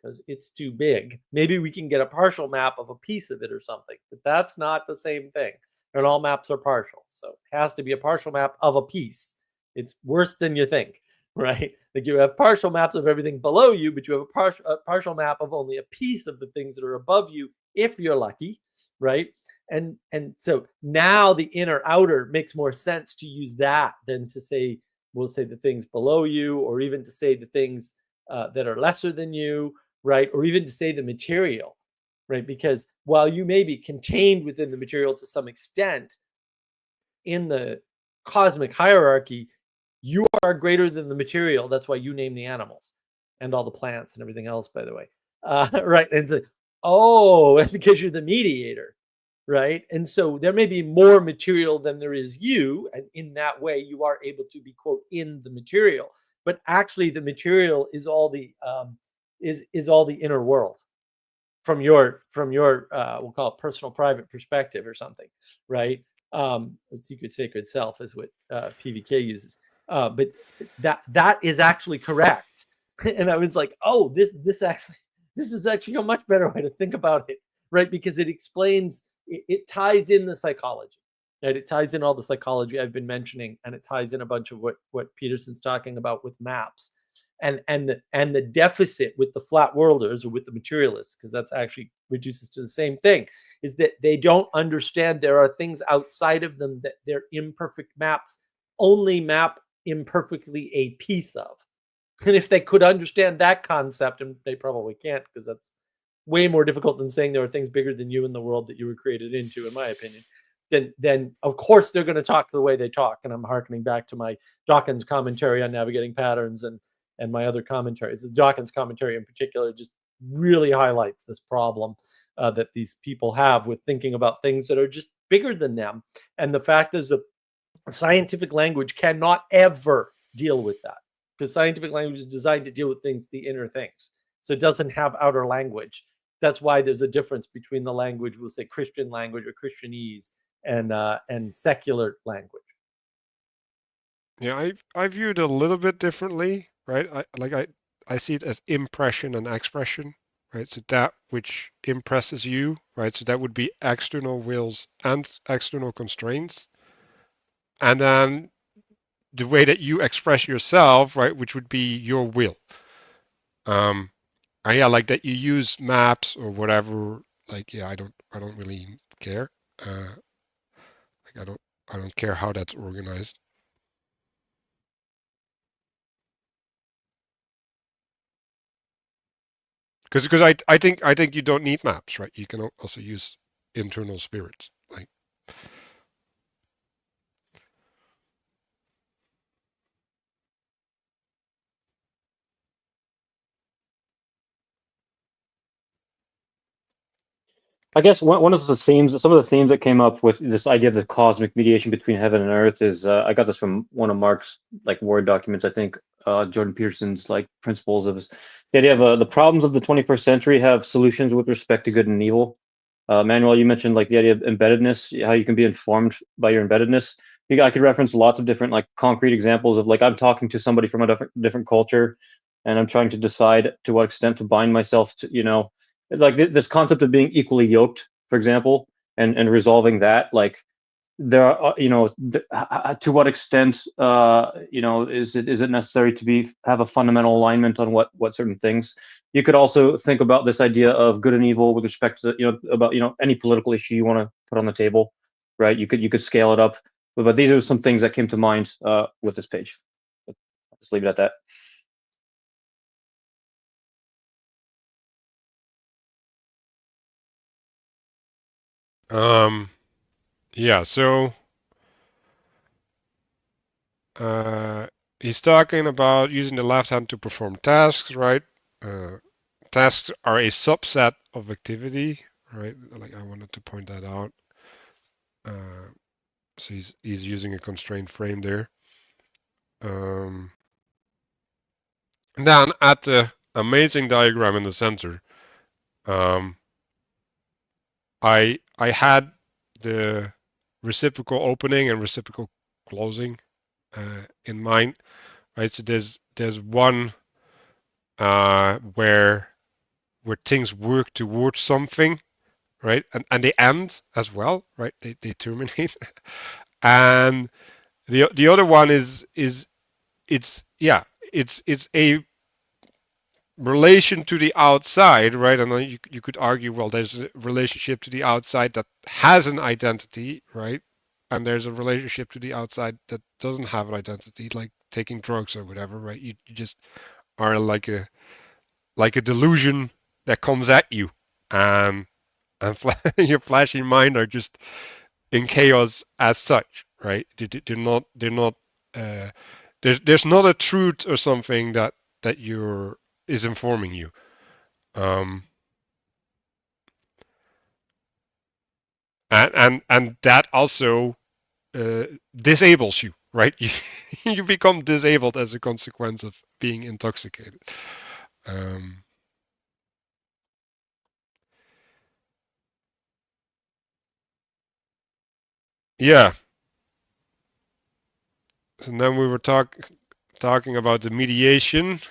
[SPEAKER 2] because it's too big. Maybe we can get a partial map of a piece of it or something, but that's not the same thing. And all maps are partial. So it has to be a partial map of a piece. It's worse than you think, right? Like you have partial maps of everything below you, but you have a partial map of only a piece of the things that are above you, if you're lucky, right? And so now the inner outer makes more sense to use that than to say, we'll say the things below you, or even to say the things that are lesser than you, right? Or even to say the material, right? Because while you may be contained within the material to some extent, in the cosmic hierarchy, you are greater than the material. That's why you name the animals and all the plants and everything else, by the way. Right. And it's like, oh, that's because you're the mediator, right? And so there may be more material than there is you. And in that way, you are able to be, quote, in the material. But actually, the material is all the is all the inner world from your we'll call it personal private perspective or something, right? Secret sacred self is what PVK uses. But that is actually correct. And I was like, oh, this is actually a much better way to think about it, right? Because it explains, it ties in the psychology, right? It ties in all the psychology I've been mentioning, and it ties in a bunch of what Peterson's talking about with maps, and the deficit with the flat worlders or with the materialists, because that's actually reduces to the same thing, is that they don't understand there are things outside of them that their imperfect maps only map imperfectly a piece of. And if they could understand that concept, and they probably can't, because that's way more difficult than saying there are things bigger than you in the world that you were created into, in my opinion, then of course they're going to talk the way they talk. And I'm hearkening back to my Dawkins commentary on navigating patterns and my other commentaries. The Dawkins commentary in particular just really highlights this problem that these people have with thinking about things that are just bigger than them. And the fact is, a scientific language cannot ever deal with that, because scientific language is designed to deal with things, the inner things. So it doesn't have outer language. That's why there's a difference between the language, we'll say Christian language or Christianese, and secular language.
[SPEAKER 1] Yeah, I view it a little bit differently, right? I see it as impression and expression, right? So that which impresses you, right? So that would be external wills and external constraints. And then the way that you express yourself, right, which would be your will. And yeah, like that you use maps or whatever. Like, yeah, I don't really care. Like I don't care how that's organized. Because I think you don't need maps, right? You can also use internal spirits. Like,
[SPEAKER 7] I guess one of the themes, some of the themes that came up with this idea of the cosmic mediation between heaven and earth is, I got this from one of Mark's like Word documents, I think, Jordan Peterson's like principles of the idea of the problems of the 21st century have solutions with respect to good and evil. Manuel, you mentioned like the idea of embeddedness, how you can be informed by your embeddedness. I could reference lots of different like concrete examples of like I'm talking to somebody from a different culture, and I'm trying to decide to what extent to bind myself to, like this concept of being equally yoked, for example, and resolving that. Like there are, to what extent, is it necessary to have a fundamental alignment on what certain things. You could also think about this idea of good and evil with respect to about any political issue you want to put on the table, right? You could scale it up, but these are some things that came to mind with this page. I'll just leave it at that.
[SPEAKER 1] Yeah, so he's talking about using the left hand to perform tasks, right? Tasks are a subset of activity, right? Like I wanted to point that out. So he's using a constrained frame there. And then at the amazing diagram in the center, I had the reciprocal opening and reciprocal closing in mind, right? So there's one where things work towards something, right? And they end as well, right? They terminate. And the other one is it's a relation to the outside, right? And then you could argue, well, there's a relationship to the outside that has an identity, right? And there's a relationship to the outside that doesn't have an identity, like taking drugs or whatever, right? You just are like a delusion that comes at you, and your flashing mind are just in chaos as such, right? They're not. There's not a truth or something that is informing you. And that also disables you, right? You become disabled as a consequence of being intoxicated. Yeah. And then we were talking about the mediation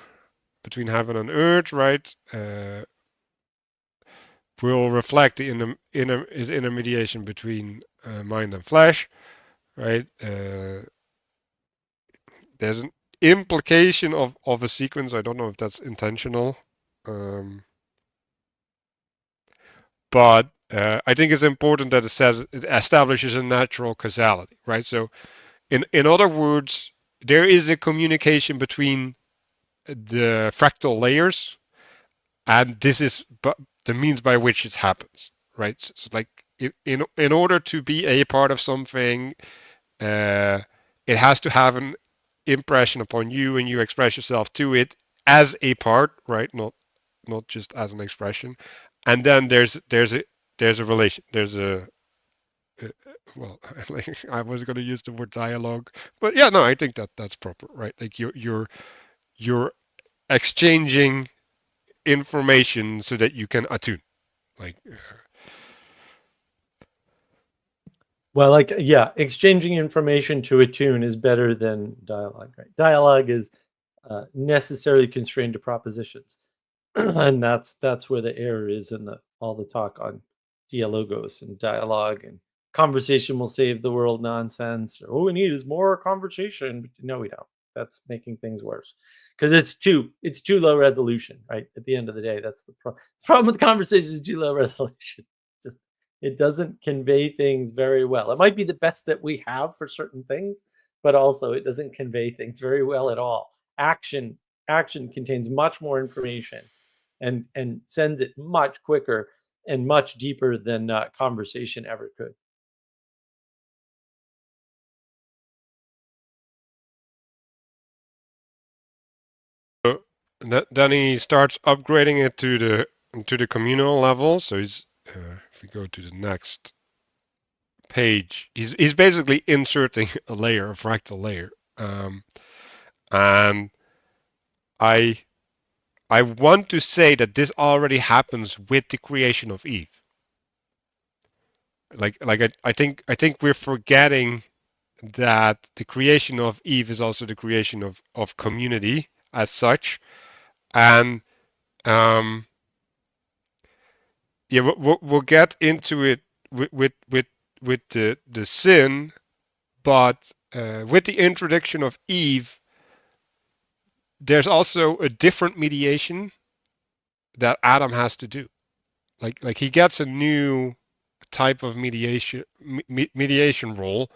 [SPEAKER 1] between heaven and earth, right? Will reflect the inner mediation between mind and flesh, right? There's an implication of a sequence. I don't know if that's intentional, but I think it's important that it establishes a natural causality, right? So, in other words, there is a communication between the fractal layers, and this is the means by which it happens, right? So like in order to be a part of something, it has to have an impression upon you, and you express yourself to it as a part, right? Not just as an expression. And then there's a relation. There's a well, like, I was going to use the word dialogue, but yeah, no, I think that's proper, right? Like you're exchanging information so that you can attune. Like,
[SPEAKER 2] well, like, yeah, exchanging information to attune is better than dialogue, right? Dialogue is necessarily constrained to propositions. And that's where the error is in all the talk on dialogos and dialogue and conversation will save the world nonsense. Or, all we need is more conversation. No, we don't. That's making things worse because it's too low resolution, right? At the end of the day, that's the problem with the conversation is too low resolution. Just it doesn't convey things very well. It might be the best that we have for certain things, but also it doesn't convey things very well at all. Action contains much more information and sends it much quicker and much deeper than conversation ever could.
[SPEAKER 1] Then he starts upgrading it to the communal level. So he's if we go to the next page, he's basically inserting a layer, a fractal layer, and I want to say that this already happens with the creation of Eve. I think we're forgetting that the creation of Eve is also the creation of community as such, and yeah, we'll get into it with the sin, but with the introduction of Eve, there's also a different mediation that Adam has to do. Like he gets a new type of mediation role,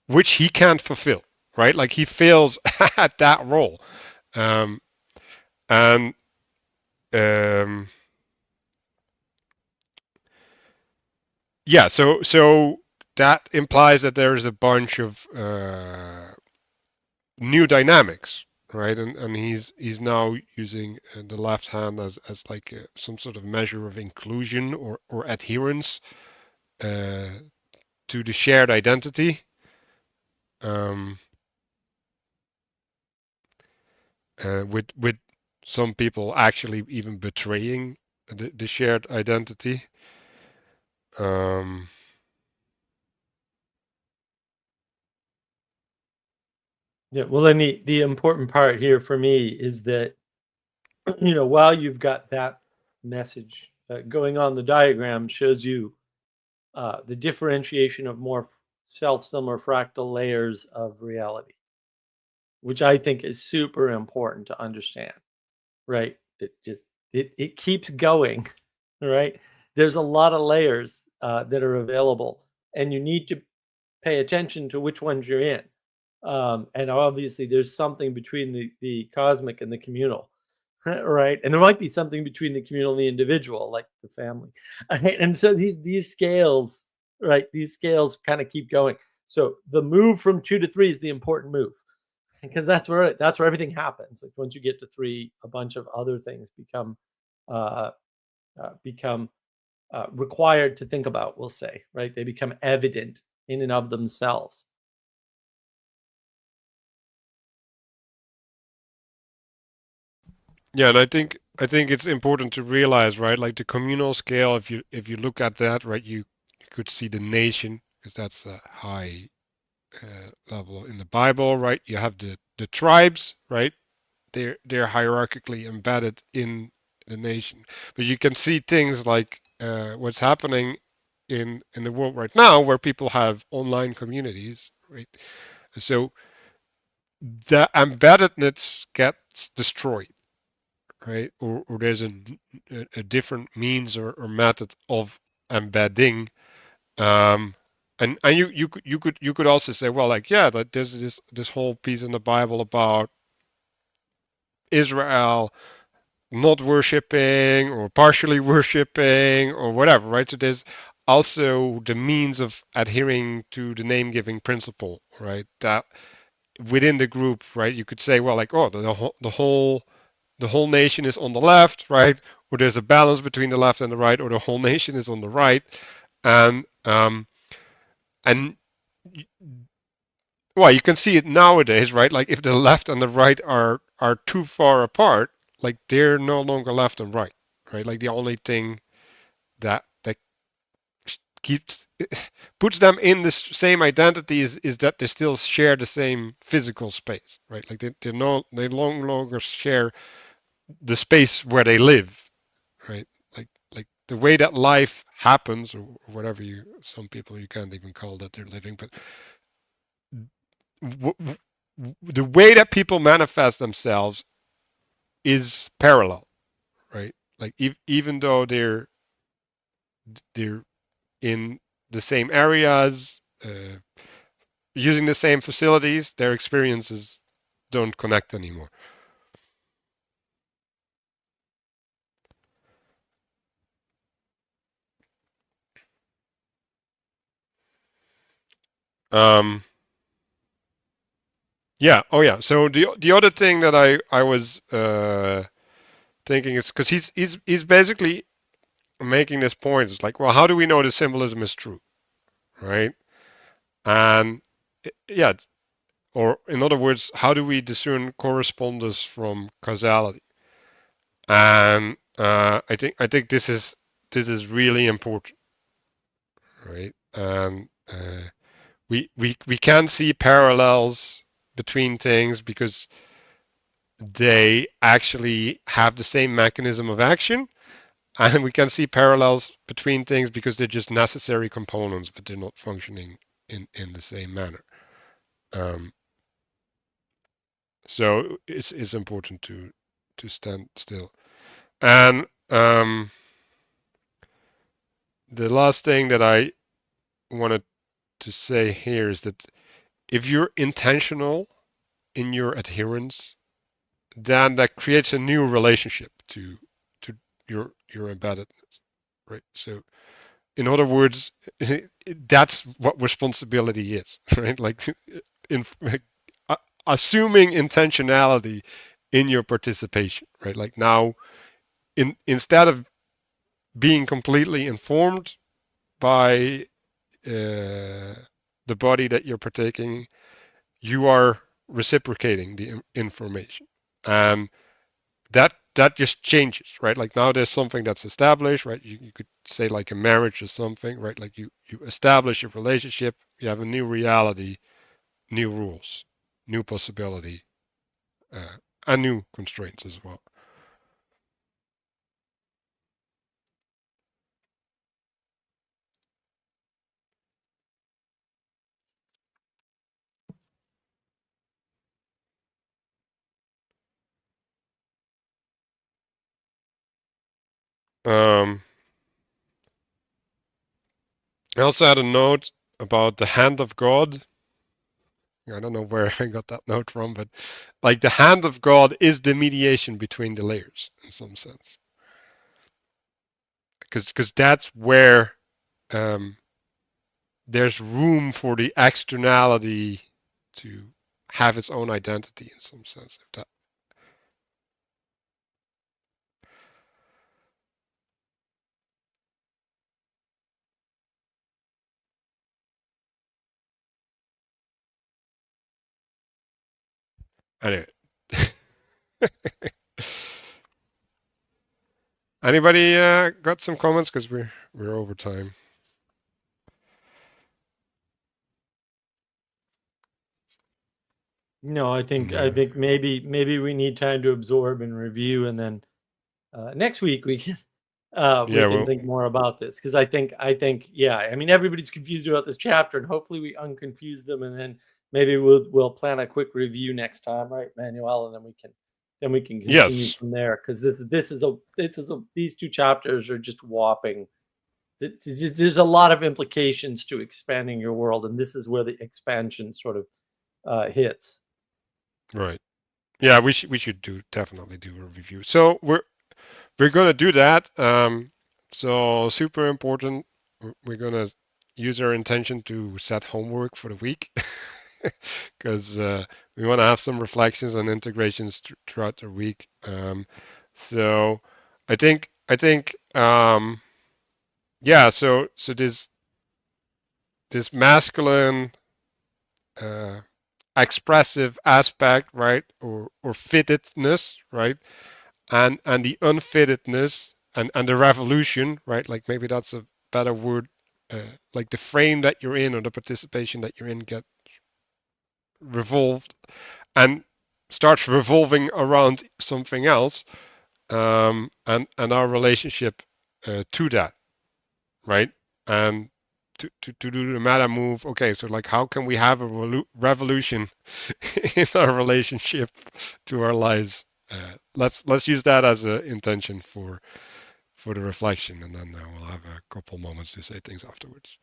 [SPEAKER 1] which he can't fulfill, right? Like he fails at that role, and yeah, so that implies that there is a bunch of new dynamics, right? And he's now using the left hand as like some sort of measure of inclusion or adherence to the shared identity. With some people actually even betraying the shared identity.
[SPEAKER 2] Yeah, well, then the important part here for me is that, you know, while you've got that message going on, the diagram shows you the differentiation of more self-similar fractal layers of reality, which I think is super important to understand, right? It keeps going, right? There's a lot of layers that are available, and you need to pay attention to which ones you're in. And obviously, there's something between the cosmic and the communal, right? And there might be something between the communal and the individual, like the family. Right? And so these scales, right? These scales kind of keep going. So the move from 2 to 3 is the important move, because that's where everything happens. Like once you get to 3, a bunch of other things become required to think about. We'll say, right? They become evident in and of themselves.
[SPEAKER 1] Yeah, and I think it's important to realize, right? Like the communal scale, if you look at that, right, you could see the nation, because that's a high level in the Bible, right? You have the tribes, right? They're hierarchically embedded in the nation, but you can see things like what's happening in the world right now, where people have online communities, right? So the embeddedness gets destroyed, right? Or there's a different means or method of embedding. And you could also say, well, like, yeah, that there's this whole piece in the Bible about Israel not worshiping or partially worshiping or whatever, right? So there's also the means of adhering to the name giving principle, right? That within the group, right, you could say, well, like, oh, the whole nation is on the left, right? Or there's a balance between the left and the right, or the whole nation is on the right, and well, you can see it nowadays, right? Like if the left and the right are too far apart, like they're no longer left and right, right? Like the only thing that keeps puts them in the same identity is that they still share the same physical space, right? Like they no longer share the space where they live, right? Like the way that life happens, or whatever some people you can't even call that they're living, but the way that people manifest themselves is parallel, right? Like even though they're in the same areas, using the same facilities, their experiences don't connect anymore. Yeah. Oh, yeah. So the other thing that I was thinking is because he's basically making this point. It's like, well, how do we know the symbolism is true, right? And yeah, or in other words, how do we discern correspondence from causality? And I think this is really important, right? And we can see parallels between things because they actually have the same mechanism of action, and we can see parallels between things because they're just necessary components, but they're not functioning in the same manner. So it's important to stand still. And the last thing that I wanted to say here is that if you're intentional in your adherence, then that creates a new relationship to your embeddedness, right? So in other words, that's what responsibility is, right? Like in assuming intentionality in your participation, right? Like now, instead of being completely informed by the body that you're partaking, you are reciprocating the information, and that just changes, right? Like now there's something that's established, right? You could say like a marriage or something, right? Like you establish a relationship, you have a new reality, new rules, new possibility, and new constraints as well. I also had a note about the hand of God. I don't know where I got that note from, but like the hand of God is the mediation between the layers in some sense, because that's where there's room for the externality to have its own identity in some sense. If that anyway. Anybody got some comments? Because we're over time.
[SPEAKER 2] No, I think
[SPEAKER 1] No.
[SPEAKER 2] maybe we need time to absorb and review, and then next week we can think more about this, because I think yeah, I mean everybody's confused about this chapter, and hopefully we unconfuse them, and then maybe we'll plan a quick review next time, right, Manuel, and then we can continue
[SPEAKER 1] Yes.
[SPEAKER 2] from there, because these two chapters are just whopping. There's a lot of implications to expanding your world, and this is where the expansion sort of hits.
[SPEAKER 1] Right. Yeah, we should definitely do a review. So we're gonna do that. So super important. We're gonna use our intention to set homework for the week, because we want to have some reflections and integrations throughout the week. So I think yeah. So this masculine expressive aspect, right, or fittedness, right, and the unfittedness and the revolution, right, like maybe that's a better word, like the frame that you're in or the participation that you're in get revolved and starts revolving around something else, and our relationship to that, right, and to do the meta move. Okay, so like how can we have a revolution in our relationship to our lives? Let's use that as an intention for the reflection, and then we'll have a couple moments to say things afterwards.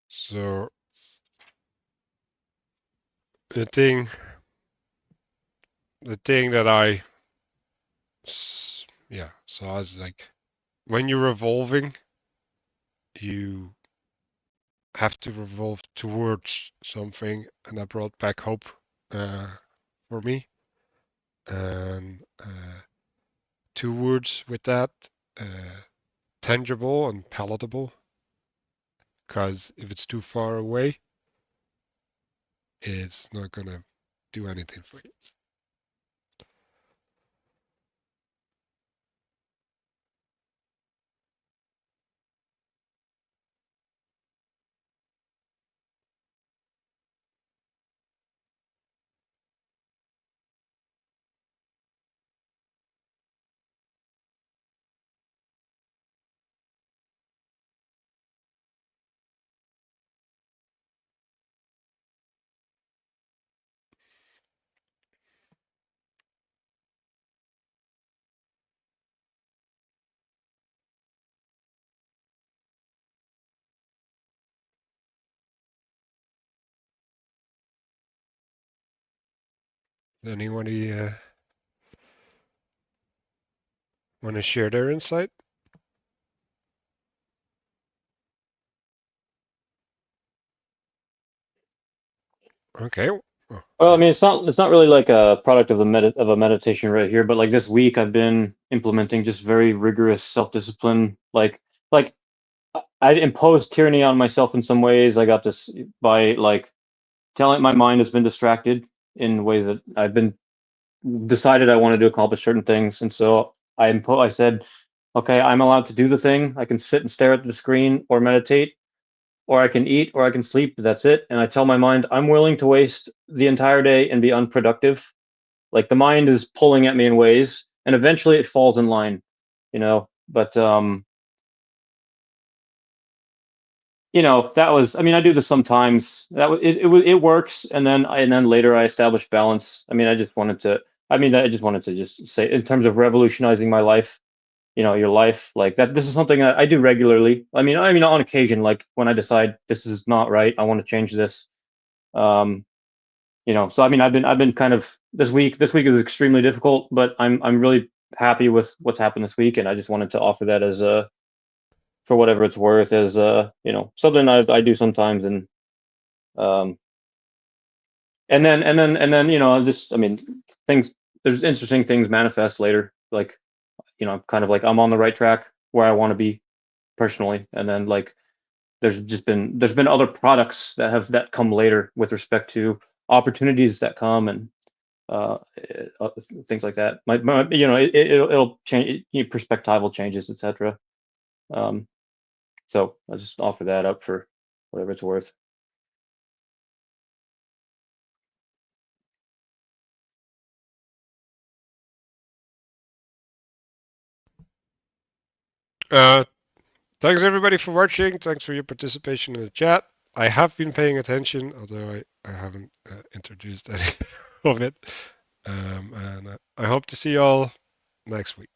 [SPEAKER 1] So the thing that I saw is like when you're revolving, you have to revolve towards something, and that brought back hope for me. And two words with that, tangible and palatable, because if it's too far away, it's not gonna do anything for you. Anybody want to share their insight? Okay. Oh,
[SPEAKER 7] Well, I mean, it's not really like a product of a meditation right here, but like this week I've been implementing just very rigorous self-discipline. Like I imposed tyranny on myself in some ways. I got this by like telling my mind has been distracted in ways that I've been decided I wanted to accomplish certain things, and so I said, okay, I'm allowed to do the thing. I can sit and stare at the screen or meditate, or I can eat, or I can sleep. That's it. And I tell my mind I'm willing to waste the entire day and be unproductive Like the mind is pulling at me in ways, and eventually it falls in line, you know. But you know, that was, I mean, I do this sometimes. That was it works, and then later I established balance. I mean, I just wanted to just say, in terms of revolutionizing my life, you know, your life, like that, this is something that I do regularly. I mean on occasion, like when I decide this is not right, I want to change this. You know, so I mean, I've been kind of, this week is extremely difficult, but I'm really happy with what's happened this week, and I just wanted to offer that as a, for whatever it's worth, as you know, something I do sometimes. And and then you know, just, I mean, things, there's interesting things manifest later, like, you know, kind of like I'm on the right track where I want to be personally, and then like there's been other products that come later with respect to opportunities that come, and uh, things like that. You know, it'll change, perspectival changes, etc. So I'll just offer that up for whatever it's worth.
[SPEAKER 1] Thanks everybody for watching. Thanks for your participation in the chat. I have been paying attention, although I haven't introduced any of it. And I hope to see you all next week.